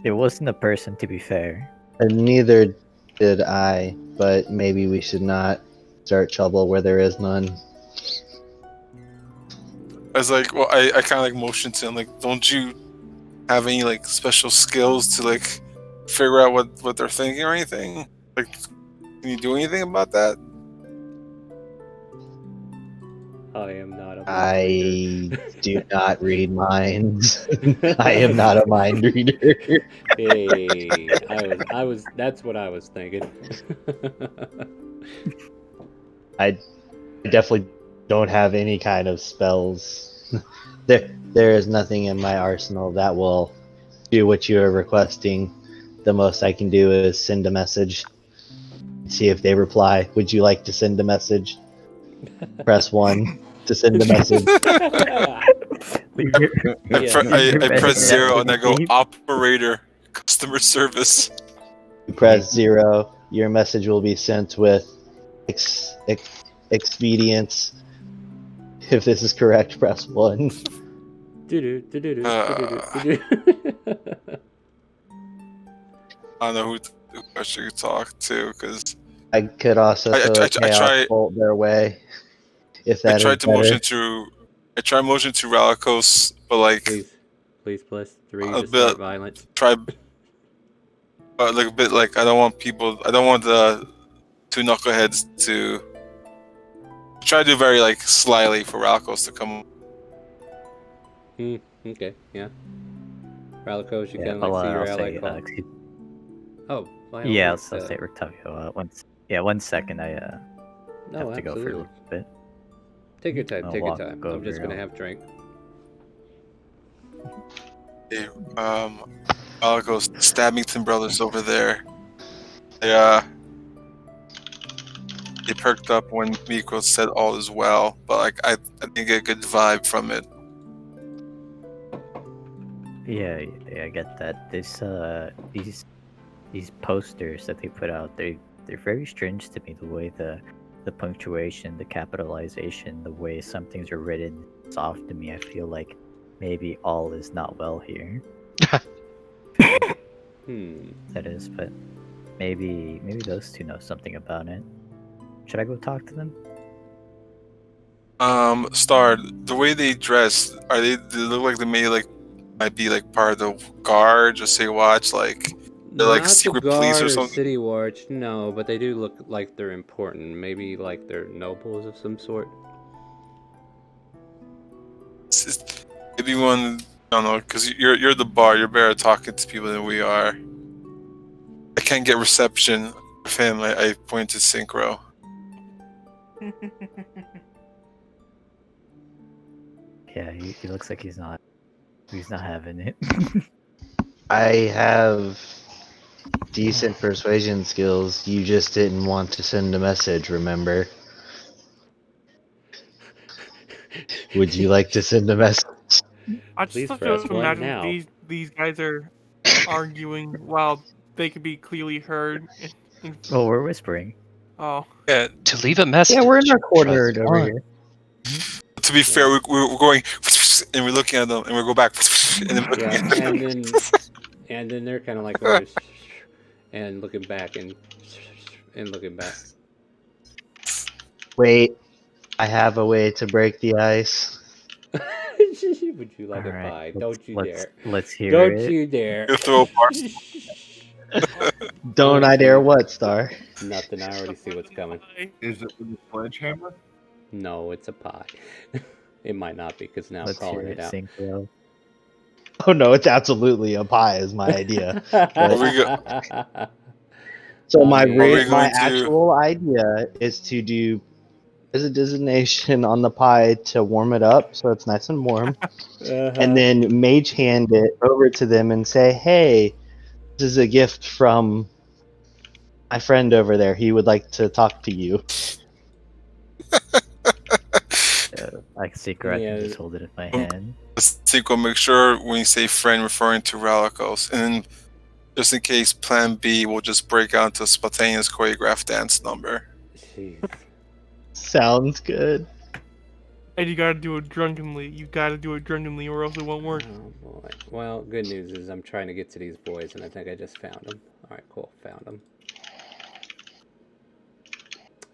It wasn't a person, to be fair. And neither did I, but maybe we should not start trouble where there is none. I was like, well, I kind of like motioned to him, like, don't you have any like special skills to like figure out what they're thinking or anything? Like, can you do anything about that? I am not a mind I do not read minds. I am not a mind reader. Hey, I was that's what I was thinking. I definitely don't have any kind of spells. There is nothing in my arsenal that will do what you are requesting. The most I can do is send a message. See if they reply. Would you like to send a message? Press 1 to send a message. I press 0 and I go operator customer service. You press 0. Your message will be sent with expedience. If this is correct, press 1. I don't know who I should talk to because I could also I throw a try- chaos bolt their way. If that I is tried to better. motion to Ralikos, but like Please plus 3 A to bit- start violence. try like a bit like I don't want the two knuckleheads to try to do very like slyly for Ralikos to come. Okay, yeah. Ralikos, you Yeah, kind of like see your I'll ally say, call. Oh, By all Yeah, means, I'll say Rictavio. One second. I no, have to go for a absolutely. little bit. Take your time. I'll Take your walk time. I'm over, just gonna I'll- have drink. Hey, Algo's Stabbington brothers over there. They perked up when Miko said all is well, but like I didn't get a good vibe from it. Yeah, I get that. These posters that they put out, they're very strange to me. The way the punctuation, the capitalization, the way some things are written, it's off to me. I feel like maybe all is not well here. That is, but maybe those two know something about it. Should I go talk to them? Stard, the way they dress, they look like might be like part of the guard or say watch, like they're like Not secret the police guard or or something. city watch, no, but they do look like they're important. Maybe like they're nobles of some sort. Maybe one, I don't know, because you're the bar. You're better at talking to people than we are. I can't get reception with him. I point to Synchro. Yeah, he looks like he's not having it. I have decent persuasion skills. You just didn't want to send a message, remember? Would you like to send a message? I Please just have press to one imagine now. these guys are arguing while they could be clearly heard. Oh, we're whispering. Oh, Yeah. To leave a message. Yeah, we're in our corner Trust over one. here. To be fair, we're going and we're looking at them and we go back and then Yeah, and then they're kind of like going and looking back and looking back. Wait, I have a way to break the ice. Would you like a Alright, pie? let's- Don't you let's- dare! Let's hear Don't it. you dare! you throw a bar. Don't I dare what, Star? Nothing. I already see what's coming. Is it with a sledgehammer? No, it's a pie. It might not be because now I'm Let's hear calling it, it out. Synchro. Oh no, it's absolutely a pie is my idea. So I my mean- Are we my going to- actual idea is to do as a designation on the pie to warm it up so it's nice and warm, and then mage hand it over to them and say, "Hey, this is a gift from my friend over there. He would like to talk to you." Like Synchro, I Yeah. can just hold it in my hand. Synchro, make sure when you say friend, referring to Ralikos, and then just in case, Plan B will just break out into a spontaneous choreographed dance number. Jeez. Sounds good. and you gotta do it drunkenly. You gotta do it drunkenly, or else it won't work. Oh boy. Well, good news is I'm trying to get to these boys, and I think I just found them. All right, cool, found them.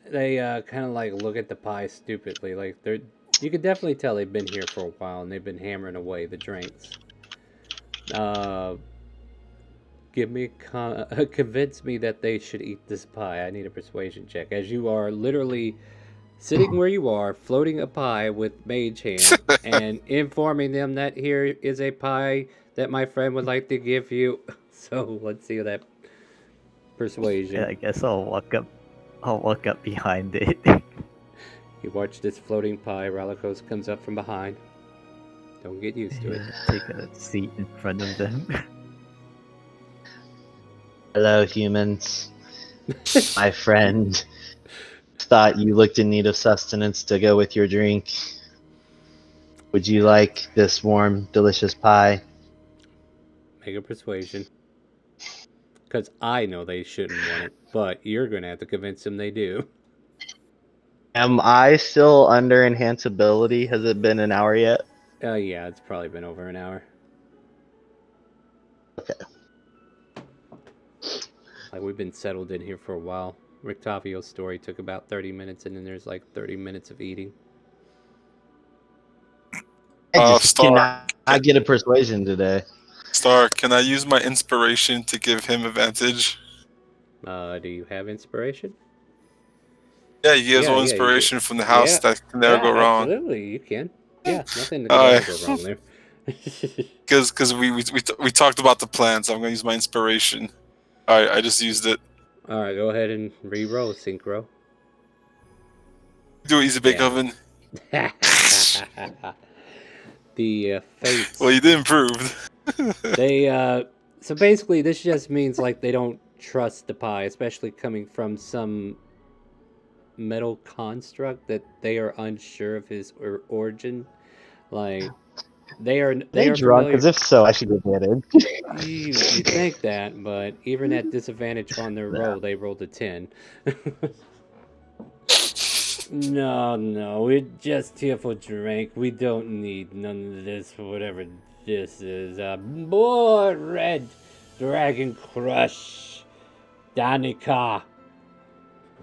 They kind of like look at the pie stupidly, like they're. You could definitely tell they've been here for a while, and they've been hammering away the drinks. Convince me that they should eat this pie. I need a persuasion check, as you are literally sitting where you are, floating a pie with mage hand, and informing them that here is a pie that my friend would like to give you. So let's see that persuasion. Yeah, I guess I'll walk up behind it. You watch this floating pie. Ralikos comes up from behind. Don't get used to it. Take a seat in front of them. Hello, humans. My friend thought you looked in need of sustenance to go with your drink. Would you like this warm, delicious pie? Make a persuasion. Because I know they shouldn't want it, but you're going to have to convince them they do. Am I still under enhanceability? Has it been an hour yet? Yeah, it's probably been over an hour. Okay. Like, we've been settled in here for a while. Rictavio's story took about 30 minutes, and then there's like 30 minutes of eating. I just Star. cannot I get a persuasion today. Star, can I use my inspiration to give him advantage? Do you have inspiration? Yeah, he gives Yeah, one yeah, you inspiration from the house Yeah. that can never go wrong. Absolutely, you can. Yeah, nothing can Alright. ever go wrong there. Because we talked about the plan, so I'm gonna use my inspiration. Alright, I just used it. All right, go ahead and re-roll synchro. Do easy bake Yeah. oven. The fates. Well, you did improve. They so basically this just means like they don't trust the pie, especially coming from some metal construct that they are unsure of his origin. Like they are Drunk? familiar. Because if so, I should get admitted. You think that, but even at disadvantage on their roll, they rolled a 10. No, we're just here for drink. We don't need none of this, whatever this is. Boy, Red Dragon Crush. Danica.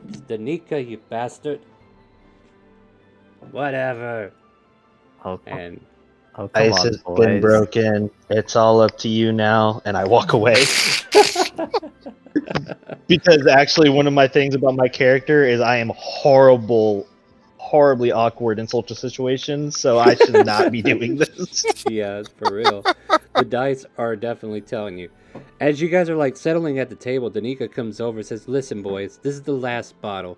It's Danica, you bastard. Whatever. Oh, And oh, come Ice on, has boys. been broken. It's all up to you now, and I walk away. Because actually, one of my things about my character is I am horribly awkward in social situations, so I should not be doing this. yeah, it's for real. The dice are definitely telling you. As you guys are like settling at the table, Danica comes over and says, "Listen, boys, this is the last bottle,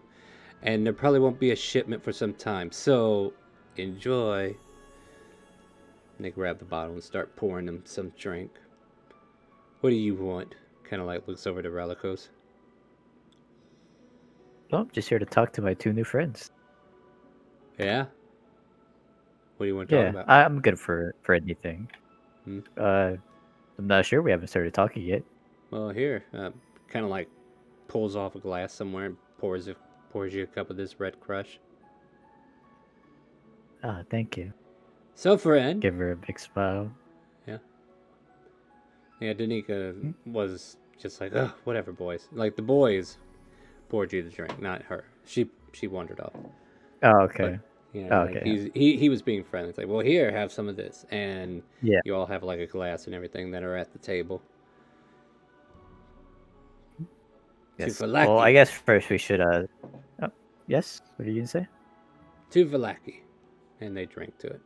and there probably won't be a shipment for some time. So enjoy." And they grab the bottle and start pouring them some drink. What do you want? Kind of like looks over to Relicos. Oh, I'm just here to talk to my 2 new friends. Yeah. What do you want to Yeah, talk about? I'm good for anything. Hmm. I'm not sure. We haven't started talking yet. Well, here, kind of like pulls off a glass somewhere and pours you a cup of this Red Crush. Ah, thank you. So, friend. Give her a big smile. Yeah, Danica was just like, oh, whatever, boys. Like the boys poured you the drink, not her. She wandered off. Oh, okay. But, you Oh, know, okay. like he was being friendly. It's like, well, here, have some of this, and Yeah. you all have like a glass and everything that are at the table. Yes. Tufalaki. Well, I guess first we should. Oh, yes. What are you gonna say? Tufalaki, and they drink to it.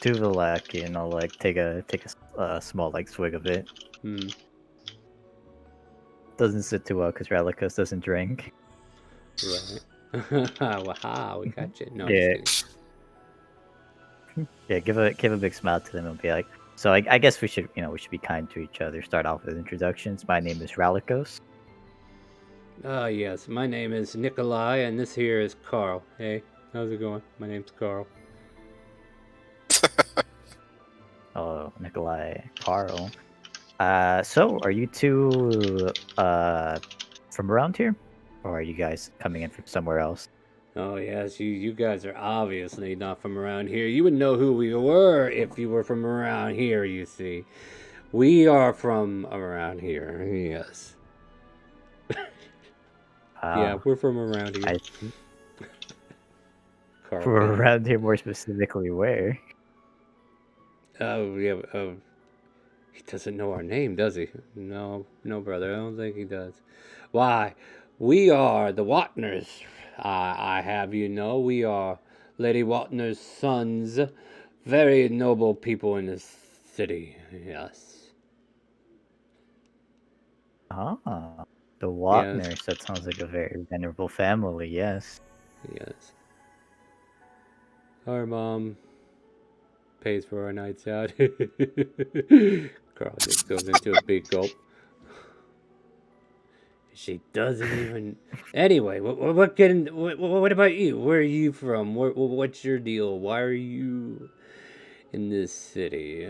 Tuvalaki, and I'll like take a small like swig of it. Hmm. Doesn't sit too well because Relicus doesn't drink. Right. Wow, we got you. No, I'm Yeah. just kidding. Yeah, give a big smile to them and be like, so I guess we should be kind to each other. Start off with introductions. My name is Relicos. Ah, yes. My name is Nikolai, and this here is Carl. Hey, how's it going? My name's Carl. Oh, Nikolai, Carl. So are you two from around here, or are you guys coming in from somewhere else? Oh, yes, you guys are obviously not from around here. You would know who we were if you were from around here, you see. We are from around here, yes. Yeah, we're from around here. Carl. We're around here, more specifically where? Oh, yeah, he doesn't know our name, does he? No, brother, I don't think he does. Why, we are the Watners. I have you know, we are Lady Watner's sons. Very noble people in this city, yes. Ah, the Watners. That sounds like a very venerable family, yes. Yes. Our mom pays for our nights out. Carl just goes into a big gulp. She doesn't even. Anyway, what about you? Where are you from? What's your deal? Why are you in this city?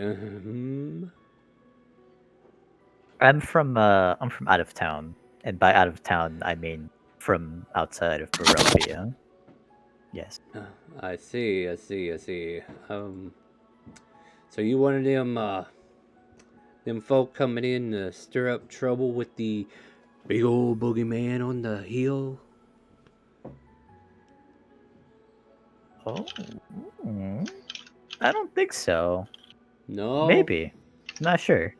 I'm from out of town, and by out of town I mean from outside of Barovia. Yes. I see. So you one of them folk coming in to stir up trouble with the big old boogeyman on the hill? Oh, I don't think so. No. Maybe. Not sure.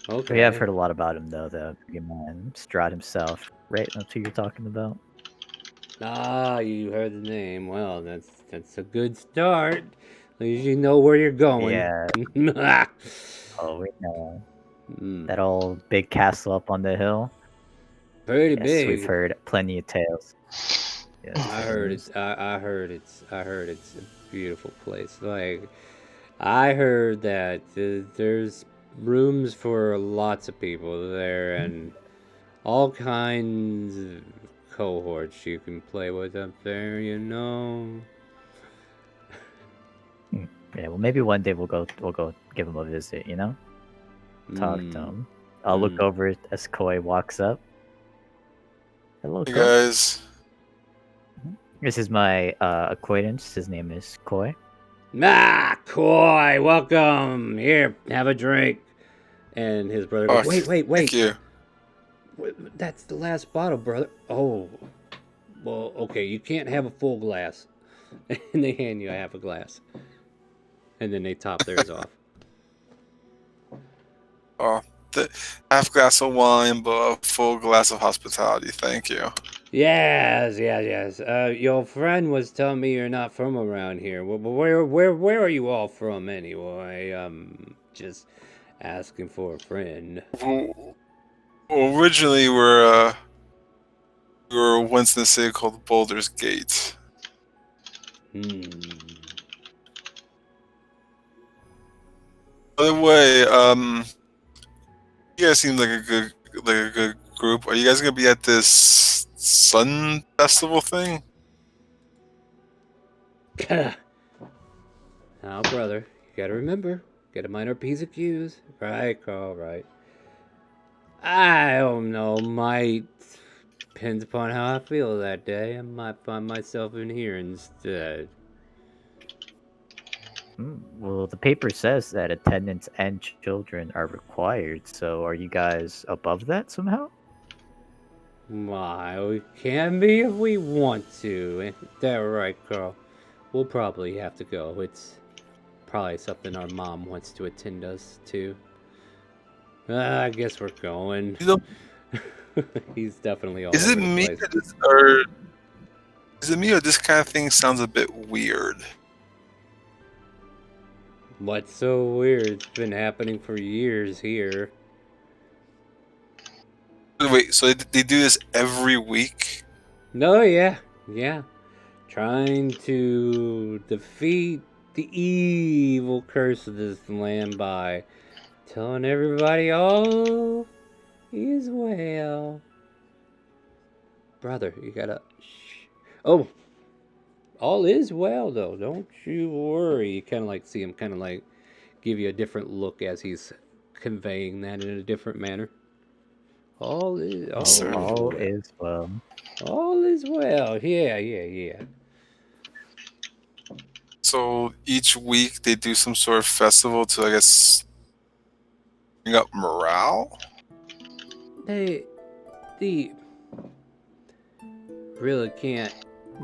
Okay. We have heard a lot about him, though, the man Strahd himself. Right? That's who you're talking about? Ah, you heard the name. Well, that's a good start. At least you know where you're going. Yeah. Oh, we know. That old big castle up on the hill. Pretty Yes, big. we've heard plenty of tales. Yes, I heard it's. I heard it's. I heard it's a beautiful place. Like, I heard that there's rooms for lots of people there, and all kinds of cohorts you can play with up there. You know. Yeah, well, maybe one day we'll go give him a visit. You know, talk to him. I'll look over as Koi walks up. Hello, Hey Koi. guys. This is my acquaintance. His name is Koi. Koi, welcome. Here, have a drink. And his brother goes, wait. Thank you. That's the last bottle, brother. Oh, well, okay, you can't have a full glass. And they hand you half a glass. And then they top theirs off. Oh, half glass of wine, but a full glass of hospitality. Thank you. Yes. Your friend was telling me you're not from around here. Where are you all from anyway? Just asking for a friend. Well, originally, we were once in a city called Boulder's Gate. By the way, you guys seem like a good group. Are you guys gonna be at this Sun Festival thing? Now, brother, you gotta remember, gotta mind our P's and Q's. Right, Carl, right. I don't know, might depends upon how I feel that day. I might find myself in here instead. Well, the paper says that attendants and children are required, so are you guys above that somehow? Why, we can be if we want to. Ain't that right, Carl? We'll probably have to go. It's probably something our mom wants to attend us to. I guess we're going. He's definitely all Is it over the me place. or is it me or this kind of thing sounds a bit weird? What's so weird? It's been happening for years here. Wait, so they do this every week? No, yeah. Trying to defeat the evil curse of this land by telling everybody all is well. Brother, you gotta... Shh. Oh! All is well, though. Don't you worry. You kind of like see him kind of like give you a different look as he's conveying that in a different manner. All is well. All is well. Yeah. So each week they do some sort of festival to, I guess, bring up morale? They really can't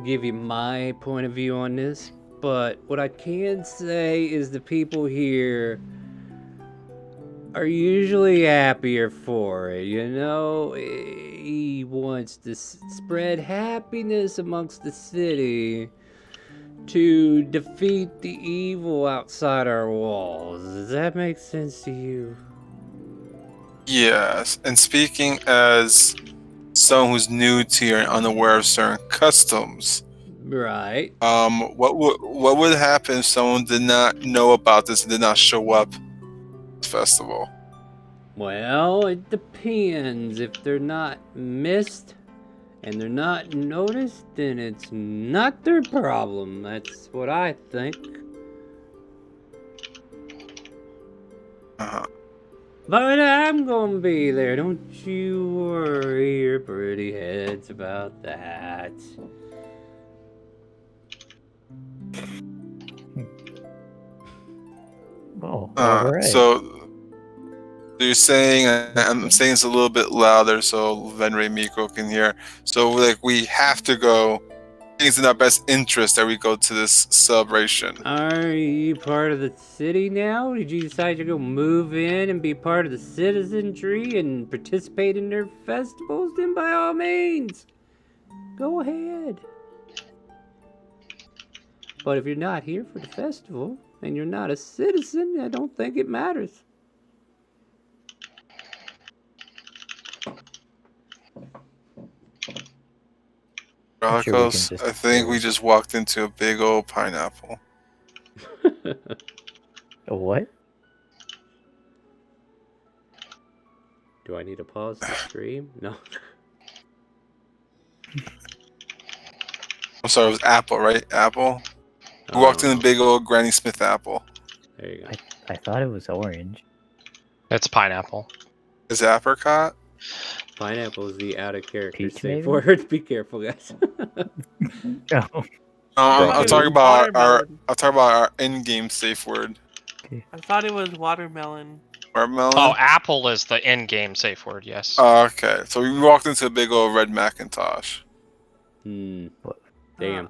give you my point of view on this, but what I can say is the people here are usually happier for it, you know? He wants to spread happiness amongst the city to defeat the evil outside our walls. Does that make sense to you? Yes, and speaking as someone who's new to here and unaware of certain customs, right? What would happen if someone did not know about this and did not show up at the festival? Well, it depends. If they're not missed and they're not noticed, then it's not their problem. That's what I think. But I'm gonna be there, don't you worry your pretty heads about that. Oh, alright. So you're saying, I'm saying it's a little bit louder so Venre Miko can hear. So like we have to go. It's in our best interest that we go to this celebration. Are you part of the city now? Did you decide to go move in and be part of the citizenry and participate in their festivals? Then by all means, go ahead. But if you're not here for the festival, and you're not a citizen, I don't think it matters. I'm sure we can Chronicles, just I think we go- just walked into a big old pineapple. A what? Do I need to pause the stream? No. I'm sorry, it was apple, right? Apple. We walked in a Oh, big old Granny Smith apple. there you go. I thought it was orange. It's pineapple. Is it apricot? Pineapple is the out of character Peach, safe maybe? word. Be careful, guys. Oh, I'm Right. talking about Watermelon. our in-game safe word. I thought it was watermelon. Watermelon. Oh, apple is the in-game safe word. Yes. Okay, so we walked into a big old red Macintosh. Hmm. What? Damn.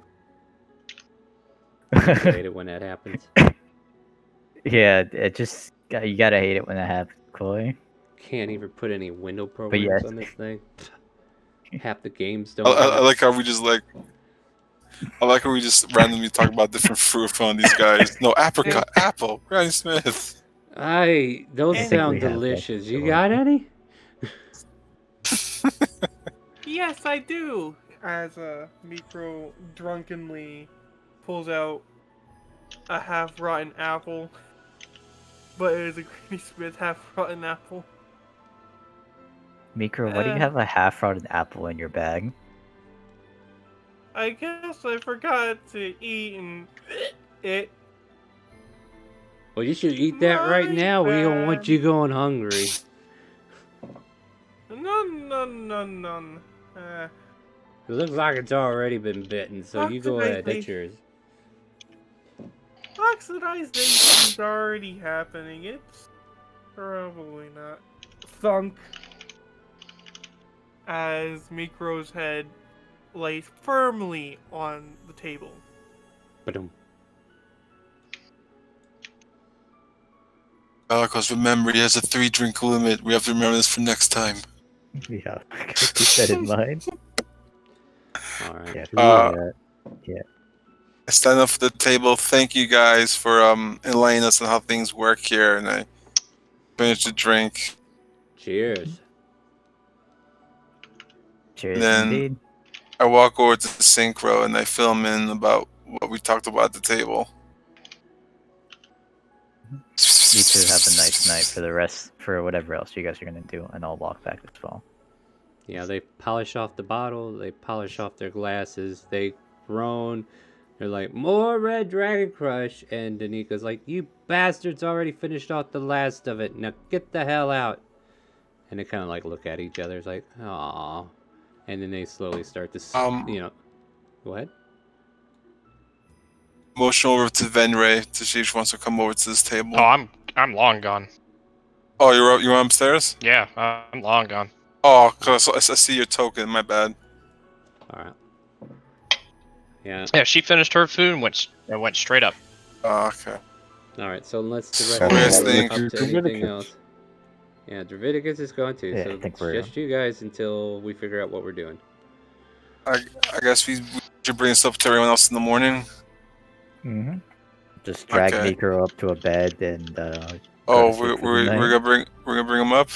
I hate it when that happens. yeah, it just you gotta hate it when that happens, Chloe. Can't even put any window programs yes. on this thing. Half the games I, don't. I like how we just like. I like how we just randomly talk about different fruit from these guys. No, apricot, apple, Granny Smith. Those I think sound we have that delicious. You going. got any? Yes, I do. As Micro drunkenly pulls out a half-rotten apple, but it is a Granny Smith half-rotten apple. Mikro, why do you have a half-rotten apple in your bag? I guess I forgot to eat and it. Well, you should eat that right My now. We don't want bad. you going hungry. No. It looks like it's already been bitten, so you go ahead. That's yours. Oxidization's already happening. It's probably not. Thunk. As Mikro's head lays firmly on the table. Ba-dum. Because remember, he has a 3-drink limit. We have to remember this for next time. Yeah, keep that in mind. All right. Yeah, I stand up for the table. Thank you guys for enlightening us on how things work here, and I finish the drink. Cheers. cheers Then- indeed. I walk over to the synchro and I film in about what we talked about at the table. You two have a nice night for whatever else you guys are gonna do, and I'll walk back as well. Yeah, they polish off the bottle. They polish off their glasses. They groan. They're like, more Red Dragon Crush. And Danika's like, you bastards already finished off the last of it. Now get the hell out. And they kind of like look at each other. It's like, aw. And then they slowly start to, go ahead. Motion over to Venray to see if she wants to come over to this table. Oh, I'm long gone. Oh, you're upstairs? Yeah, I'm long gone. Oh, cause I see your token. My bad. All right. Yeah. Yeah, she finished her food and went straight up. Oh, okay. All right. So unless the So rest of I you think are up to anything Draviticus. else. Yeah, Draviticus is going to. Yeah, so I think it's we're- just you guys until we figure out what we're doing. I guess we should bring this up to everyone else in the morning. Mm-hmm. Just drag Okay. Mikro up to a bed and Oh, sleep for we're the night. gonna bring him up.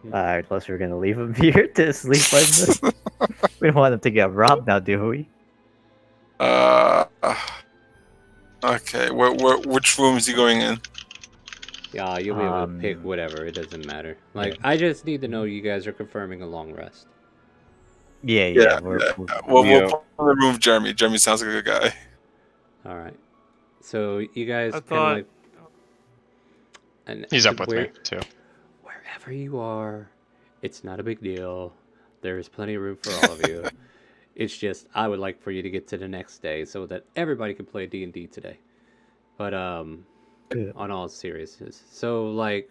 Unless we're gonna leave him here to sleep like this. We don't want him to get robbed now, do we? Okay. Which room is he going in? Yeah, you'll be able to pick Um, whatever. It doesn't matter. Like, I just need to know you guys are confirming a long rest. Yeah. Yeah, We're, Well, Yeah. we'll put him in the room with Jeremy. Jeremy sounds like a good guy. All right. So you guys I kind of thought- like. And He's up with me too. Wherever you are, it's not a big deal. There is plenty of room for all of you. It's just I would like for you to get to the next day so that everybody can play D&D today. But Yeah. on all seriousness, so like,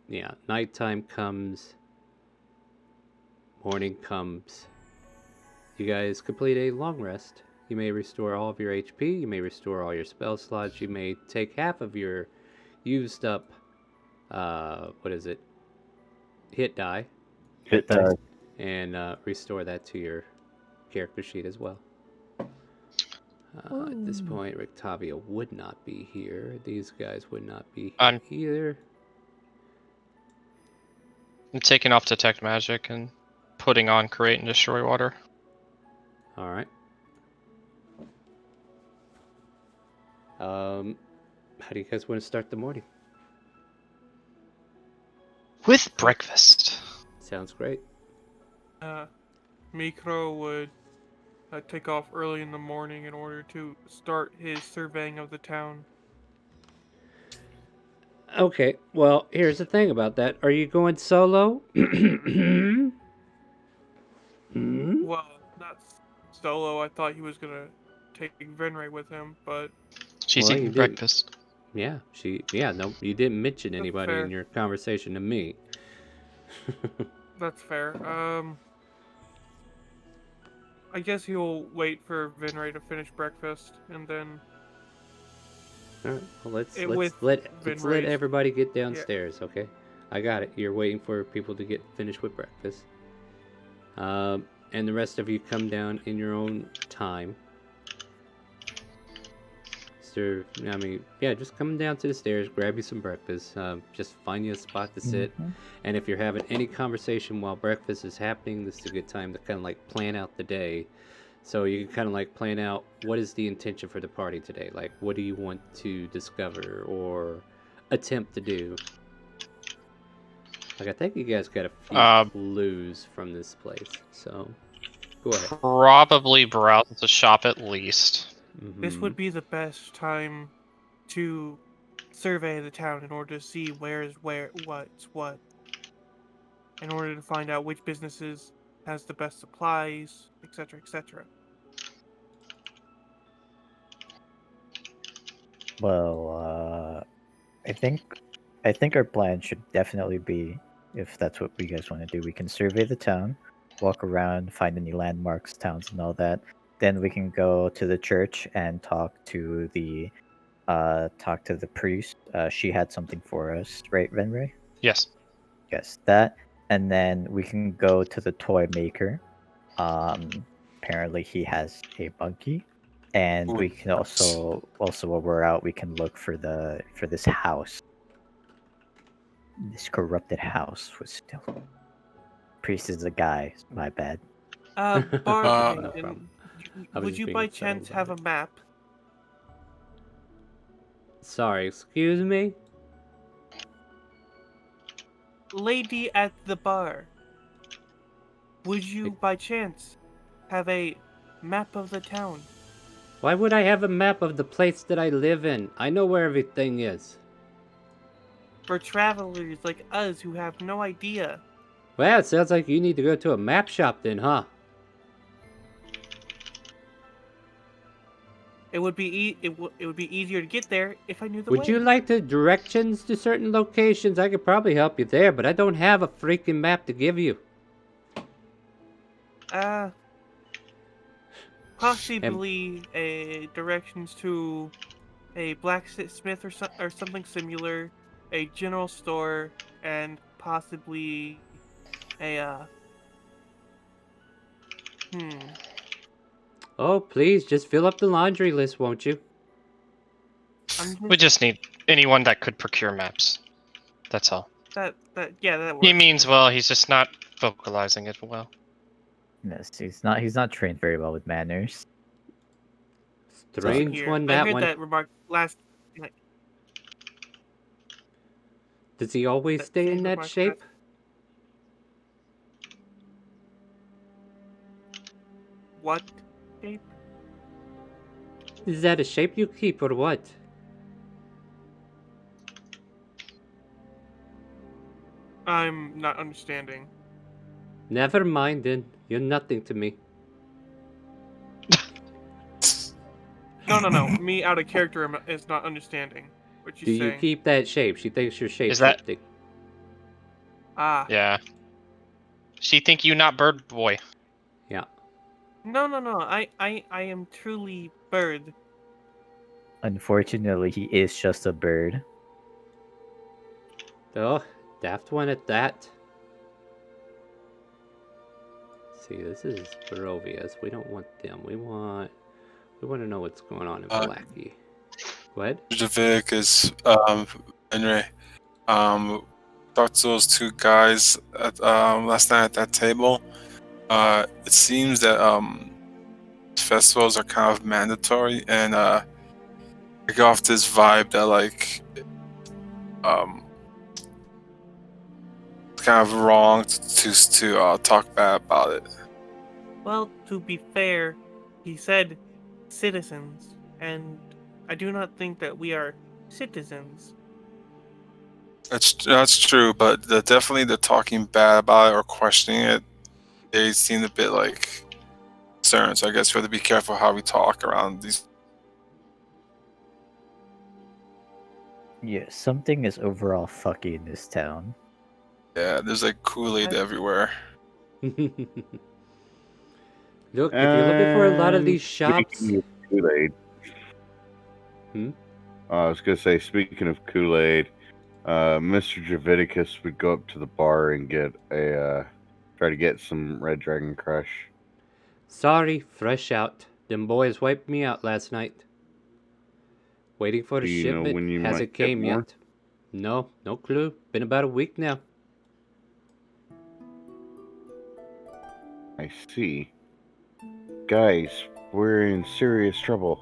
yeah, nighttime comes, morning comes. You guys complete a long rest. You may restore all of your HP. You may restore all your spell slots. You may take half of your used up, hit die, Hit die. and restore that to your character sheet as well. At this point, Rictavia would not be here. These guys would not be here I'm either. taking off Detect Magic and putting on Create and Destroy Water. All right. How do you guys want to start the morning? With breakfast. Sounds great. Mikro would take off early in the morning in order to start his surveying of the town. Okay, well, here's the thing about that. Are you going solo? Hmm? Well, not solo. I thought he was gonna take Venray with him, but She's Well, you eating didn't. breakfast. Yeah, no, you didn't mention anybody fair. in your conversation to me. that's fair. I guess he'll wait for Venray to finish breakfast, and then All right, well, let's with let Venray's- everybody get downstairs, okay? I got it. You're waiting for people to get finished with breakfast. And the rest of you come down in your own time. So, I mean, yeah, just come down to the stairs, grab you some breakfast, just find you a spot to sit. And if you're having any conversation while breakfast is happening, this is a good time to kind of like plan out the day. So you can kind of like plan out what is the intention for the party today. Like, what do you want to discover or attempt to do? Like, I think you guys got a few clues from this place. So, go ahead. Probably browse the shop at least. This would be the best time to survey the town in order to see what's what. In order to find out which businesses has the best supplies, etc., etc. Well, I think our plan should definitely be, if that's what we guys want to do, we can survey the town, walk around, find any landmarks, towns, and all that. Then we can go to the church and talk to the priest. She had something for us, right, Venray? Yes. Yes, that. And then we can go to the toy maker. Apparently he has a buggy. And we can also while we're out, we can look for this house. This corrupted house was still. Priest is a guy. My bad. Barb, No problem. I was would just you being by subtle chance about have it. a map? Sorry, excuse me? Lady at the bar, would you by chance have a map of the town? Why would I have a map of the place that I live in? I know where everything is. For travelers like us who have no idea. Well, it sounds like you need to go to a map shop then, huh? It would be it would be easier to get there if I knew the Would way. you like the directions to certain locations? I could probably help you there, but I don't have a freaking map to give you. Possibly a directions to a blacksmith or something similar, a general store, and possibly a Oh, please, just fill up the laundry list, won't you? We just need anyone that could procure maps. That's all. that works. He means well, he's just not vocalizing it well. Yes, he's not trained very well with manners. Strange one, that I heard one. that remark last night. Does he always That stay same in that remark shape? What shape? Is that a shape you keep or what? I'm not understanding. Never mind then. You're nothing to me. No. Me out of character is not understanding what Do you're you saying. keep that shape? She thinks you're shape Is that- shifting. Ah. Yeah. She think you not bird boy. Yeah. No. I am truly bird. Unfortunately, he is just a bird. Oh, daft one at that. See, this is Barovias. We don't want them. We want We want to know what's going on in Uh, Blackey. What? Javik is Henry. Talked to those two guys at, last night at that table. It seems that festivals are kind of mandatory, and I got off this vibe that like it's kind of wrong to talk bad about it. Well, to be fair, he said citizens, and I do not think that we are citizens. That's true, but definitely the talking bad about it or questioning it, they seemed a bit like concerned. So I guess we have to be careful how we talk around these. Yeah, something is overall fucky in this town. Yeah, there's like Kool-Aid everywhere. Look, if you're looking for a lot of these shops. Speaking of Kool-Aid. I was gonna say, speaking of Kool-Aid, Mr. Javiticus would go up to the bar and try to get some Red Dragon Crush. Sorry, fresh out. Them boys wiped me out last night. Waiting for the Do you know shipment. when you might Hasn't get came more? yet. No clue. Been about a week now. I see. Guys, we're in serious trouble.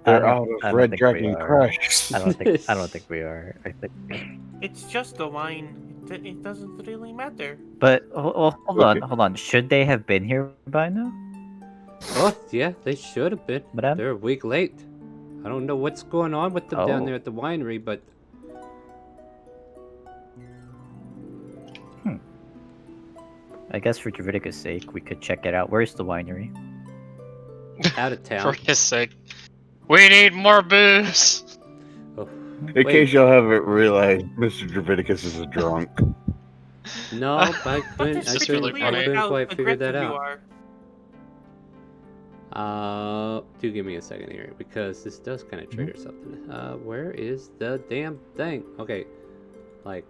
I They're don't- out I of don't Red think we Dragon are. Crush. I don't think we are. I think. It's just the wine. It doesn't really matter. But hold Okay. on. Should they have been here by now? Oh, yeah, they should have been. Madame? They're a week late. I don't know what's going on with them down Oh. there at the winery, but I guess for Javitica's sake, we could check it out. Where's the winery? out of For town. his sake. We need more booze! Oh, In wait. case y'all haven't realized, Mr. Draviticus is a drunk. No, I couldn't It's really funny. quite figure that aggressive you out. are. Do give me a second here, because this does kind of trigger something. Where is the damn thing? Okay, like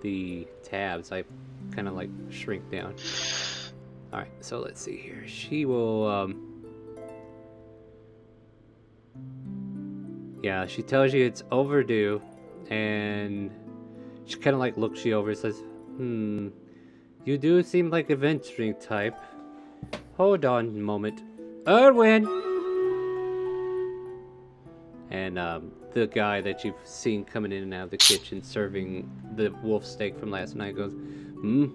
the tabs, I kind of like shrink down. All right, so let's see here. She will, yeah, she tells you it's overdue, and she kind of like looks you over and says, you do seem like a venturing type. Hold on a moment. Erwin! And the guy that you've seen coming in and out of the kitchen serving the wolf steak from last night goes,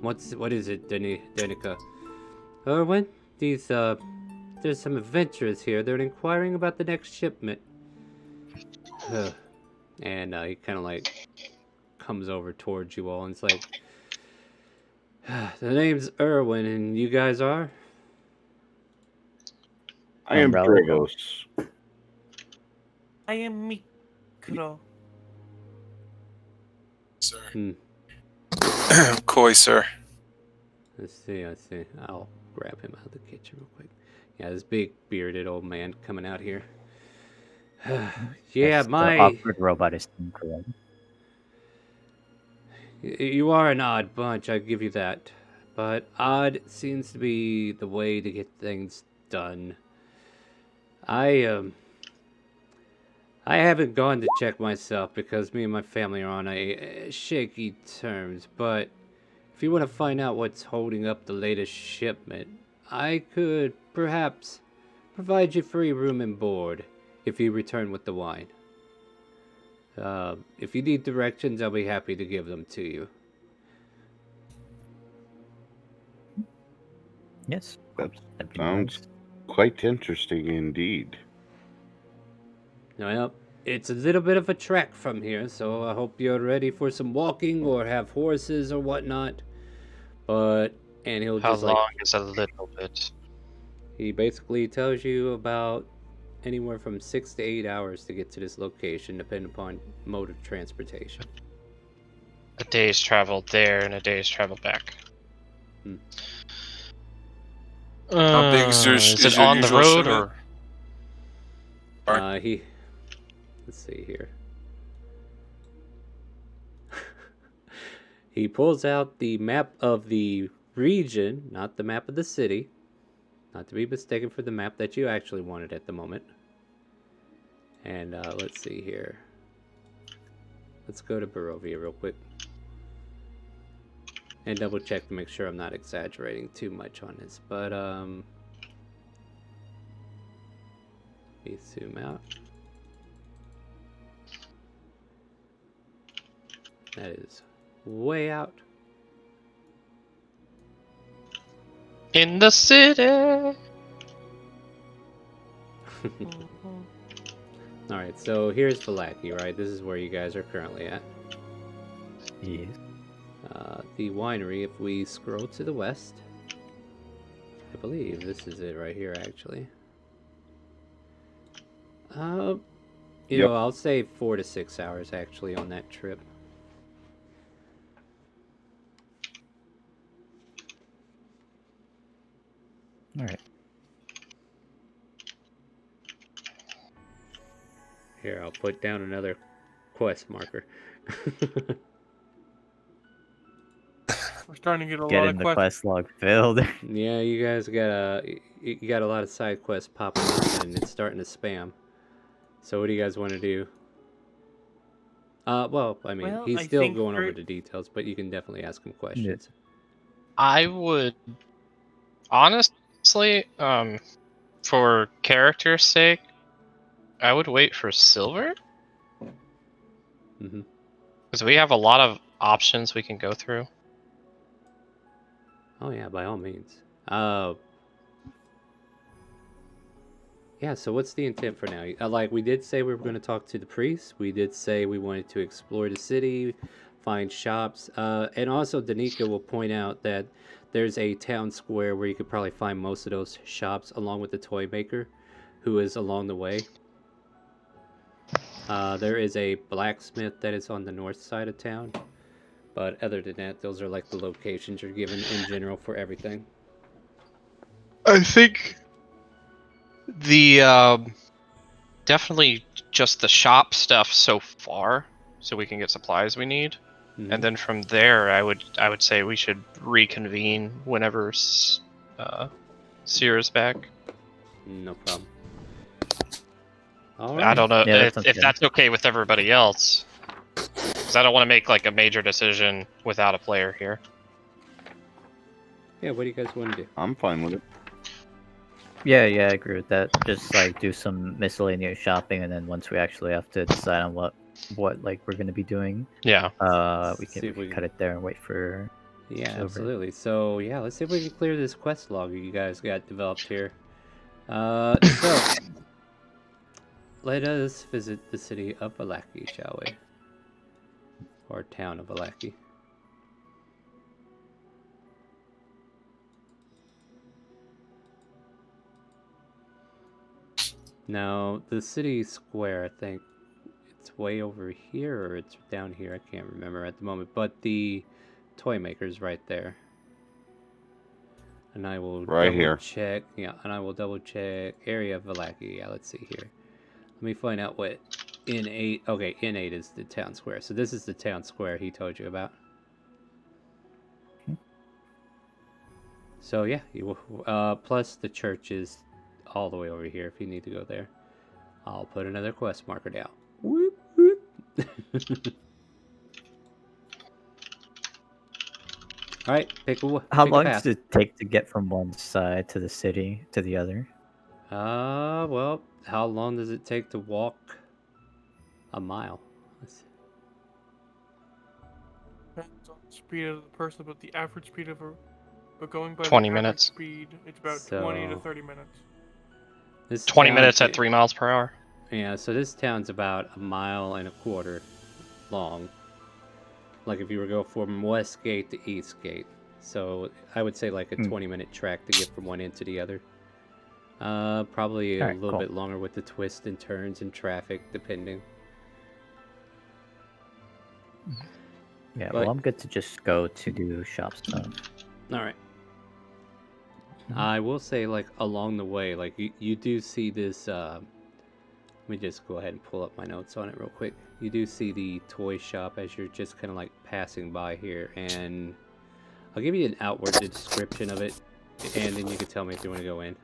what is it, Danica? Erwin, there's some adventurers here. They're inquiring about the next shipment. And he kind of like comes over towards you all and it's like, the name's Erwin, and you guys are? I am Umbrella. Bravos. I am Mikro. Sir. Koi, sir. I see. I'll grab him out of the kitchen real quick. Yeah, this big bearded old man coming out here. Yeah, The my... awkward robot is incorrect. You are an odd bunch, I give you that. But odd seems to be the way to get things done. I haven't gone to check myself because me and my family are on a shaky terms, but if you want to find out what's holding up the latest shipment, I could perhaps provide you free room and board if you return with the wine. If you need directions, I'll be happy to give them to you. Yes. That that'd be sounds nice. quite interesting indeed. Well, it's a little bit of a trek from here, so I hope you're ready for some walking or have horses or whatnot. And he'll How just long like, is a little bit? he basically tells you about anywhere from 6 to 8 hours to get to this location, depending upon mode of transportation. A day's travel there and a day's travel back. How big is your- Is is it your on the usual road shipment? or? Let's see here. He pulls out the map of the region, not the map of the city. Not to be mistaken for the map that you actually wanted at the moment. And let's see here. Let's go to Barovia real quick. And double check to make sure I'm not exaggerating too much on this. But, let me zoom out. That is way out. In the city. Alright, so here's Vallaki, right? This is where you guys are currently at. Yes. The winery, if we scroll to the west, I believe this is it right here, actually. You know, I'll say 4 to 6 hours, actually, on that trip. Alright. Here, I'll put down another quest marker. We're starting to get a lot Getting of the questions. quest log filled. Yeah, you guys got a lot of side quests popping up, and it's starting to spam. So what do you guys want to do? Well, I mean, Well, he's I still think going over for- the details, but you can definitely ask him questions. I would honestly, for character's sake, I would wait for silver. Mhm. Because we have a lot of options we can go through. Oh yeah, by all means. Yeah, so what's the intent for now? Like, we did say we were going to talk to the priest. We did say we wanted to explore the city, find shops. And also, Danica will point out that there's a town square where you could probably find most of those shops, along with the toy maker, who is along the way. There is a blacksmith that is on the north side of town. But other than that, those are like the locations you're given in general for everything. I think the definitely just the shop stuff so far, so we can get supplies we need, and then from there, I would say we should reconvene whenever Sierra's back. No problem. All I right. don't know Yeah, that if sounds good. that's okay with everybody else, because I don't want to make like a major decision without a player here. Yeah, what do you guys want to do? I'm fine with it. Yeah, I agree with that. Just like do some miscellaneous shopping, and then once we actually have to decide on what like we're gonna be doing, Yeah. we See can if we can- cut it there and wait for. Yeah, Silver. absolutely. So yeah, let's see if we can clear this quest log you guys got developed here. So let us visit the city of Vallaki, shall we? Or town of Vallaki. Now, the city square, I think it's way over here or it's down here. I can't remember at the moment. But the toy maker's right there. And I will Right double here. check. Yeah, and I will double check area of Vallaki. Yeah, let's see here. Let me find out what N8. Okay, N8 is the town square. So this is the town square he told you about. So yeah, you will, plus the church is all the way over here if you need to go there. I'll put another quest marker down. Whoop, whoop. Alright, How pick a long path. does it take to get from one side to the city to the other? Well, how long does it take to walk a mile? Let's see. Depends on the speed of the person, but the average speed of a. But going by 20 the average minutes. speed, it's about 20 to So- 30 minutes. This 20 town- minutes at 3 miles per hour. Yeah, so this town's about 1.25 miles long. Like if you were to go from West Gate to East Gate. So I would say like a 20-minute track to get from one end to the other. Probably a Alright, little cool. bit longer with the twists and turns and traffic, depending. Yeah, But- well, I'm good to just go to do shop stuff. Alright. I will say, like, along the way, like, you do see this, let me just go ahead and pull up my notes on it real quick. You do see the toy shop as you're just kind of, like, passing by here, and I'll give you an outward description of it. and then you can tell me if you want to go in.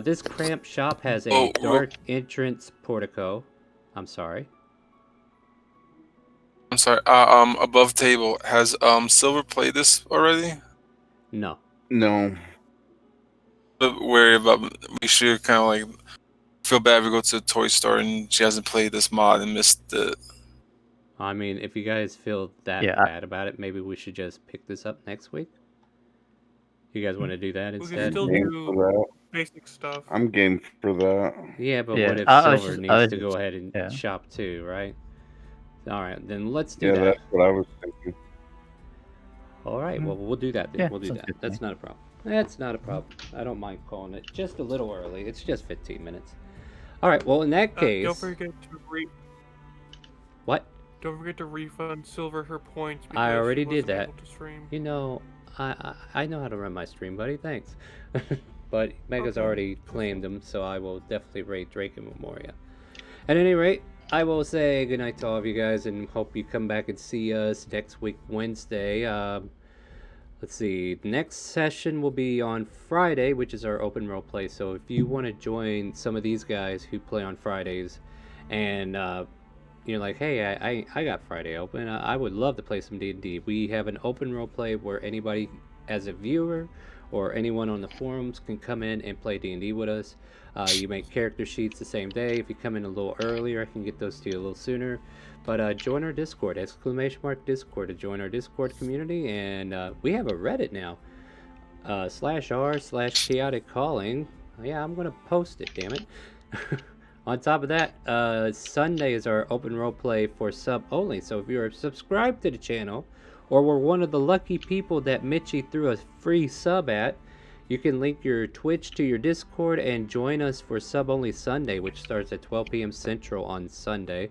This cramped shop has a Oh, dark entrance portico. I'm sorry. I'm sorry. Above table has Silver played this already? No. No. But worry about we should kind of like feel bad if we go to the toy store and she hasn't played this mod and missed it. I mean, if you guys feel that Yeah, bad about it, maybe we should just pick this up next week. You guys want to do that We can instead? still Game do for that. basic stuff. I'm game for that. Yeah, but Yeah, what if I was Silver just- I needs was to go just- ahead and yeah. shop too, right? All right, then let's do Yeah, that. that's what I was thinking. All right, well, we'll do that then. Yeah, We'll do sounds that. good to That's me. not a problem. That's not a problem. I don't mind calling it just a little early. It's just 15 minutes. All right, well, in that case... Don't forget to What? Don't forget to refund Silver her points. I because already she did wasn't that. able to stream. You know, I know how to run my stream, buddy. Thanks. But Mega's Okay. already claimed them, so I will definitely raid Drake and Memoria. At any rate, I will say goodnight to all of you guys and hope you come back and see us next week, Wednesday. Let's see, the next session will be on Friday, which is our open role play. So if you want to join some of these guys who play on Fridays and you're like, hey, I got Friday open, I would love to play some D&D. We have an open role play where anybody as a viewer or anyone on the forums can come in and play D&D with us. You make character sheets the same day. If you come in a little earlier, I can get those to you a little sooner. But join our Discord, !Discord, to join our Discord community. And we have a Reddit now, /r/ChaoticCalling. Yeah, I'm going to post it, damn it. On top of that, Sunday is our open roleplay for sub only. So if you're subscribed to the channel, or were one of the lucky people that Mitchie threw a free sub at, you can link your Twitch to your Discord and join us for sub only Sunday, which starts at 12 p.m. Central on Sunday.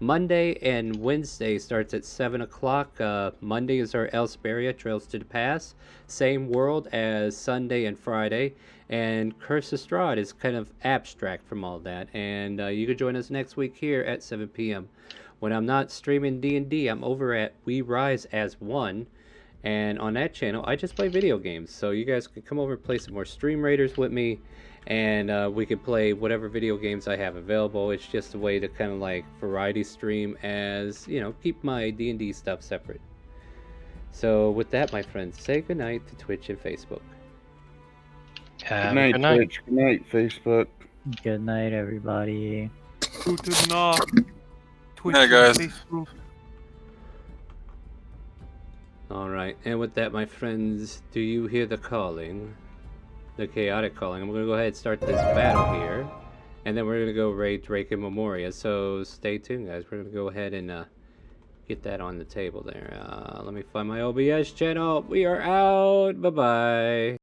Monday and Wednesday starts at 7 o'clock. Monday is our Elsperia Trails to the Pass. Same world as Sunday and Friday. And Curse of Strahd is kind of abstract from all that. And you can join us next week here at 7 p.m. When I'm not streaming D&D, I'm over at We Rise as One. And on that channel, I just play video games. So you guys can come over and play some more StreamRaiders with me. And we can play whatever video games I have available. It's just a way to kind of like variety stream as, you know, keep my D&D stuff separate. So with that, my friends, say goodnight to Twitch and Facebook. Good night, Twitch. Good night, Facebook. Good night, everybody. Gute Nacht. Twitch Night, guys. and Facebook. Alright, and with that, my friends, do you hear the calling? The chaotic calling. I'm going to go ahead and start this battle here. And then we're going to go raid Drake and Memoria. So stay tuned, guys. We're going to go ahead and get that on the table there. Let me find my OBS channel. We are out. Bye-bye.